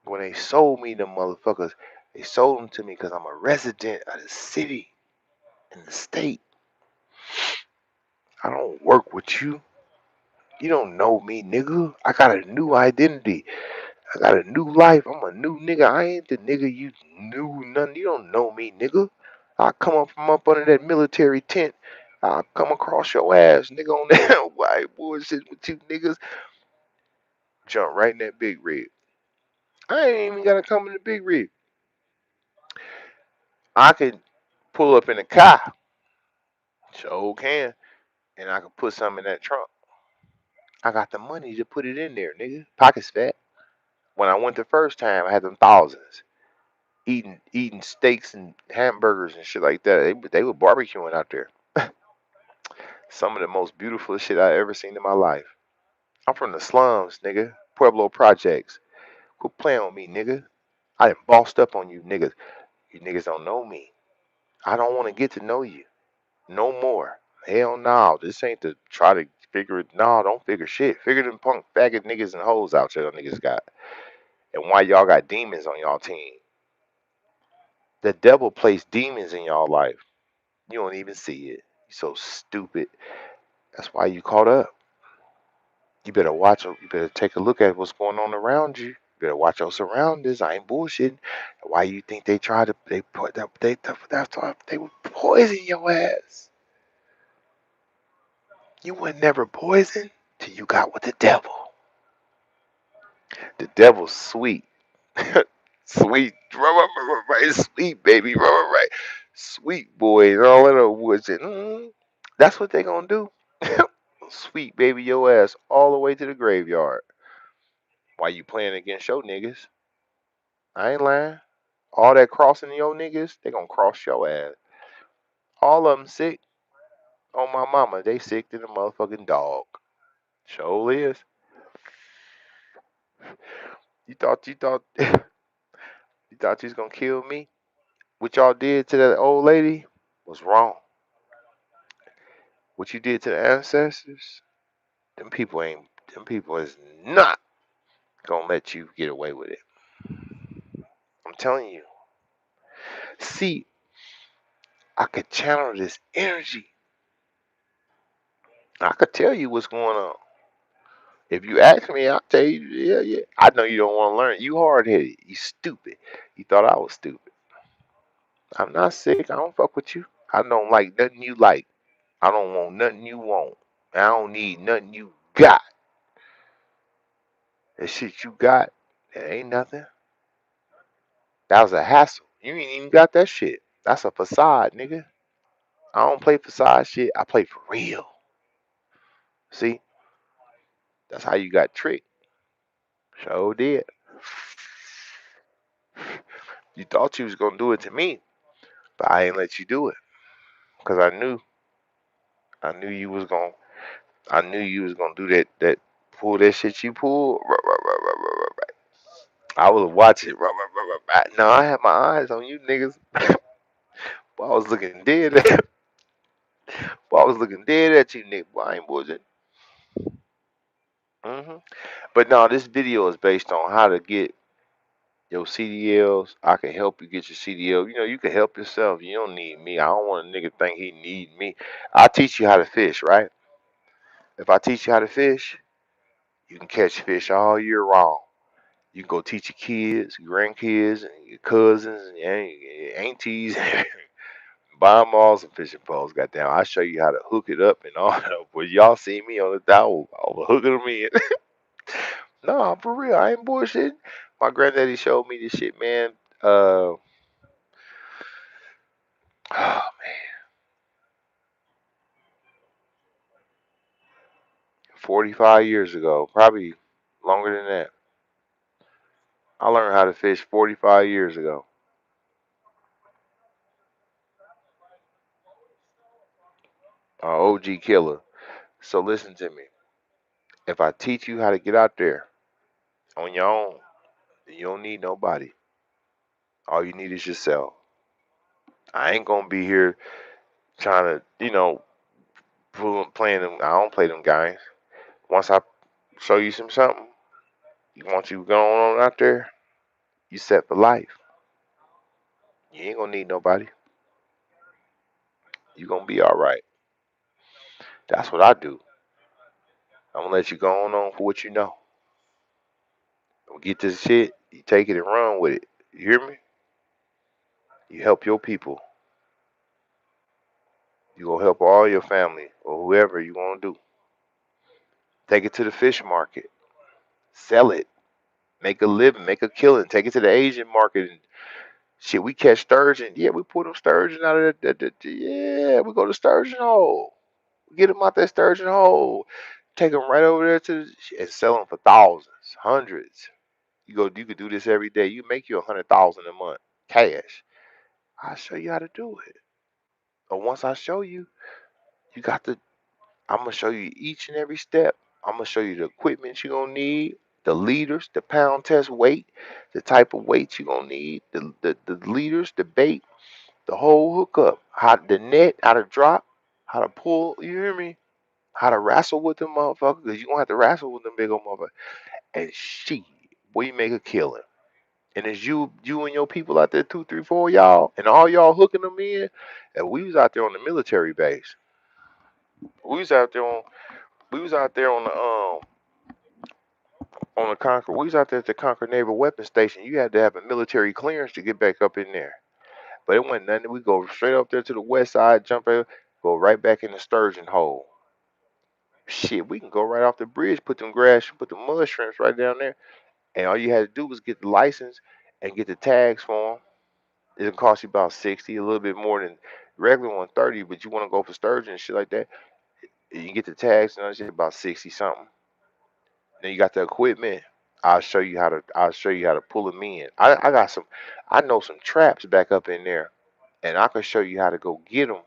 When they sold me them motherfuckers, they sold them to me because I'm a resident of the city and the state. I don't work with you. You don't know me, nigga. I got a new identity. I got a new life. I'm a new nigga. I ain't the nigga you knew nothing. You don't know me, nigga. I come up from up under that military tent. I come across your ass, nigga, on that white bullshit with you niggas. Jump right in that big rig. I ain't even gotta come in the big rig. I can pull up in a car. Sure can. And I can put something in that trunk. I got the money to put it in there, nigga. Pockets fat. When I went the first time, I had them thousands. Eating steaks and hamburgers and shit like that. They were barbecuing out there. Some of the most beautiful shit I ever seen in my life. I'm from the slums, nigga. Pueblo projects. Quit playing with me, nigga. I done bossed up on you niggas. You niggas don't know me. I don't want to get to know you. No more. Hell no. This ain't to try to figure it. No, don't figure shit. Figure them punk faggot niggas and hoes out there niggas got. And why y'all got demons on y'all team. The devil placed demons in y'all life. You don't even see it. You so stupid. That's why you caught up. You better watch. You better take a look at what's going on around you. You better watch your surroundings. I ain't bullshitting. Why you think they tried to? They put that. That's why they would poison your ass. You were never poisoned till you got with the devil. The devil's sweet. Sweet, right, sweet baby, right, sweet boy, and all of the woods. That's what they gonna do. Sweet baby, your ass all the way to the graveyard. Why you playing against your niggas? I ain't lying. All that crossing your niggas, they gonna cross your ass. All of them sick. On my mama, they sick than a motherfucking dog. Sure is. You thought you thought you was gonna kill me? What y'all did to that old lady was wrong. What you did to the ancestors, them people is not gonna let you get away with it. I'm telling you. See, I could channel this energy. I could tell you what's going on. If you ask me, I'll tell you, yeah, yeah. I know you don't want to learn. You hard headed. You stupid. You thought I was stupid. I'm not sick. I don't fuck with you. I don't like nothing you like. I don't want nothing you want. I don't need nothing you got. The shit you got, it ain't nothing. That was a hassle. You ain't even got that shit. That's a facade, nigga. I don't play facade shit. I play for real. See, that's how you got tricked. So did. You thought you was gonna do it to me, but I ain't let you do it because I knew you was gonna, I knew you was gonna do that, pull that shit you pulled. I was watching. No, I had my eyes on you niggas. Boy, I was looking dead at, boy, I was looking dead at you, nigga. Boy, I ain't bullshit. But no, this video is based on how to get your CDLs. I can help you get your CDL. You know, you can help yourself. You don't need me. I don't want a nigga think he need me. I teach you how to fish, right? If I teach you how to fish, you can catch fish all year round. You can go teach your kids, your grandkids, and your cousins, and your aunties. Buy them all some fishing poles. Goddamn, I'll show you how to hook it up and all that. But y'all see me on the dowel, I was hooking them in. No, for real, I ain't bullshitting. My granddaddy showed me this shit, man. Uh, 45 years ago, probably longer than that. I learned how to fish 45 years ago. OG killer. So listen to me. If I teach you how to get out there on your own, you don't need nobody. All you need is yourself. I ain't gonna be here trying to, playing them. I don't play them guys. Once I show you something, you want you going on out there, you set for life. You ain't gonna need nobody. You gonna be all right. That's what I do. I'm gonna let you go on for what you know. I'm gonna get this shit. You take it and run with it. You hear me? You help your people. You gonna help all your family or whoever you want to do. Take it to the fish market. Sell it. Make a living. Make a killing. Take it to the Asian market and shit. We catch sturgeon. Yeah, we pull them sturgeon out of yeah, we go to sturgeon hole. Get them out that sturgeon hole. Take them right over there and sell them for thousands, hundreds. You could do this every day. You make you 100,000 a month cash. I'll show you how to do it. But once I show you, you got to. I'm gonna show you each and every step. I'm gonna show you the equipment you're gonna need, the leaders, the pound test weight, the type of weight you're gonna need, the leaders, the bait, the whole hookup, how the net, how to drop, how to pull. You hear me? How to wrestle with them motherfuckers? Cause you gonna have to wrestle with them big old motherfuckers. And she, we make a killing. And it's you and your people out there, two, three, four y'all, and all y'all hooking them in. And we was out there on the military base. We was out there on we was out there on the Concord. We was out there at the Concord Naval Weapons Station. You had to have a military clearance to get back up in there. But it wasn't nothing. We go straight up there to the west side, jump out, go right back in the sturgeon hole. Shit, we can go right off the bridge, put the mud shrimps right down there, and all you had to do was get the license and get the tags for them. It'll cost you about 60, a little bit more than regular 130, but you want to go for sturgeon and shit like that. You get the tags and that shit about 60 something. Then you got the equipment. I'll show you how to pull them in. I know some traps back up in there, and I can show you how to go get them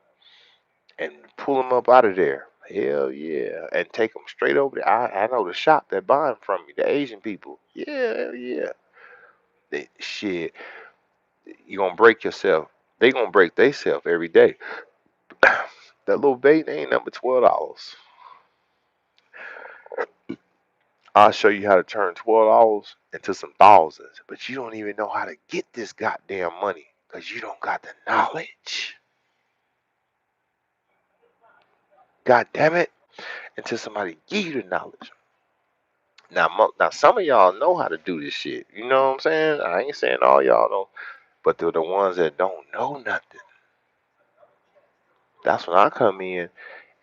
and pull them up out of there. Hell yeah, and take them straight over there. I know the shop that buy 'em from me, the Asian people. Yeah, hell yeah. Shit, you gonna break yourself. They gonna break theyself every day. That little bait ain't number $12. I'll show you how to turn $12 into some thousands, but you don't even know how to get this goddamn money because you don't got the knowledge. God damn it! Until somebody give you the knowledge. Now some of y'all know how to do this shit. You know what I'm saying? I ain't saying all y'all know, but they're the ones that don't know nothing. That's when I come in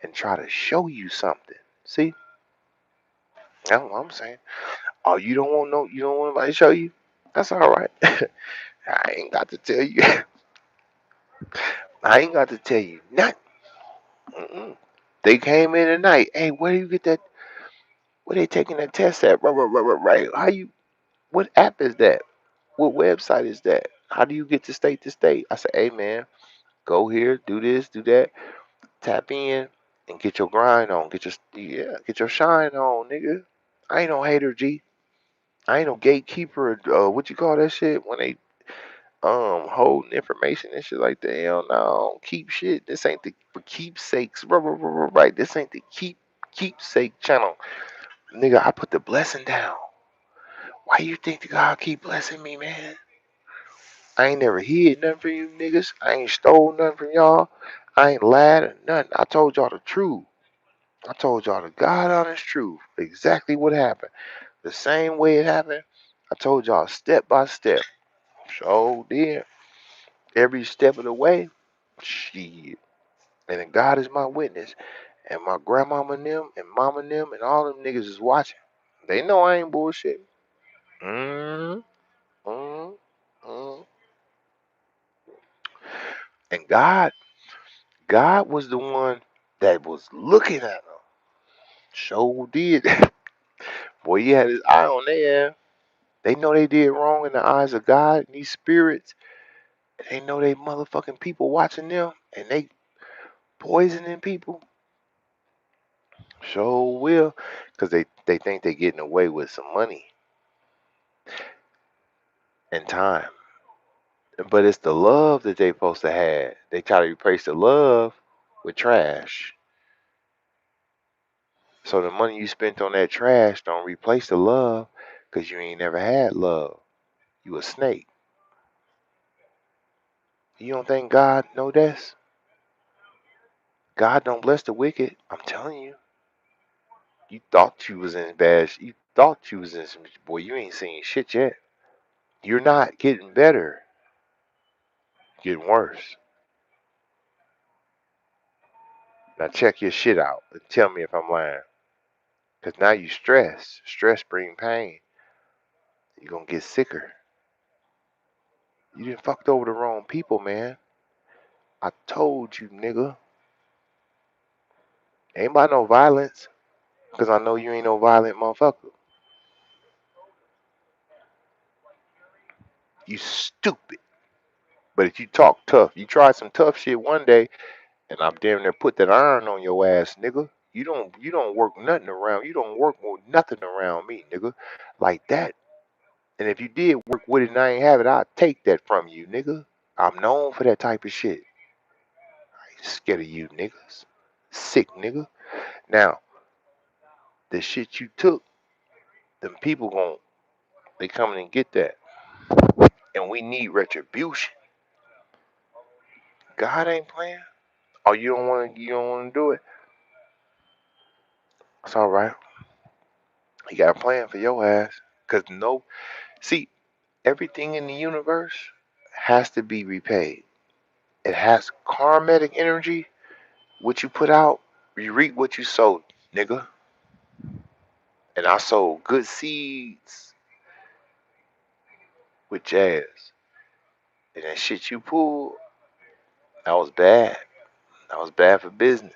and try to show you something. See? That's what I'm saying. Oh, you don't want anybody to show you? That's all right. I ain't got to tell you. I ain't got to tell you nothing. Mm-mm. They came in tonight. Hey, where do you get that? Where they taking that test at? Right. How you? What app is that? What website is that? How do you get to state to state? I said, hey man, go here, do this, do that, tap in, and get your grind on. Get your shine on, nigga. I ain't no hater, G. I ain't no gatekeeper. What you call that shit when they holding information and shit like that? Hell no, keep shit. This ain't the for keepsakes. Right. This ain't the keepsake channel, nigga. I put the blessing down. Why you think the God keep blessing me, man? I ain't never hid nothing from you niggas. I ain't stole nothing from y'all. I ain't lied or nothing. I told y'all the truth. I told y'all the God honest truth. Exactly what happened. The same way it happened. I told y'all step by step. So did. Every step of the way. Shit. And then God is my witness. And my grandmama and them and mama and them and all them niggas is watching. They know I ain't bullshit. Mm, mm, mm. And God was the one that was looking at them. So did. Boy, he had his eye on their ass. They know they did wrong in the eyes of God and these spirits. They know they motherfucking people watching them and they poisoning people. So will. Because they think they getting away with some money and time. But it's the love that they supposed to have. They try to replace the love with trash. So the money you spent on that trash don't replace the love because you ain't never had love. You a snake. You don't think God know this? God don't bless the wicked. I'm telling you. You thought you was in bad. You thought you was in some. Boy, you ain't seen shit yet. You're not getting better. Getting worse. Now check your shit out and tell me if I'm lying. Cause now you stress. Stress bring pain. You gonna get sicker. You done fucked over the wrong people, man. I told you, nigga. Ain't about no violence. Cause I know you ain't no violent motherfucker. You stupid. But if you talk tough, you try some tough shit one day, and I'm damn near put that iron on your ass, nigga. You don't work nothing around. You don't work with nothing around me, nigga. Like that. And if you did work with it and I ain't have it, I'll take that from you, nigga. I'm known for that type of shit. I ain't scared of you niggas. Sick nigga. Now, the shit you took, them people they coming and get that. And we need retribution. God ain't playing. Oh, you don't wanna do it? It's all right. You got a plan for your ass. Cause no, see, everything in the universe has to be repaid. It has karmatic energy. What you put out, you reap what you sowed, nigga. And I sowed good seeds with jazz. And that shit you pulled, that was bad. That was bad for business.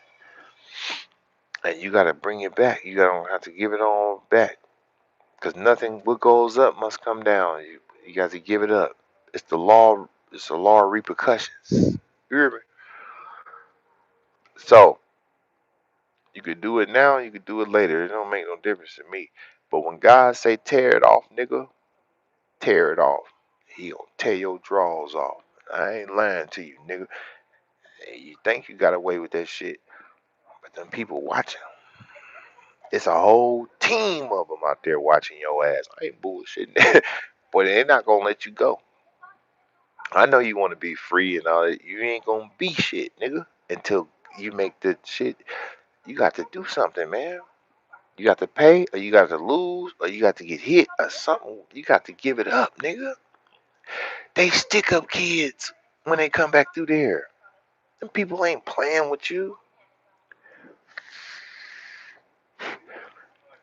And you gotta bring it back. You don't have to give it all back. Cause nothing what goes up must come down. You got to give it up. It's the law. It's the law of repercussions. You hear me? So you could do it now. You could do it later. It don't make no difference to me. But when God say tear it off, nigga, tear it off. He gonna tear your drawers off. I ain't lying to you, nigga. Hey, you think you got away with that shit, but them people watching. It's a whole team of them out there watching your ass. I ain't bullshitting. Boy, they not gonna let you go. I know you want to be free and all that. You ain't gonna be shit, nigga, until you make the shit. You got to do something, man. You got to pay, or you got to lose, or you got to get hit, or something. You got to give it up, nigga. They stick up kids when they come back through there. Them people ain't playing with you,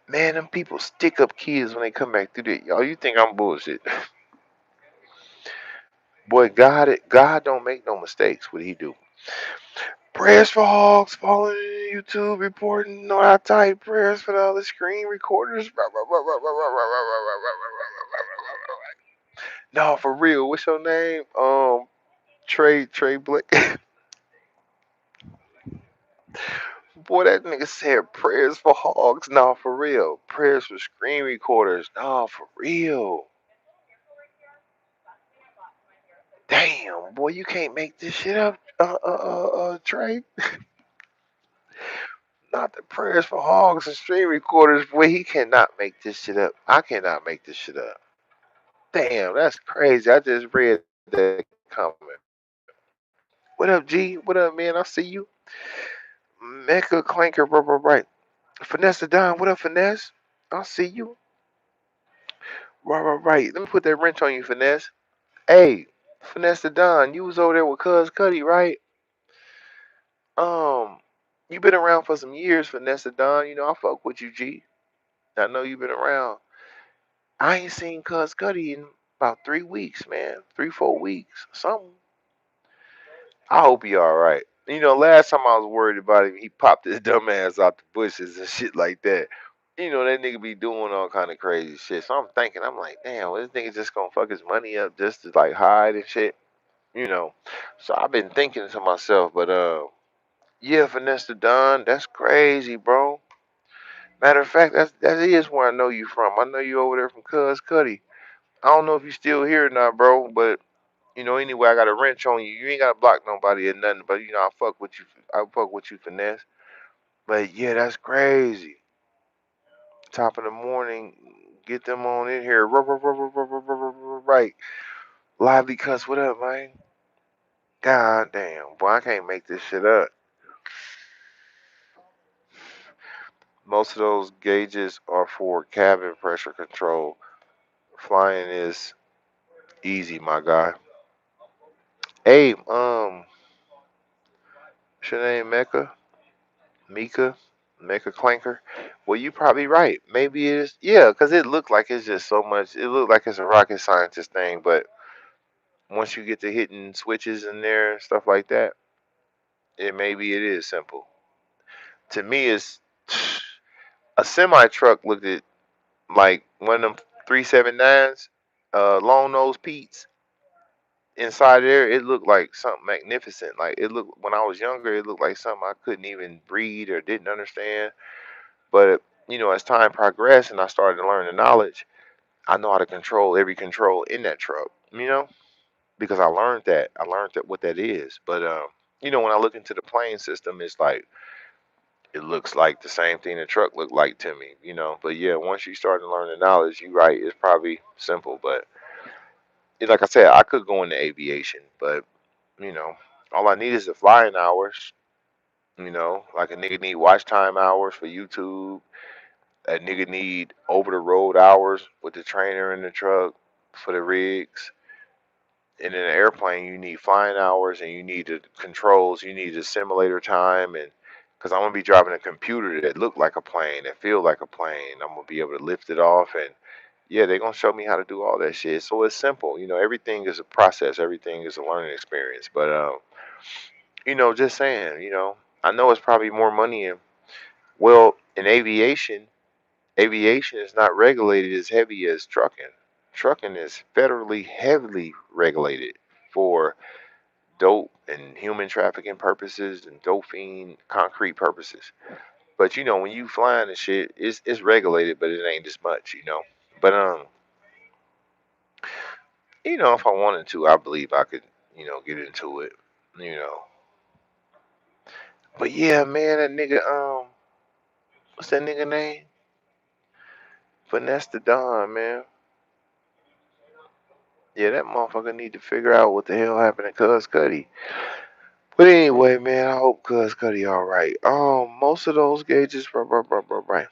man. Them people stick up kids when they come back through there. Y'all, you think I'm bullshit? Boy, God don't make no mistakes. What He do? Prayers for hogs falling in YouTube reporting no I type prayers for the other screen recorders. No, for real. What's your name? Trey Blake. Boy, that nigga said prayers for hogs. No, for real. Prayers for screen recorders. No, for real. Damn, boy, you can't make this shit up, Trey. Not the prayers for hogs and screen recorders. Boy, he cannot make this shit up. I cannot make this shit up. Damn, that's crazy. I just read that comment. What up, G? What up, man? I see you. Mecha Clanker, right. Finesse the Don, what up, Finesse? I see you. Right. Let me put that wrench on you, Finesse. Hey, Finesse the Don, you was over there with Cuz Cuddy, right? Um, you been around for some years, Finesse the Don. You know, I fuck with you, G. I know you been around. I ain't seen Cuz Cuddy in about 3 weeks, man. 3, 4 weeks, something. I hope he all right. You know, last time I was worried about him, he popped his dumb ass out the bushes and shit like that. You know, that nigga be doing all kind of crazy shit. So I'm thinking, I'm like, damn, well, this nigga just gonna fuck his money up just to like hide and shit. You know. So I've been thinking to myself, but yeah, Finesse the Don, that's crazy, bro. Matter of fact, that is where I know you from. I know you over there from Cuz Cuddy. I don't know if you still here or not, bro, but you know, anyway, I got a wrench on you. You ain't gotta block nobody or nothing, but you know, I fuck with you. I fuck with you, Finesse. But yeah, that's crazy. Top of the morning, get them on in here. Right. Lively cuss, what up, man? God damn, boy, I can't make this shit up. Most of those gauges are for cabin pressure control. Flying is easy, my guy. Hey, what's your name, Mecca? Mika? Mecca Clanker? Well, you probably right. Maybe it is. Yeah, because it looked like it's just so much. It looked like it's a rocket scientist thing, but once you get to hitting switches in there and stuff like that, maybe it is simple. To me, it's a semi truck looked at like one of them 379s, long nose Pete's. Inside there, it looked like something magnificent. Like it looked when I was younger, it looked like something I couldn't even read or didn't understand. But you know, as time progressed and I started to learn the knowledge, I know how to control every control in that truck. You know, because I learned that. I learned that what that is. But you know, when I look into the plane system, it's like it looks like the same thing the truck looked like to me. You know, but yeah, once you start to learn the knowledge, you right. It's probably simple, but like I said, I could go into aviation, but you know, all I need is the flying hours. Like a nigga need watch time hours for YouTube. A nigga need over the road hours with the trainer in the truck for the rigs. And in an airplane, you need flying hours and you need the controls. You need the simulator time, and because I'm gonna be driving a computer that look like a plane, that feel like a plane. I'm gonna be able to lift it off, and yeah, they're gonna show me how to do all that shit. So it's simple. Everything is a process. Everything is a learning experience. But just saying. I know it's probably more money in in aviation. Aviation is not regulated as heavy as trucking. Trucking is federally heavily regulated for dope and human trafficking purposes and dope fiend concrete purposes. But when you flying and shit, it's regulated, but it ain't as much. But if I wanted to, I believe I could, get into it. You know. But yeah, man, that nigga, what's that nigga name? Finesse the Don, man. Yeah, that motherfucker need to figure out what the hell happened to Cuz Cuddy. But anyway, man, I hope Cuz Cuddy all right. Most of those gauges, right.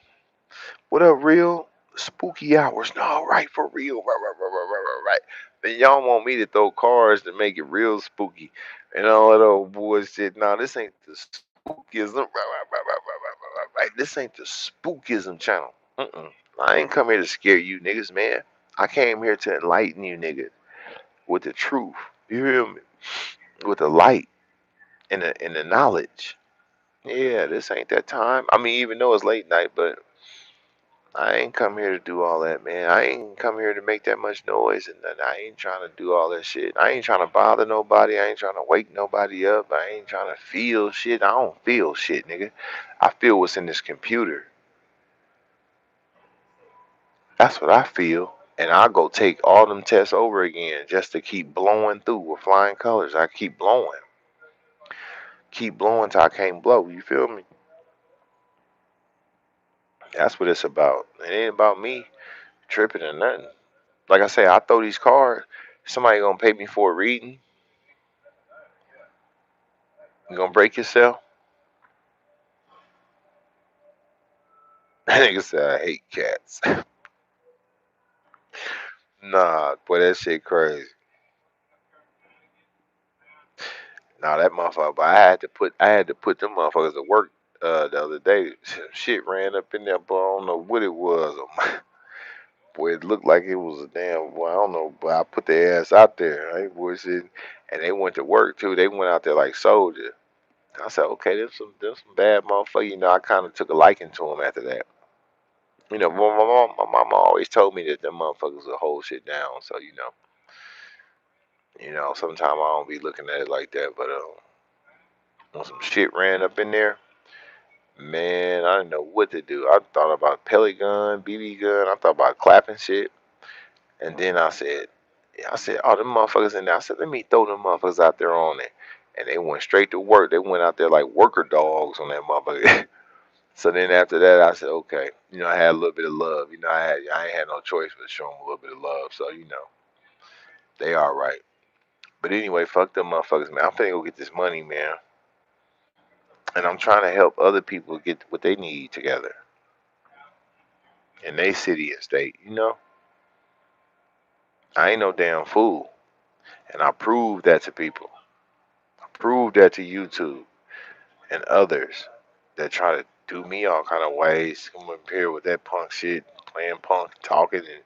What up, real? Spooky hours. No, right, for real. Right. Then y'all want me to throw cards to make it real spooky and all that old bullshit. No, this ain't the spookism. Right. This ain't the spookism channel. I ain't come here to scare you niggas, man. I came here to enlighten you niggas with the truth. You hear me? With the light and the knowledge. Yeah, this ain't that time. I mean, even though it's late night, but I ain't come here to do all that, man. I ain't come here to make that much noise, and I ain't trying to do all that shit. I ain't trying to bother nobody. I ain't trying to wake nobody up. I ain't trying to feel shit. I don't feel shit, nigga. I feel what's in this computer. That's what I feel. And I'll go take all them tests over again just to keep blowing through with flying colors. I keep blowing. Keep blowing till I can't blow. You feel me? That's what it's about. It ain't about me tripping or nothing. Like I say, I throw these cards. Somebody gonna pay me for a reading. You gonna break yourself? That nigga said I hate cats. Nah, boy, that shit crazy. Nah, that motherfucker. But I had to put them motherfuckers to work the other day. Shit ran up in there, but I don't know what it was. Boy, it looked like it was a damn. Boy, I don't know, but I put their ass out there. I ain't bullshitting. And they went to work too. They went out there like soldiers. I said, okay, them some bad motherfucker. I kind of took a liking to them after that. My mama always told me that them motherfuckers would hold shit down. So sometimes I don't be looking at it like that. But when some shit ran up in there, man, I didn't know what to do. I thought about pellet gun, BB gun. I thought about clapping shit, and then I said, oh, them motherfuckers in there. I said, let me throw them motherfuckers out there on it. And they went straight to work. They went out there like worker dogs on that motherfucker. So then after that, I said, okay, I had a little bit of love. I ain't had no choice but to show them a little bit of love. So they all right. But anyway, fuck them motherfuckers, man. I'm finna go get this money, man, and I'm trying to help other people get what they need together in their city and state. I ain't no damn fool, and I proved that to people. I proved that to YouTube and others that try to do me all kind of ways. Come up here with that punk shit, playing punk, talking and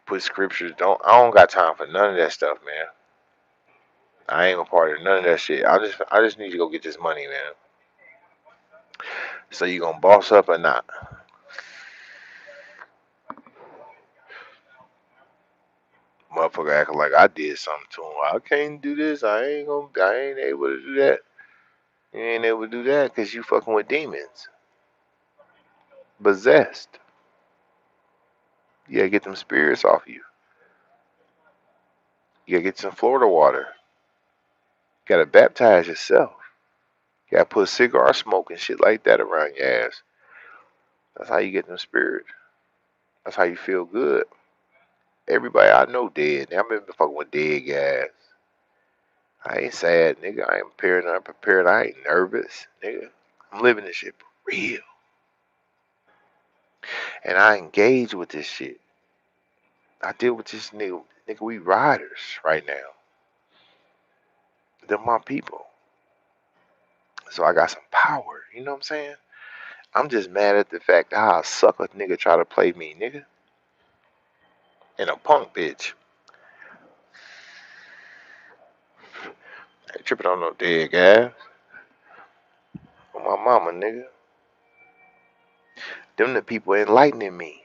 put scriptures. I don't got time for none of that stuff, man. I ain't a part of none of that shit. I just need to go get this money, man. So you gonna boss up or not? Motherfucker acting like I did something to him. I can't do this. I ain't able to do that. You ain't able to do that because you fucking with demons. Possessed. You gotta get them spirits off you. You gotta get some Florida water. You gotta baptize yourself. You gotta put cigar smoke and shit like that around your ass. That's how you get them spirits. That's how you feel good. Everybody I know dead. I've been fucking with dead guys. I ain't sad, nigga. I ain't prepared. I ain't nervous, nigga. I'm living this shit for real. And I engage with this shit. I deal with this nigga. Nigga, we riders right now. They're my people. So I got some power. You know what I'm saying? I'm just mad at the fact how a sucker nigga try to play me, nigga. And a punk bitch. Ain't tripping on no dead gas. On my mama, nigga. Them the people enlightening me.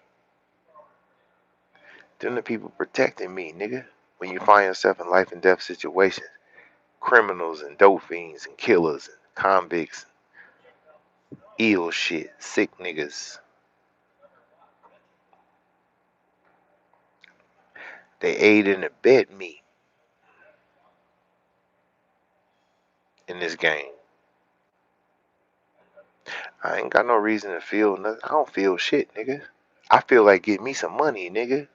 Them the people protecting me, nigga. When you find yourself in life and death situations, criminals and dope fiends and killers and convicts, ill shit, sick niggas, they aid and abet me in this game. I ain't got no reason to feel nothing. I don't feel shit, nigga. I feel like get me some money, nigga.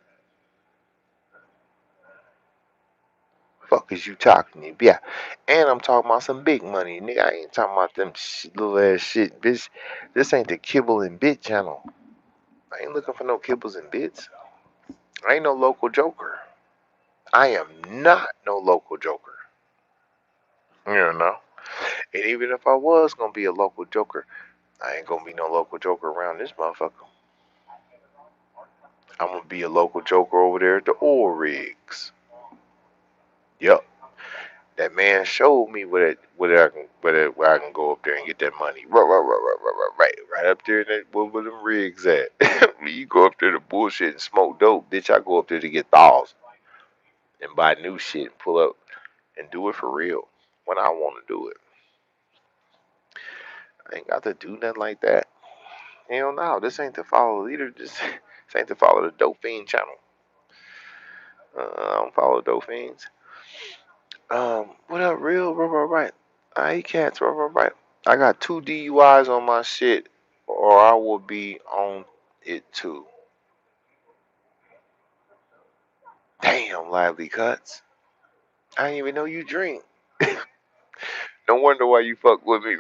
Fuck is you talking to? Yeah. And I'm talking about some big money, nigga. I ain't talking about them little ass shit, bitch. This ain't the kibble and bit channel. I ain't looking for no kibbles and bits. I ain't no local joker. I am not no local joker. You know? And even if I was gonna be a local joker, I ain't gonna be no local joker around this motherfucker. I'm gonna be a local joker over there at the oil rigs. Yup. That man showed me where I can go up there and get that money. Right up there in that where them rigs at. You go up there to bullshit and smoke dope, bitch. I go up there to get thaws and buy new shit and pull up and do it for real when I want to do it. I ain't got to do nothing like that. Hell no, this ain't to follow the leader. This ain't to follow the dope fiend channel. I don't follow dope fiends. What up, real? Right. I eat cats. Right. I got 2 DUIs on my shit, or I will be on it too. Damn, lively cuts. I didn't even know you drink. No wonder why you fuck with me.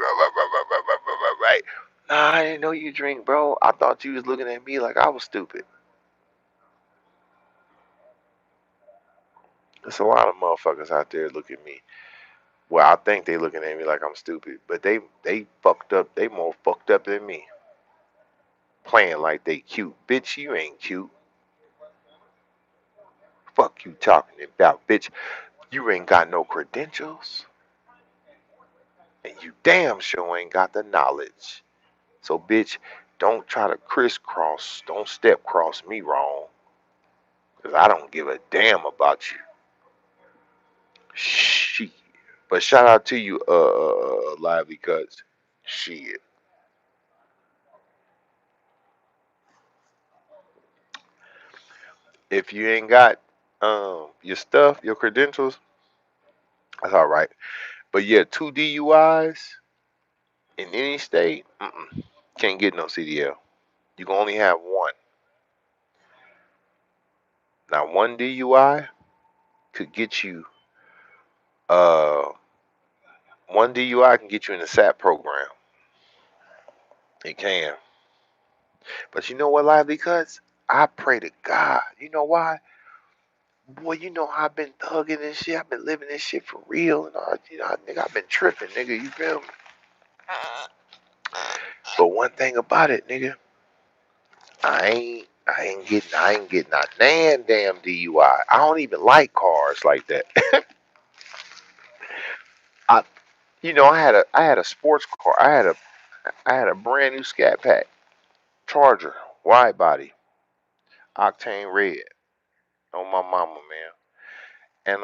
Right. Nah, I didn't know you drink, bro. I thought you was looking at me like I was stupid. There's a lot of motherfuckers out there looking at me. Well, I think they looking at me like I'm stupid, but they fucked up. They more fucked up than me. Playing like they cute. Bitch, you ain't cute. Fuck you talking about, bitch. You ain't got no credentials. And you damn sure ain't got the knowledge. So, bitch, don't try to crisscross. Don't step cross me wrong. Because I don't give a damn about you. Shit. But shout out to you, Lively Cuts. Shit. If you ain't got your stuff, your credentials, that's all right. But yeah, 2 DUIs in any state, can't get no CDL. You can only have one. Now, one DUI could get you, uh, one DUI can get you in the SAP program. It can. But you know what, Lively Cuts? I pray to God. You know why? Boy, you know how I've been thugging and shit. I've been living this shit for real. And nigga, I've been tripping, nigga. You feel me? But one thing about it, nigga, I ain't getting a damn DUI. I don't even like cars like that. I, I had a sports car. I had a brand new Scat Pack Charger, wide body, octane red, on my mama, man. And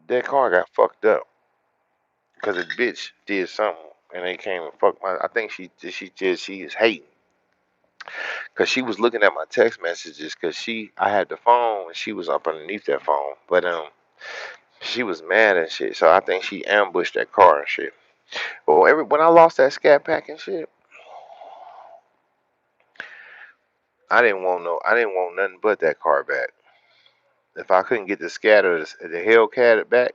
that car got fucked up because a bitch did something, and they came and fucked my. I think she is hating because she was looking at my text messages because I had the phone and she was up underneath that phone, but she was mad and shit. So I think she ambushed that car and shit. But when I lost that Scat Pack and shit, I didn't want nothing but that car back. If I couldn't get the Scat or the Hellcat back,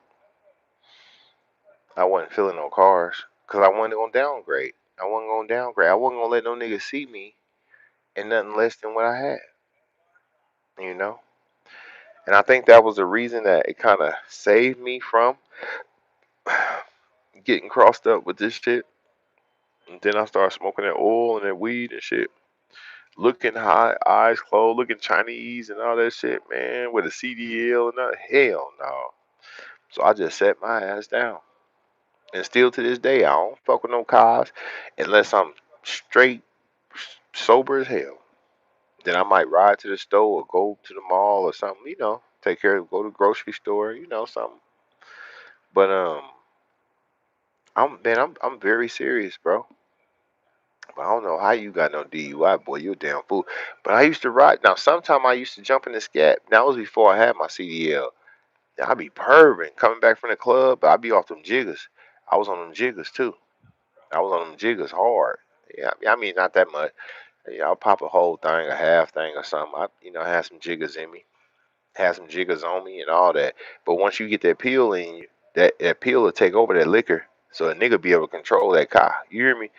I wasn't feeling no cars. Cause I wasn't gonna downgrade. I wasn't gonna downgrade. I wasn't gonna let no nigga see me in nothing less than what I had. You know. And I think that was the reason that it kind of saved me from getting crossed up with this shit. And then I started smoking that oil and that weed and shit. Looking high, eyes closed, looking Chinese and all that shit, man, with a CDL and all. Hell no. So I just set my ass down. And still to this day, I don't fuck with no cars unless I'm straight sober as hell. Then I might ride to the store or go to the mall or something, take care of, go to the grocery store, something. But I'm very serious, bro. I don't know how you got no DUI, boy. You a damn fool. But I used to ride. Now, sometime I used to jump in the scat. That was before I had my CDL. I'd be perving coming back from the club. I'd be off them jiggers. I was on them jiggers too. I was on them jiggers hard. Yeah, I mean not that much. Yeah, I'll pop a whole thing, a half thing or something. I had some jiggers in me, had some jiggers on me and all that. But once you get that pill in you, that pill will take over that liquor, so a nigga be able to control that car. You hear me?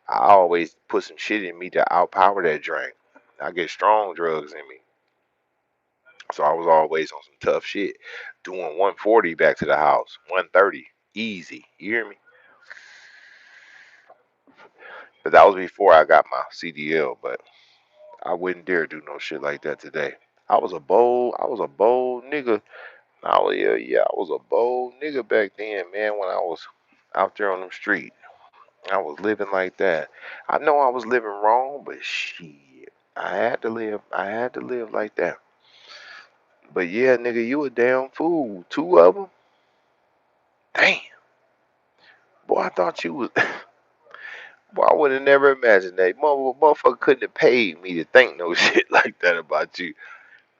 I always put some shit in me to outpower that drink. I get strong drugs in me. So I was always on some tough shit. Doing 140 back to the house. 130. Easy. You hear me? But that was before I got my CDL, but I wouldn't dare do no shit like that today. I was a bold nigga. Yeah, I was a bold nigga back then, man, when I was out there on them streets. I was living like that. I know I was living wrong, but shit, I had to live. I had to live like that. But yeah, nigga, you a damn fool. Two of them? Damn. Boy, I thought you was. Boy, I would have never imagined that. Motherfucker couldn't have paid me to think no shit like that about you.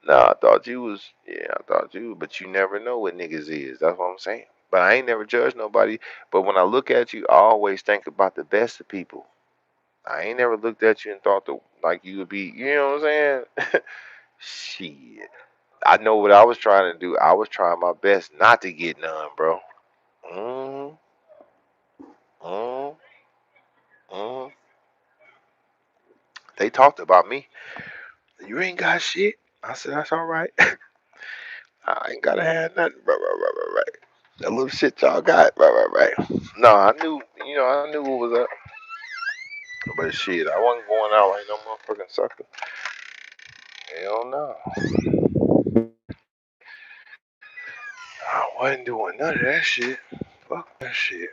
Nah, I thought you was. Yeah, I thought you. But you never know what niggas is. That's what I'm saying. But I ain't never judged nobody. But when I look at you, I always think about the best of people. I ain't never looked at you and thought like you would be. You know what I'm saying? Shit. I know what I was trying to do. I was trying my best not to get none, bro. Mm, mm, mm. They talked about me. You ain't got shit. I said, that's all right. I ain't gotta have nothing. Right. That little shit y'all got. Right. No, I knew, I knew what was up. But shit, I wasn't going out like no motherfucking sucker. Hell no. I wasn't doing none of that shit. Fuck that shit.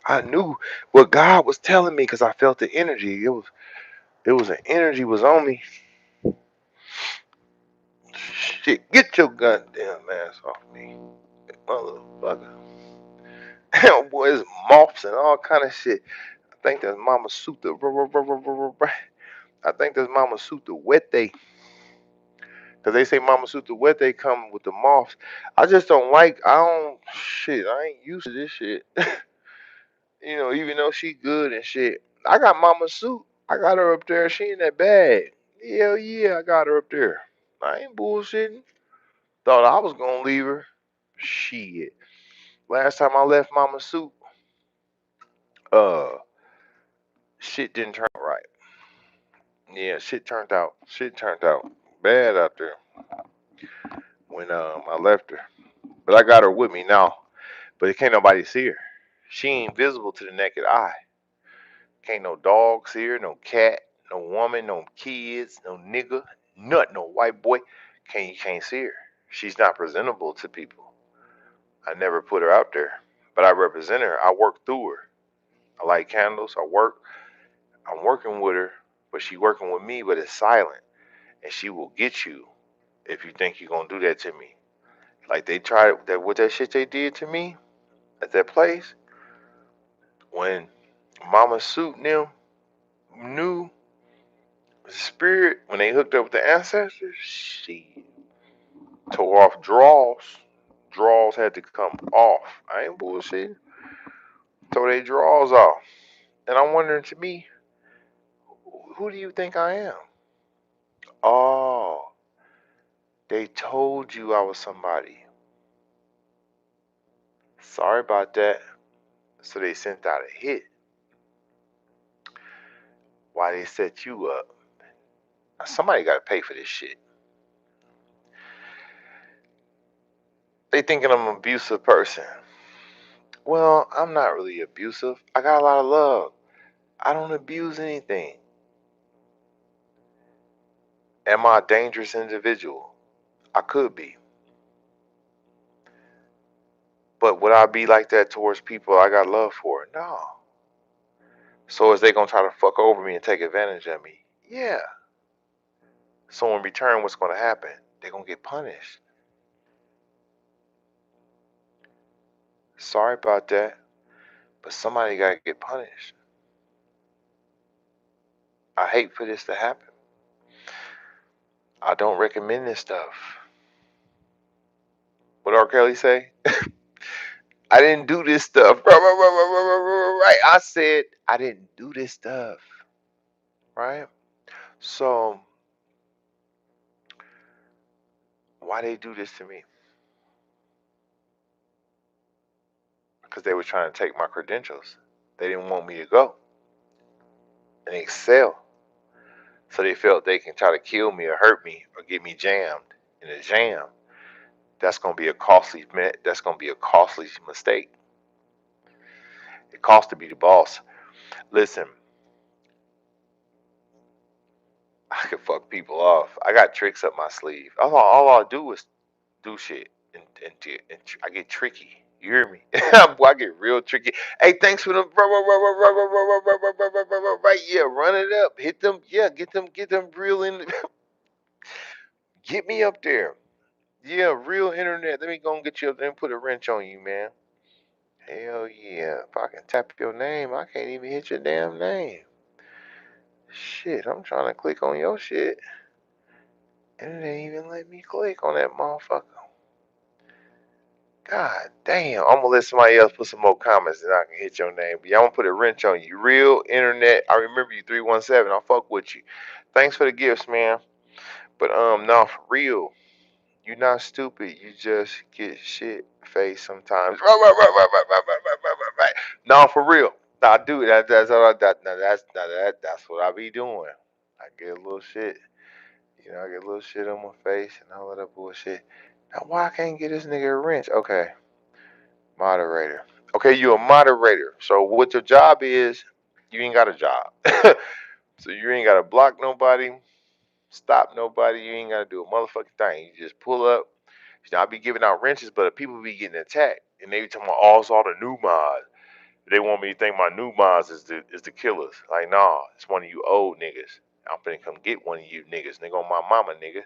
I knew what God was telling me because I felt the energy. It was an energy was on me. Shit, get your goddamn ass off me, motherfucker. Boy, it's moths and all kind of shit. I think that's Mama Suta. I think that's Mama Suta Wete. Cause they say Mama Suta Wete come with the moths. I don't, shit, I ain't used to this shit. Even though she good and shit. I got Mama Suit. I got her up there. She in that bag. Hell yeah, I got her up there. I ain't bullshitting. Thought I was gonna leave her. Shit. Last time I left Mama Suit, uh, shit didn't turn out right. Yeah, shit turned out bad out there when I left her. But I got her with me now. But it can't nobody see her. She ain't visible to the naked eye. Can't no dog see her, no cat, no woman, no kids, no nigga, no white boy. You can't see her. She's not presentable to people. I never put her out there. But I represent her. I work through her. I light candles. I work. I'm working with her, but she working with me, but it's silent. And she will get you if you think you're gonna do that to me. Like they tried that with that shit they did to me at that place when Mama Suit and them knew the spirit when they hooked up with the ancestors. She tore off draws. Draws had to come off. I ain't bullshitting. Tore their draws off. And I'm wondering to me, who do you think I am? Oh, they told you I was somebody. Sorry about that. So they sent out a hit. Why they set you up? Now, somebody got to pay for this shit. They thinking I'm an abusive person. Well, I'm not really abusive. I got a lot of love. I don't abuse anything. Am I a dangerous individual? I could be. But would I be like that towards people I got love for? No. So is they gonna try to fuck over me and take advantage of me? Yeah. So in return, what's gonna happen? They're gonna get punished. Sorry about that, but somebody gotta get punished. I hate for this to happen. I don't recommend this stuff. What R. Kelly say? I didn't do this stuff. Right? I said I didn't do this stuff. Right? So why they do this to me? Because they were trying to take my credentials. They didn't want me to go and excel. So they felt they can try to kill me or hurt me or get me jammed in a jam. That's gonna be a costly mistake. It costs to be the boss. Listen, I can fuck people off. I got tricks up my sleeve. All I do is do shit and I get tricky. You hear me? I get real tricky. Hey, thanks for the right. Yeah, run it up. Hit them. Yeah, get them real in. Get me up there. Yeah, real internet. Let me go and get you up there and put a wrench on you, man. Hell yeah. If I can tap your name, I can't even hit your damn name. Shit, I'm trying to click on your shit. And it ain't even let me click on that motherfucker. God damn. I'm gonna let somebody else put some more comments and I can hit your name. But yeah, I'm gonna put a wrench on you. Real internet. I remember you 317. I'll fuck with you. Thanks for the gifts, man. But no, for real. You're not stupid. You just get shit faced sometimes. Right. No, for real. No, I do. That's all. That's what I be doing. I get a little shit. I get a little shit on my face and all of that bullshit. Now, why I can't get this nigga a wrench? Okay, moderator. Okay, you a moderator. So what your job is? You ain't got a job. So you ain't got to block nobody, stop nobody. You ain't got to do a motherfucking thing. You just pull up. I be giving out wrenches, but people be getting attacked, and they be talking about, oh, it's all the new mods. They want me to think my new mods is the killers. Like, nah, it's one of you old niggas. I'm finna come get one of you niggas, nigga, on my mama, nigga.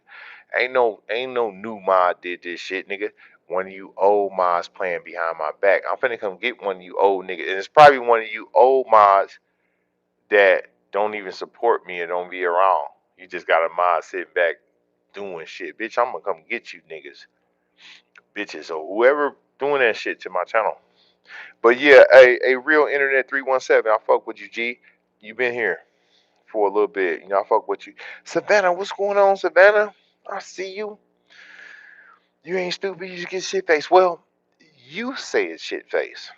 Ain't no new mod did this shit, nigga. One of you old mods playing behind my back. I'm finna come get one of you old niggas, and it's probably one of you old mods that don't even support me and don't be around. You just got a mod sitting back doing shit, bitch. I'm gonna come get you niggas, bitches, or whoever doing that shit to my channel. But yeah, a real internet 317. I fuck with you, G. You been here for a little bit. I fuck with you. Savannah, what's going on, Savannah? I see you. You ain't stupid. You just get shit faced. Well, you say it's shit face.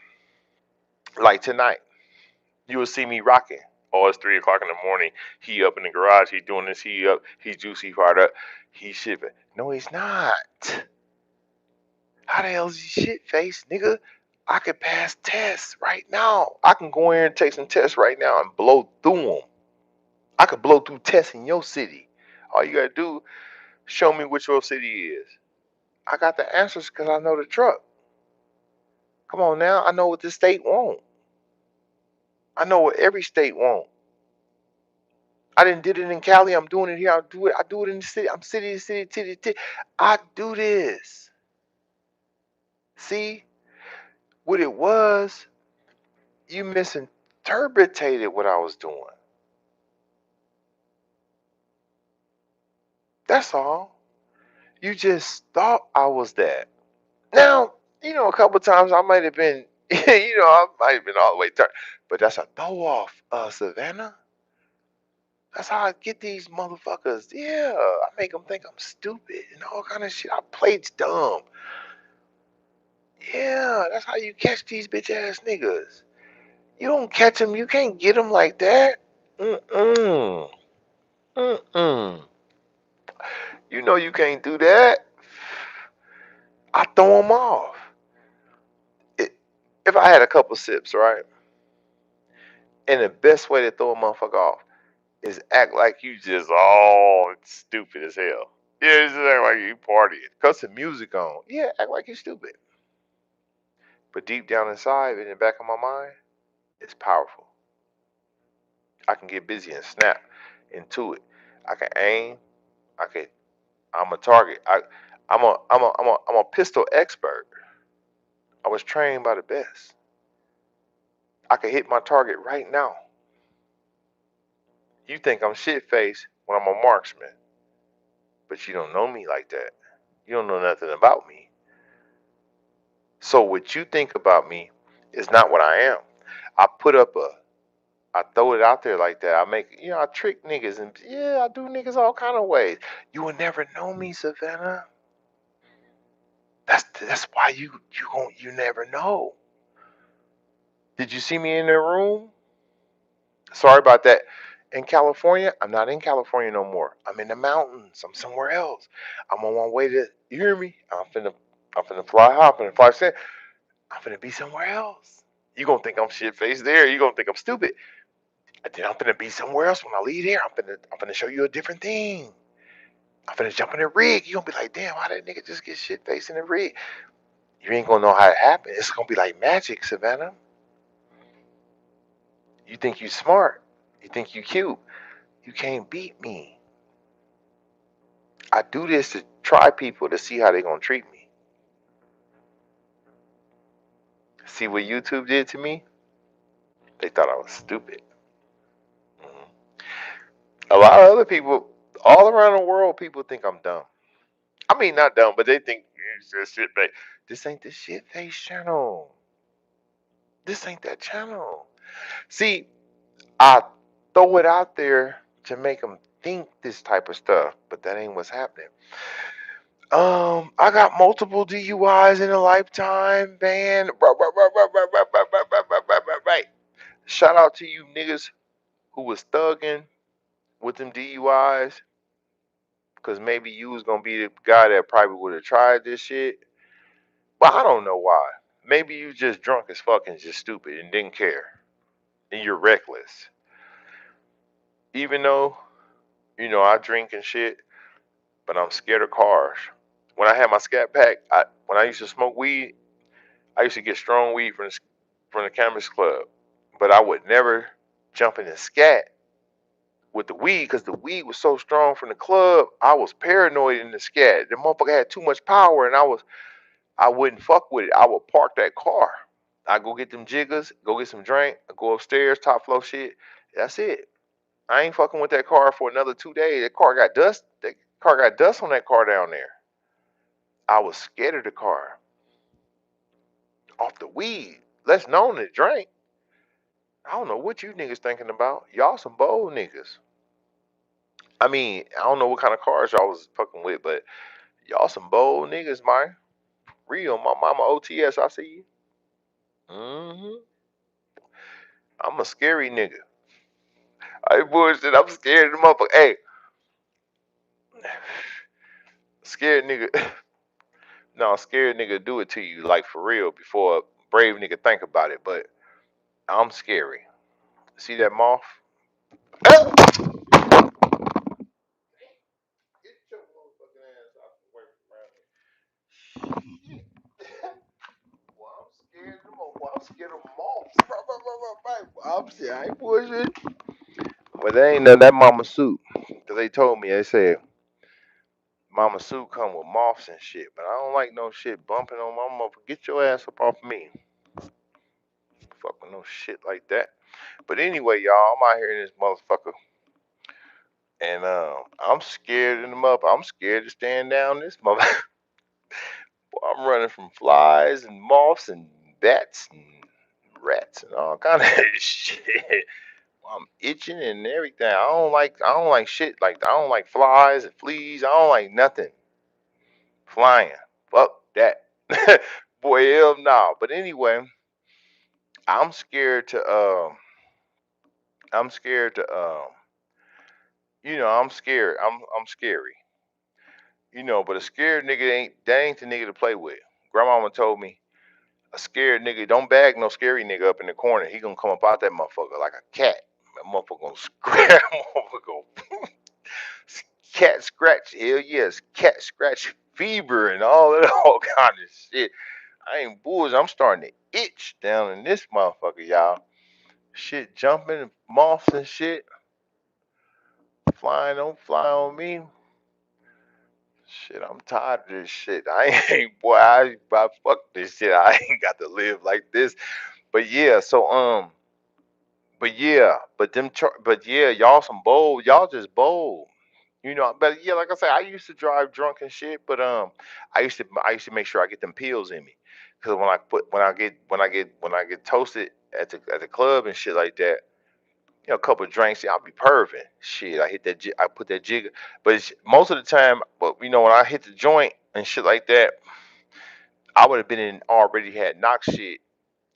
Like tonight, you will see me rocking. Oh, it's 3 o'clock in the morning. He up in the garage. He doing this. He up. He juicy fired up. He shit faced. No, he's not. How the hell is he shit faced, nigga? I could pass tests right now. I can go in here and take some tests right now and blow through them. I could blow through tests in your city. All you gotta do, show me what your city is. I got the answers because I know the truck. Come on now, I know what this state want. I know what every state want. I didn't did it in Cali. I'm doing it here. I do it in the city. I'm city to city, city, city. I do this. See what it was? You misinterpreted what I was doing. That's all. You just thought I was that. Now, a couple times I might have been, I might have been all the way turned. But that's a throw off, Savannah. That's how I get these motherfuckers. Yeah, I make them think I'm stupid and all kind of shit. I played dumb. Yeah, that's how you catch these bitch ass niggas. You don't catch them. You can't get them like that. Mm-mm. Mm-mm. You know you can't do that. I throw them off. It, if I had a couple sips, right, and the best way to throw a motherfucker off is act like you just all stupid as hell. Yeah, just act like you partying. Cut some music on. Yeah, act like you stupid. But deep down inside, in the back of my mind, it's powerful. I can get busy and snap into it. I can aim. I can. I'm a target. I'm a pistol expert. I was trained by the best. I can hit my target right now. You think I'm shit faced when I'm a marksman, but you don't know me like that. You don't know nothing about me. So what you think about me is not what I am. I put up a I throw it out there like that. I make I trick niggas and yeah, I do niggas all kind of ways. You will never know me, Savannah. That's why you never know. Did you see me in the room? Sorry about that. In California, I'm not in California no more. I'm in the mountains. I'm somewhere else. I'm on my way to. You hear me? I'm finna fly hop and fly set. I'm finna be somewhere else. You gonna think I'm shit faced there? You gonna think I'm stupid? And then I'm finna be somewhere else when I leave here. I'm finna show you a different thing. I'm finna jump in the rig. You gonna be like, damn, how that nigga just get shit faced in the rig? You ain't gonna know how it happened. It's gonna be like magic, Savannah. You think you smart. You think you cute. You can't beat me. I do this to try people to see how they gonna treat me. See what YouTube did to me? They thought I was stupid. Mhm. A lot of other people, all around the world, people think I'm dumb. I mean, not dumb, but they think it's just shit face. This ain't the shit face channel. This ain't that channel. See, I throw it out there to make them think this type of stuff, but that ain't what's happening. I got multiple DUIs in a lifetime, man. Right. Shout out to you niggas who was thugging with them DUIs, because maybe you was gonna be the guy that probably would have tried this shit. But I don't know why. Maybe you just drunk as fuck and just stupid and didn't care. And you're reckless. Even though, I drink and shit, but I'm scared of cars. When I had my scat pack, when I used to smoke weed, I used to get strong weed from the Cannabis Club. But I would never jump in the scat with the weed because the weed was so strong from the club. I was paranoid in the scat. The motherfucker had too much power, and I wouldn't fuck with it. I would park that car. I go get them jiggers, go get some drink, I go upstairs, top floor shit. That's it. I ain't fucking with that car for another 2 days. That car got dust. That car got dust on that car down there. I was scared of the car off the weed. Less known than drink. I don't know what you niggas thinking about. Y'all some bold niggas. I mean, I don't know what kind of cars y'all was fucking with, but y'all some bold niggas, man. Real, my mama OTS, I see you. Hmm. I'm a scary nigga. I ain't bullshit. I'm scared of the motherfucker. Hey, scared nigga. No, scared nigga do it to you like for real before a brave nigga think about it. But I'm scary. See that moth? Get your motherfucking ass off the way from around me. Well, I'm scared of them. Well, I'm scared of moths. I'm scared. I ain't bullshit. But they ain't none of that mama suit. Cause they told me, they said mama suit come with moths and shit. But I don't like no shit bumping on my motherfucker. Get your ass up off me. Fuck with no shit like that. But anyway, y'all, I'm out here in this motherfucker. And I'm scared in the mother. I'm scared to stand down this mother. I'm running from flies and moths and bats and rats and all kind of shit. I'm itching and everything. I don't like shit like I don't like flies and fleas. I don't like nothing flying. Fuck that. Boy, hell no. But anyway, I'm scared to I'm scared to I'm scared. I'm scary. But a scared nigga ain't the nigga to play with. Grandmama told me a scared nigga don't bag no scary nigga up in the corner. He gonna come up out that motherfucker like a cat. That motherfucker gonna scratch. Motherfucker gonna cat scratch. Hell yes, cat scratch fever and all that all kind of shit. I ain't bulls. I'm starting to itch down in this motherfucker, y'all. Shit jumping, moths and shit flying. Don't fly on me. Shit, I'm tired of this shit. I ain't boy. I fuck this shit. I ain't got to live like this. But yeah, but yeah, y'all some bold. Y'all just bold. But yeah, like I said, I used to drive drunk and shit. But I used to make sure I get them pills in me, because when I get toasted at the club and shit like that, a couple of drinks, I'll be perving. Shit, I hit that, I put that jigger. But most of the time, but when I hit the joint and shit like that, I would have been in already had knock shit,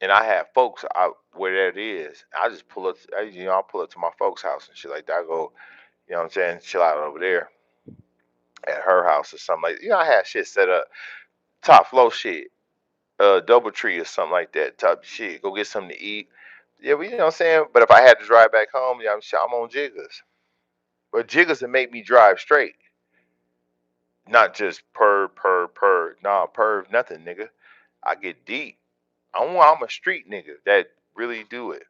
and I had folks out where that is. I just pull up, I'll pull up to my folks' house and shit like that. I go, what I'm saying, chill out over there at her house or something like. I had shit set up, top flow shit, double tree or something like that. Top shit, go get something to eat. Yeah, but you know what I'm saying. But if I had to drive back home, I'm on jiggers. But jiggers that make me drive straight, not just per. Nah, perv nothing, nigga. I get deep. I'm a street nigga that really do it.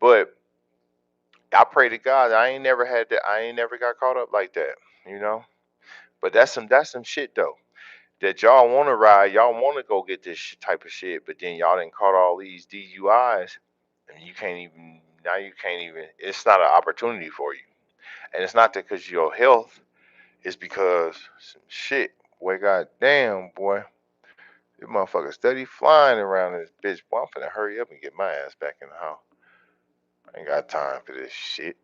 But I pray to God I ain't never had that. I ain't never got caught up like that. You know. But that's some shit though. That y'all want to ride, y'all want to go get this type of shit, but then y'all didn't caught all these DUIs, and you can't even now. You can't even. It's not an opportunity for you, and it's not that because your health. It's because some shit. Boy, goddamn, boy. This motherfucker steady flying around this bitch. Boy, I'm finna hurry up and get my ass back in the house. I ain't got time for this shit.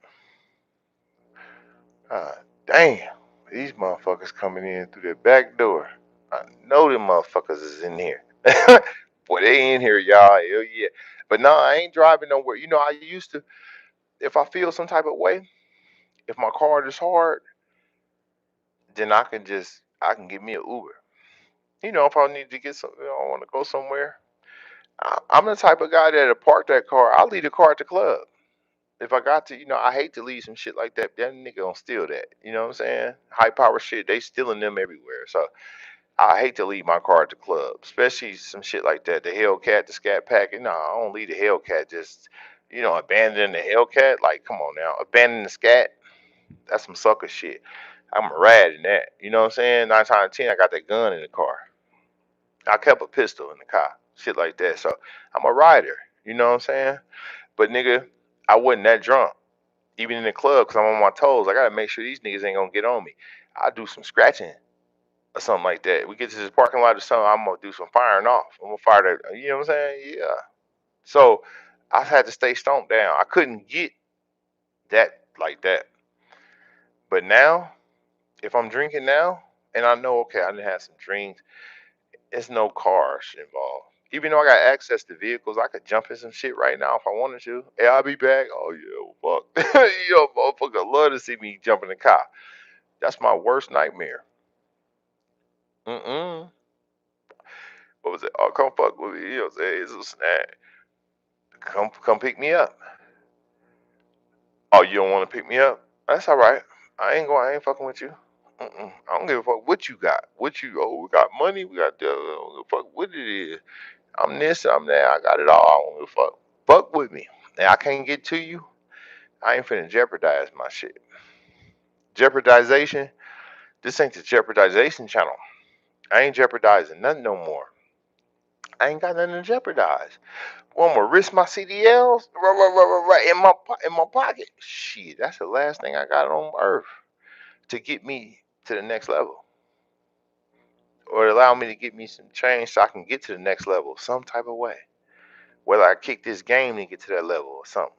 God damn. These motherfuckers coming in through the back door. I know them motherfuckers is in here. Boy, they in here, y'all. Hell yeah. But no, I ain't driving nowhere. I used to, if I feel some type of way, if my car is hard, then I can get me an Uber. If I need to get some, I want to go somewhere. I'm the type of guy that'll park that car. I'll leave the car at the club. If I got to, I hate to leave some shit like that. That nigga gonna steal that. You know what I'm saying? High power shit, they stealing them everywhere. So I hate to leave my car at the club, especially some shit like that. The Hellcat, the Scat Pack. No, I don't leave the Hellcat. Just abandon the Hellcat. Like, come on now, abandon the Scat. That's some sucker shit. I'm a rad in that. You know what I'm saying? 9 times 10, I got that gun in the car. I kept a pistol in the car, shit like that. So I'm a rider. You know what I'm saying? But nigga, I wasn't that drunk. Even in the club, cause I'm on my toes. I gotta make sure these niggas ain't gonna get on me. I do some scratching or something like that. We get to this parking lot or something, I'm gonna do some firing off. I'm gonna fire that. You know what I'm saying? Yeah. So I had to stay stoned down. I couldn't get that like that. But now, if I'm drinking now, and I know, okay, I didn't have some drinks. There's no cars involved. Even though I got access to vehicles, I could jump in some shit right now if I wanted to. Hey, I'll be back. Oh yeah, well, fuck. Motherfucker love to see me jump in the car. That's my worst nightmare. Mm-mm. What was it? Oh, come fuck with me. You know what I'm saying? It's a snack. Come pick me up. Oh, you don't want to pick me up? That's all right. I ain't fucking with you. Mm-mm. I don't give a fuck what you got. What you? Oh, we got money. We got. I don't give a fuck what it is. I'm this. I'm that. I got it all. I don't give a fuck. Fuck with me. And I can't get to you. I ain't finna jeopardize my shit. Jeopardization. This ain't the jeopardization channel. I ain't jeopardizing nothing no more. I ain't got nothing to jeopardize. Well, I'm gonna risk my CDLs right in my pocket. Shit, that's the last thing I got on earth to get me to the next level, or allow me to get me some change so I can get to the next level some type of way. Whether I kick this game to get to that level or something.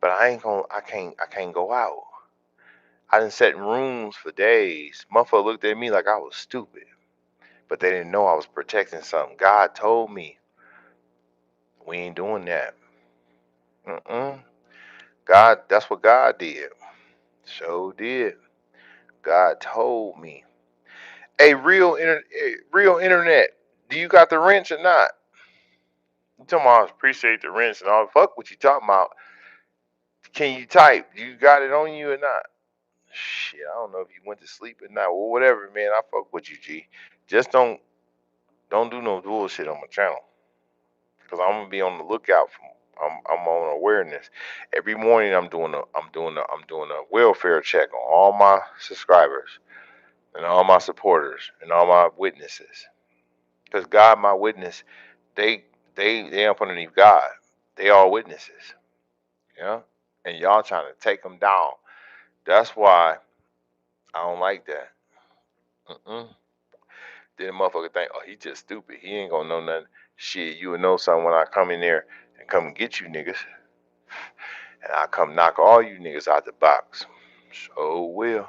But I ain't gonna. I can't go out. I done sat in rooms for days. Motherfucker looked at me like I was stupid, but they didn't know I was protecting something. God told me We ain't doing that. Mm-mm. God, that's what God did. So did. God told me. Hey, real internet. Do you got the wrench or not? You talking about appreciate the wrench and all. Fuck what you talking about. Can you type? You got it on you or not? Shit, I don't know if you went to sleep at night or whatever, man. I fuck with you, G. Just don't do no bullshit on my channel, cause I'm gonna be on the lookout for. I'm on awareness. Every morning I'm doing a welfare check on all my subscribers and all my supporters and all my witnesses. Cause God, my witness, they they up underneath God. They all witnesses. Yeah, and y'all trying to take them down. That's why I don't like that. Mm-mm. Then the motherfucker think, oh, he just stupid. He ain't gonna know nothing. Shit, you would know something when I come in there and come and get you niggas. And I come knock all you niggas out the box. So will.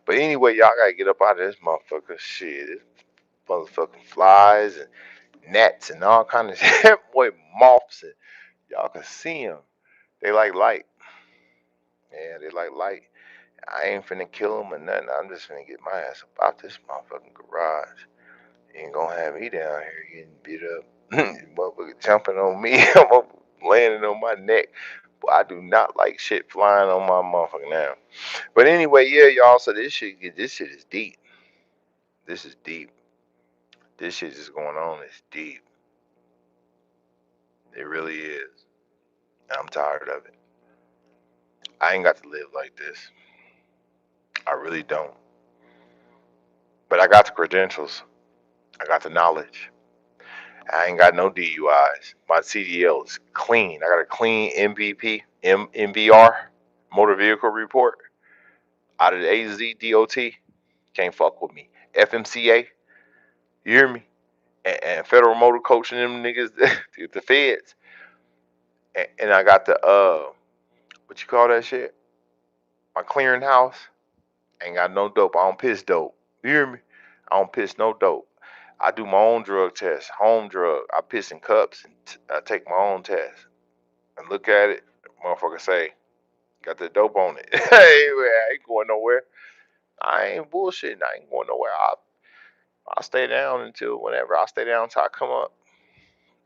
But anyway, y'all gotta get up out of this motherfucker. Shit, this motherfucking flies and gnats and all kind of shit. Boy, moths. And y'all can see them. They like light. Yeah, they like light. I ain't finna kill them or nothing. I'm just finna get my ass up out this motherfucking garage. You ain't gonna have me down here getting beat up. Motherfucker jumping on me. I'm landing on my neck. But I do not like shit flying on my motherfucking now. But anyway, yeah, y'all. So this shit is deep. This is deep. This shit is going on. It's deep. It really is. I'm tired of it. I ain't got to live like this. I really don't. But I got the credentials. I got the knowledge. I ain't got no DUIs. My CDL is clean. I got a clean MVP, MVR, motor vehicle report, out of the AZDOT. Can't fuck with me. FMCA, you hear me? And Federal Motor Coaching them niggas, the feds. And I got the what you call that shit? My clearinghouse. Ain't got no dope. I don't piss dope. You hear me? I don't piss no dope. I do my own drug test, home drug. I piss in cups and I take my own test and look at it. Motherfucker say, got the dope on it. Hey, I ain't going nowhere. I ain't bullshitting. I ain't going nowhere. I'll stay down until whenever. I'll stay down until I come up.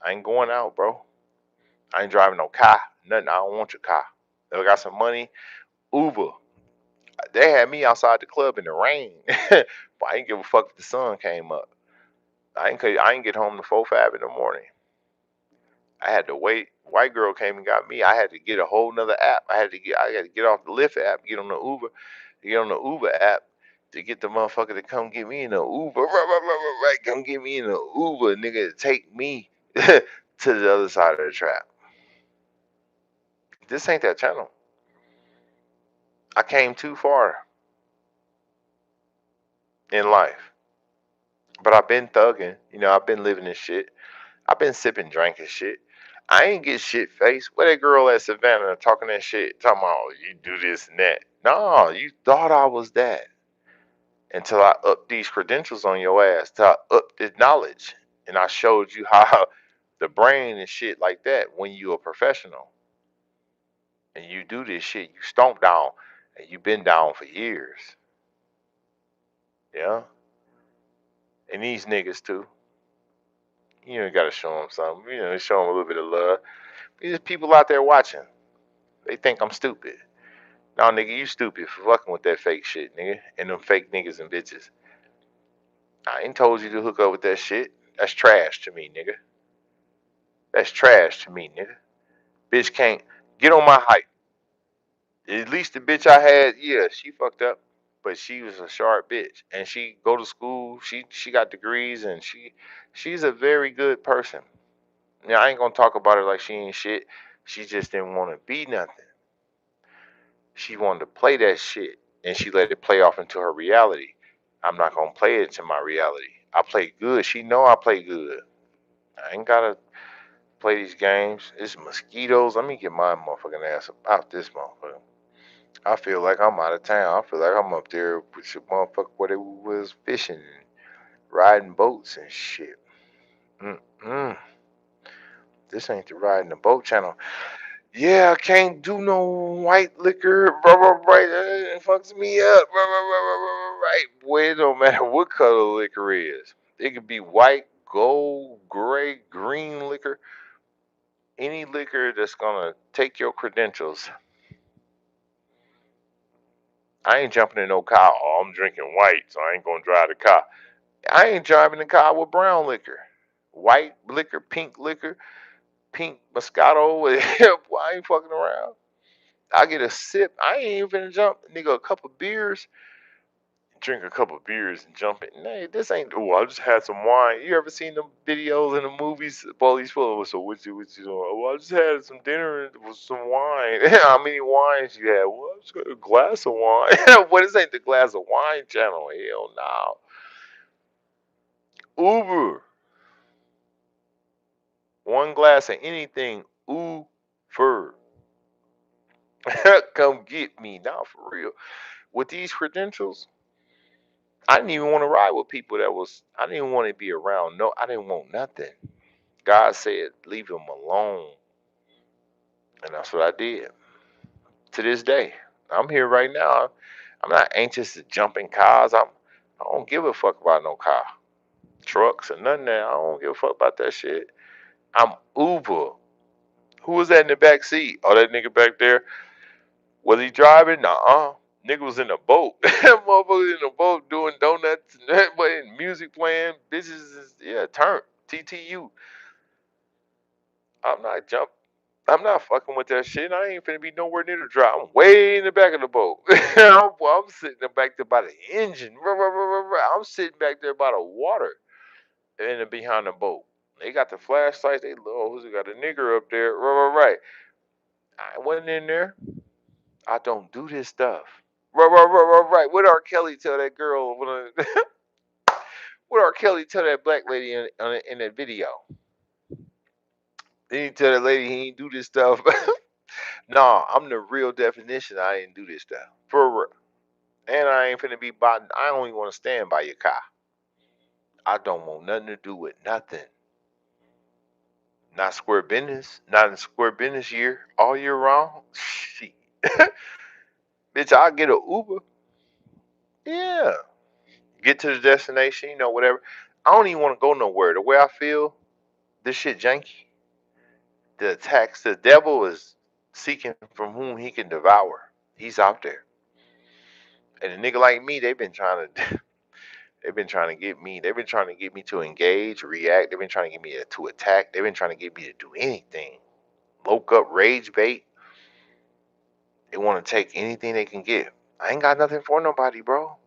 I ain't going out, bro. I ain't driving no car. Nothing. I don't want your car. If I got some money, Uber. They had me outside the club in the rain. But I ain't give a fuck if the sun came up. I ain't get home to 4, 5 in the morning. I had to wait. White girl came and got me. I had to get a whole nother app. I had to get off the Lyft app, get on the Uber, get on the Uber app to get the motherfucker to come get me in the Uber. Right, come get me in the Uber, nigga, to take me to the other side of the trap. This ain't that channel. I came too far in life. But I've been thugging. I've been living this shit. I've been sipping, drinking shit. I ain't get shit faced. Where that girl at Savannah talking that shit, talking about you do this and that. No, you thought I was that until I upped these credentials on your ass, till I upped the knowledge, and I showed you how the brain and shit like that. When you a professional and you do this shit, you stomp down, and you been down for years. Yeah, and these niggas too. You gotta show them something. Show them a little bit of love. There's people out there watching. They think I'm stupid. No, nigga, you stupid for fucking with that fake shit, nigga. And them fake niggas and bitches. I ain't told you to hook up with that shit. That's trash to me, nigga. That's trash to me, nigga. Bitch can't get on my hype. At least the bitch I had, yeah, she fucked up. But she was a sharp bitch. And she go to school. She got degrees and she's a very good person. Now I ain't gonna talk about her like she ain't shit. She just didn't want to be nothing. She wanted to play that shit and she let it play off into her reality. I'm not gonna play it into my reality. I play good. She know I play good. I ain't gotta play these games. It's mosquitoes. Let me get my motherfucking ass up out this motherfucker. I feel like I'm out of town. I feel like I'm up there with some motherfucker where they was fishing and riding boats and shit. Mm-mm. This ain't the riding the boat channel. Yeah, I can't do no white liquor. Right, it fucks me up. Right, boy, it don't matter what color liquor is. It could be white, gold, gray, green liquor. Any liquor that's gonna take your credentials. I ain't jumping in no car. Oh, I'm drinking white, so I ain't gonna drive the car. I ain't driving the car with brown liquor, white liquor, pink Moscato. Boy, I ain't fucking around. I get a sip. I ain't even jump, nigga. A couple beers, drink a couple beers and jump in. Hey, this ain't. Oh, I just had some wine. You ever seen them videos in the movies? Police full of. So what you doing? Oh, I just had some dinner with some wine. How many wines you had? Well, I just got a glass of wine. What this ain't the glass of wine channel? Hell no. Uber. One glass of anything. Uber. Come get me now for real. With these credentials, I didn't even want to ride with people that was. I didn't even want to be around. No, I didn't want nothing. God said, leave him alone, and that's what I did. To this day, I'm here right now. I'm not anxious to jump in cars. I don't give a fuck about no car, trucks, or nothing. That I don't give a fuck about that shit. I'm Uber. Who was that in the back seat? Oh, that nigga back there. Was he driving? Nuh-uh. Nigga was in a boat. Motherfucker in a boat doing donuts and that, but music playing. Bitches is, yeah, turn. TTU. I'm not jump. I'm not fucking with that shit. I ain't finna be nowhere near the drive. I'm way in the back of the boat. I'm sitting back there by the engine. I'm sitting back there by the water and behind the boat. They got the flashlights. They who's got a nigger up there. Right. I wasn't in there. I don't do this stuff. Right. What R. Kelly tell that girl? What R. Kelly tell that black lady in that video? Then he tell that lady he ain't do this stuff. No, I'm the real definition. I didn't do this stuff for real. And I ain't finna be by. I only want to stand by your car. I don't want nothing to do with nothing. Not square business. Not in square business year. All year round. Shit. Bitch, I'll get a Uber. Yeah. Get to the destination, whatever. I don't even want to go nowhere. The way I feel, this shit janky. The attacks, the devil is seeking from whom he can devour. He's out there. And a nigga like me, they've been trying to get me. They've been trying to get me to engage, react. They've been trying to get me to attack. They've been trying to get me to do anything. Loke up, rage bait. They want to take anything they can get. I ain't got nothing for nobody, bro.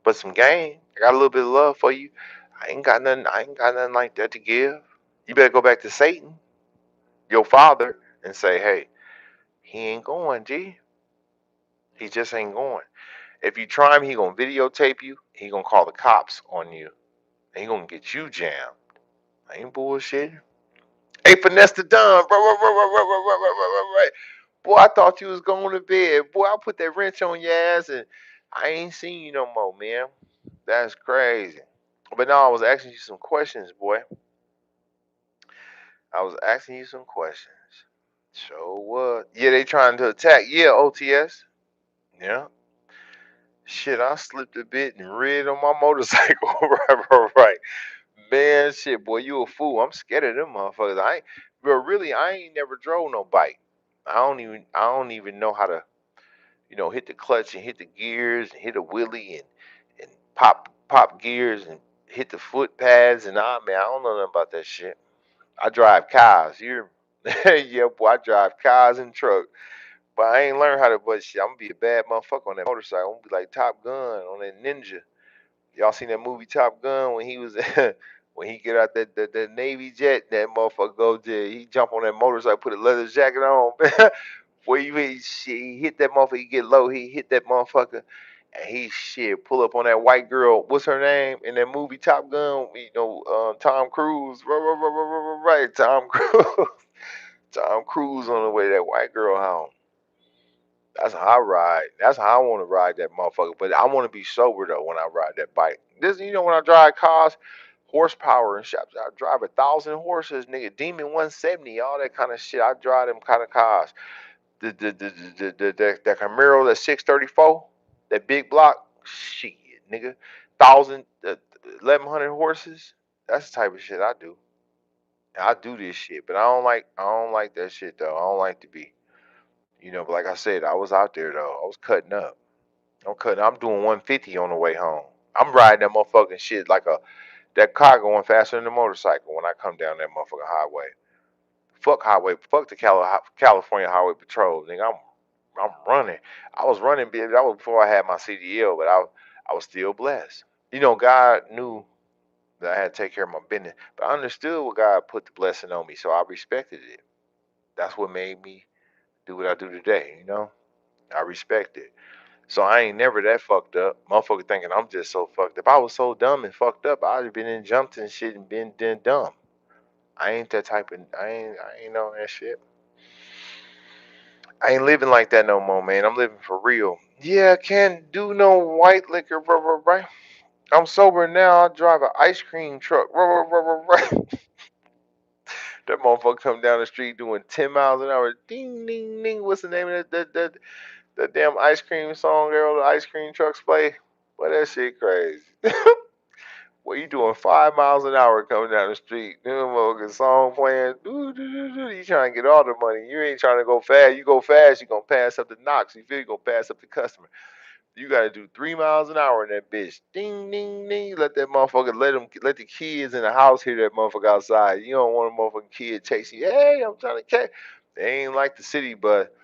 But some game. I got a little bit of love for you. I ain't got nothing. I ain't got nothing like that to give. You better go back to Satan, your father, and say, hey, he ain't going, G. He just ain't going. If you try him, he gonna videotape you. He gonna call the cops on you. And he gonna get you jammed. I ain't bullshitting. Hey, finesse the done. Right. Boy, I thought you was going to bed. Boy, I put that wrench on your ass and I ain't seen you no more, man. That's crazy. But no, I was asking you some questions, boy. I was asking you some questions. So what? Yeah, they trying to attack. Yeah, OTS. Yeah. Shit, I slipped a bit and rid on my motorcycle. Right. Man, shit, boy, you a fool. I'm scared of them motherfuckers. But really, I ain't never drove no bike. I don't even know how to, hit the clutch and hit the gears and hit a wheelie and pop gears and hit the foot pads and man, I don't know nothing about that shit. I drive cars. Yeah, boy, I drive cars and trucks. But I ain't learned how to. But shit, I'm gonna be a bad motherfucker on that motorcycle. I'm gonna be like Top Gun on that Ninja. Y'all seen that movie Top Gun when he was when he get out that Navy jet, that motherfucker go to he jump on that motorcycle, put a leather jacket on. Before he hit that motherfucker, he get low, he hit that motherfucker, and he shit pull up on that white girl. What's her name in that movie Top Gun? Tom Cruise. Right, Tom Cruise. Tom Cruise on the way that white girl home. That's how I ride. That's how I want to ride that motherfucker. But I want to be sober though when I ride that bike. When I drive cars, horsepower and shit. I drive 1,000 horses, nigga. Demon 170, all that kind of shit. I drive them kind of cars. The Camaro, that 634, that big block, shit, nigga. 1,100 horses. That's the type of shit I do. I do this shit, but I don't like that shit though. I don't like to be, but like I said, I was out there though. I was cutting up. I'm doing 150 on the way home. I'm riding that motherfucking shit like that car going faster than the motorcycle when I come down that motherfucking highway. Fuck highway. Fuck the California Highway Patrol, nigga. I'm running. I was running, bitch. That was before I had my CDL, but I was still blessed. God knew that I had to take care of my business, but I understood what God put the blessing on me, so I respected it. That's what made me do what I do today. I respect it. So I ain't never that fucked up. Motherfucker thinking I'm just so fucked up. I was so dumb and fucked up. I'd have been in jumped and shit and been dumb. I ain't that type of. I ain't on that shit. I ain't living like that no more, man. I'm living for real. Yeah, can't do no white liquor, right? I'm sober now. I drive an ice cream truck, right? That motherfucker come down the street doing 10 miles an hour. Ding, ding, ding. What's the name of that damn ice cream song, girl? The ice cream trucks play. Boy, that shit crazy. Well, you doing 5 miles an hour coming down the street. Them motherfucking song playing. Doo, doo, doo, doo. You trying to get all the money. You ain't trying to go fast. You go fast, you going to pass up the knocks. You feel you going to pass up the customer. You got to do 3 miles an hour in that bitch. Ding, ding, ding. Let that motherfucker, let the kids in the house hear that motherfucker outside. You don't want a motherfucking kid chasing you. Hey, I'm trying to catch. They ain't like the city, but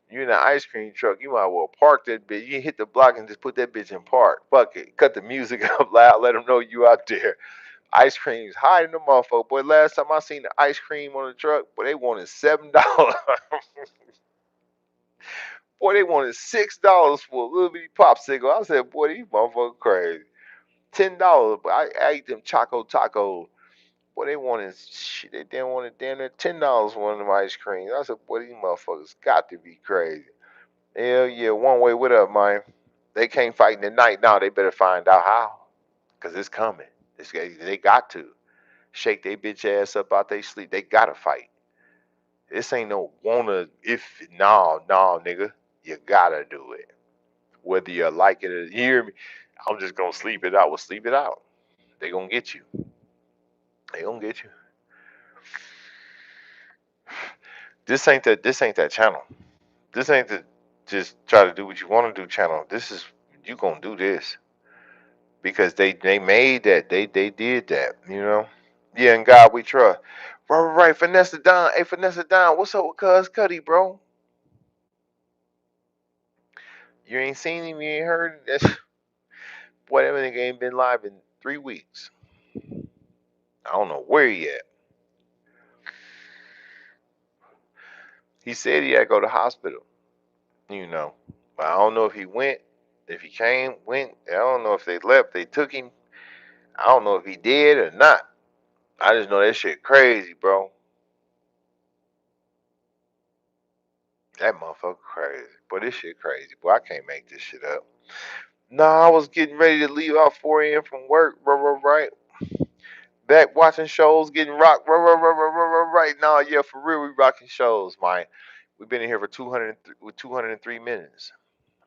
you in an ice cream truck, you might well park that bitch. You hit the block and just put that bitch in park. Fuck it. Cut the music up loud. Let them know you out there. Ice cream's hiding the motherfucker. Boy, last time I seen the ice cream on the truck, boy, they wanted $7. Boy, they wanted $6 for a little bitty popsicle. I said, boy, these motherfuckers crazy. $10. But I ate them Choco Tacos. Boy, they wanted shit. They didn't want it damn near $10 for one of them ice creams. I said, boy, these motherfuckers got to be crazy. Hell yeah, one way, what up, man? They can't fight in the night now. They better find out how. Because it's coming. They got to. Shake they bitch ass up out they sleep. They gotta fight. This ain't no wanna if no, nigga. You gotta do it. Whether you like it or you hear me, I'm just gonna sleep it out. Well, sleep it out. They gonna get you. They gonna get you. This ain't that channel. This ain't the just try to do what you wanna do channel. This is you gonna do this. Because they made that. They did that. Yeah, in God we trust. Right. Vanessa Don. Hey, Vanessa Don, what's up with Cuz Cuddy, bro? You ain't seen him, you ain't heard that. Boy, that nigga ain't been live in 3 weeks. I don't know where he at. He said he had to go to the hospital, you know. But I don't know if he went, if he came, went. I don't know if they left, they took him. I don't know if he did or not. I just know that shit crazy, bro. That motherfucker crazy. Boy, this shit crazy. Boy, I can't make this shit up. Nah, I was getting ready to leave out 4 a.m. from work, right. Back watching shows, getting rocked, right now. Yeah, for real, we rocking shows, man. We've been in here for 203 minutes.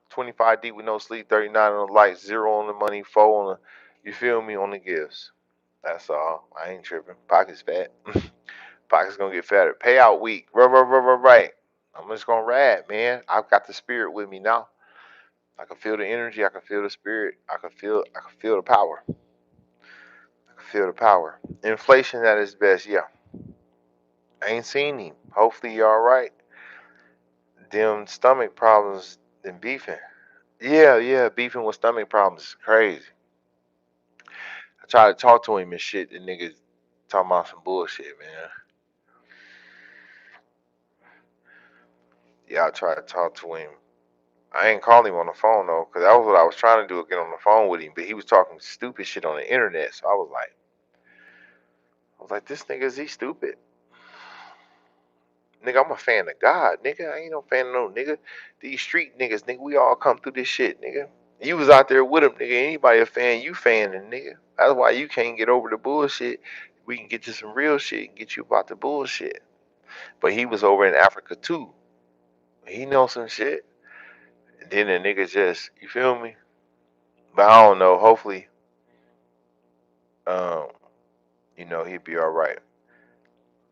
25 deep with no sleep, 39 on the lights, 0 on the money, 4 on the, you feel me, on the gifts. That's all. I ain't tripping. Pockets fat. Pockets gonna get fatter. Payout week, right. I'm just gonna ride, man. I've got the spirit with me now. I can feel the energy. I can feel the spirit. I can feel the power. I can feel the power. Inflation at its best, yeah. I ain't seen him. Hopefully you all right. Them stomach problems and beefing. Yeah, beefing with stomach problems is crazy. I tried to talk to him and shit. The niggas talking about some bullshit, man. Yeah, I tried to talk to him. I ain't call him on the phone though, cause that was what I was trying to do, get on the phone with him. But he was talking stupid shit on the internet, so I was like, this nigga is he stupid? Nigga, I'm a fan of God, nigga. I ain't no fan of no nigga. These street niggas, nigga, we all come through this shit, nigga. You was out there with him, nigga. Anybody a fan, you fanning, nigga. That's why you can't get over the bullshit. We can get to some real shit and get you about the bullshit. But he was over in Africa too. He knows some shit. And then the nigga just, you feel me? But I don't know. Hopefully, um, he'll be all right.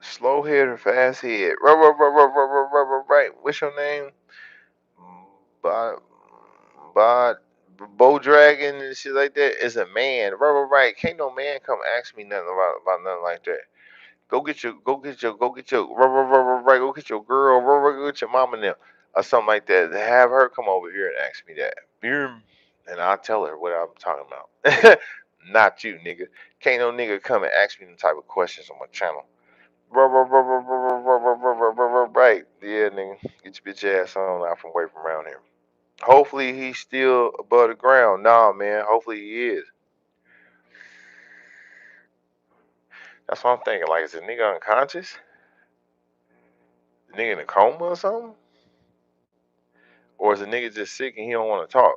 Slow head or fast head? Right. What's your name? Bod, Bod, Bow Dragon and shit like that is a man. Right. Can't no man come ask me nothing about nothing like that. Right. Go get your girl. Go get your mama now or something like that. Have her come over here and ask me that. And I'll tell her what I'm talking about. Not you, nigga. Can't no nigga come and ask me them type of questions on my channel. Right. Yeah, nigga. Get your bitch ass on out from away from around here. Hopefully he's still above the ground. Nah, man. Hopefully he is. That's what I'm thinking. Like, is the nigga unconscious? The nigga in a coma or something? Or is the nigga just sick and he don't want to talk?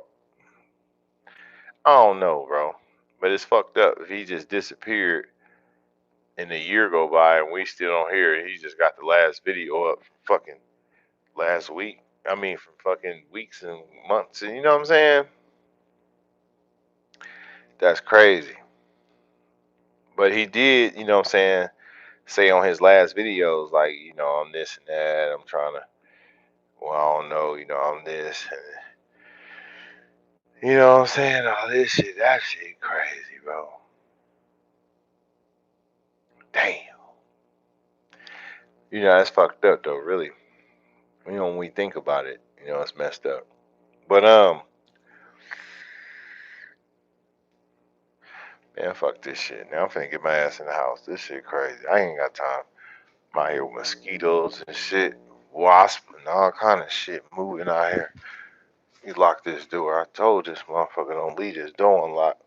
I don't know, bro. But it's fucked up if he just disappeared and a year go by and we still don't hear it. He just got the last video up from fucking last week. I mean, from fucking weeks and months. And you know what I'm saying? That's crazy. But he did, you know what I'm saying, say on his last videos, like, I'm this and that. I'm trying to, well, I don't know, I'm this. And, you know what I'm saying? All this shit, that shit crazy, bro. Damn. That's fucked up, though, really. When we think about it, it's messed up. But, man, fuck this shit. Now I'm finna get my ass in the house. This shit crazy. I ain't got time. I'm out here with mosquitoes and shit, wasp and all kind of shit moving out here. You lock this door. I told this motherfucker don't leave this door unlocked.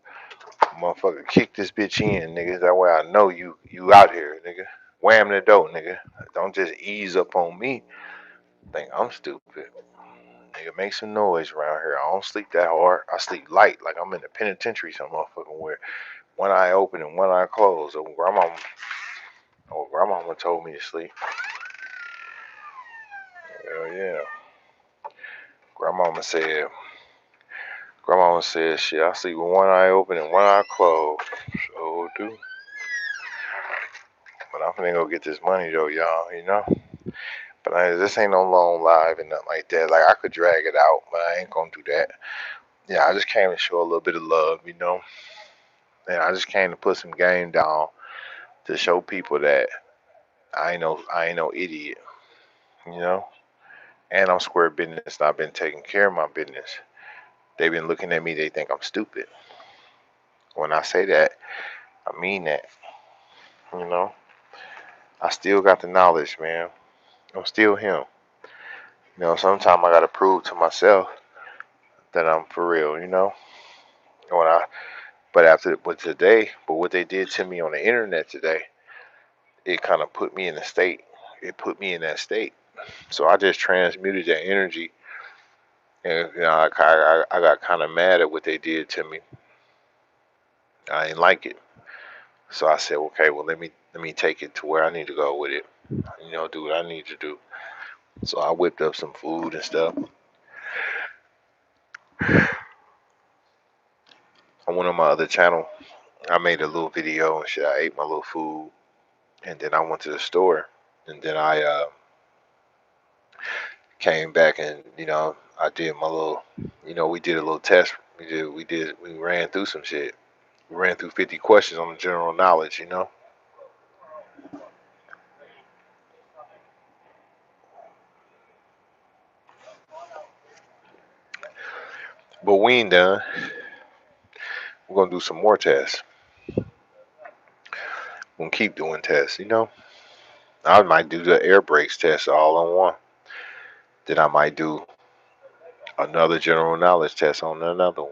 Motherfucker, kick this bitch in, nigga. That way I know you out here, nigga. Wham the door, nigga. Don't just ease up on me. Think I'm stupid. Nigga, make some noise around here. I don't sleep that hard. I sleep light, like I'm in the penitentiary, some motherfucking where one eye open and one eye closed. Grandmama told me to sleep. Hell yeah. Grandmama said, shit, I sleep with one eye open and one eye closed. So do. But I'm finna go get this money though, y'all. But this ain't no long live and nothing like that. Like, I could drag it out, but I ain't gonna do that. Yeah, I just came to show a little bit of love. And I just came to put some game down to show people that I ain't no idiot, you know. And I'm square business. And I've been taking care of my business. They've been looking at me. They think I'm stupid. When I say that, I mean that. You know, I still got the knowledge, man. I'm still him. Sometimes I gotta prove to myself that I'm for real. When I, but what they did to me on the internet today, it kind of put me in a state. It put me in that state. So I just transmuted that energy, and I got kind of mad at what they did to me. I didn't like it. So I said, okay, well let me take it to where I need to go with it. Do what I need to do. So I whipped up some food and stuff. On one of my other channel, I made a little video and shit. I ate my little food, and then I went to the store, and then I came back and I did my little, we did a little test. We ran through some shit. We ran through 50 questions on the general knowledge. But we ain't done. We're gonna do some more tests. We're gonna keep doing tests. I might do the air brakes test all on one. Then I might do another general knowledge test on another one.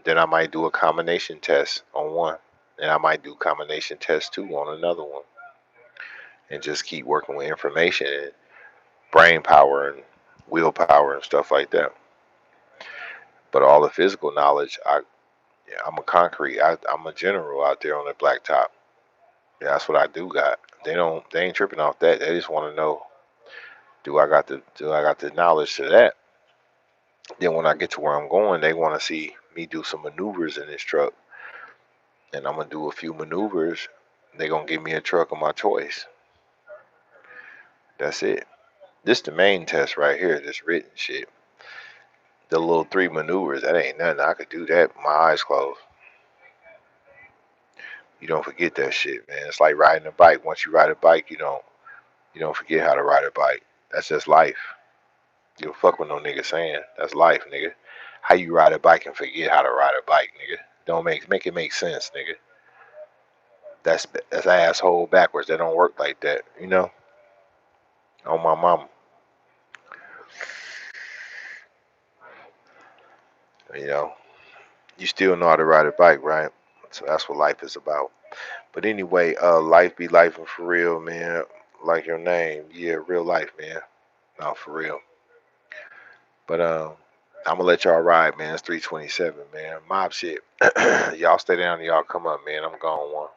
Then I might do a combination test on one. And I might do combination test two on another one. And just keep working with information and brain power and willpower and stuff like that. But all the physical knowledge, yeah, I'm a concrete. I'm a general out there on the blacktop. Yeah, that's what I do got. They ain't tripping off that. They just want to know, do I got the knowledge to that? Then when I get to where I'm going, they want to see me do some maneuvers in this truck, and I'm gonna do a few maneuvers. They gonna give me a truck of my choice. That's it. This the main test right here. This written shit. The little three maneuvers. That ain't nothing. I could do that with my eyes closed. You don't forget that shit, man. It's like riding a bike. Once you ride a bike, you don't forget how to ride a bike. That's just life. You don't fuck with no nigga saying. That's life, nigga. How you ride a bike and forget how to ride a bike, nigga? Don't make it make sense, nigga. That's asshole backwards. That don't work like that, you know? On my mama. You know. You still know how to ride a bike, right? So that's what life is about. But anyway, life be life and for real, man. Like your name. Yeah, real life, man. No, for real. But I'm gonna let y'all ride, man. It's 3:27, man. Mob shit. Y'all stay down and y'all come up, man. I'm going one.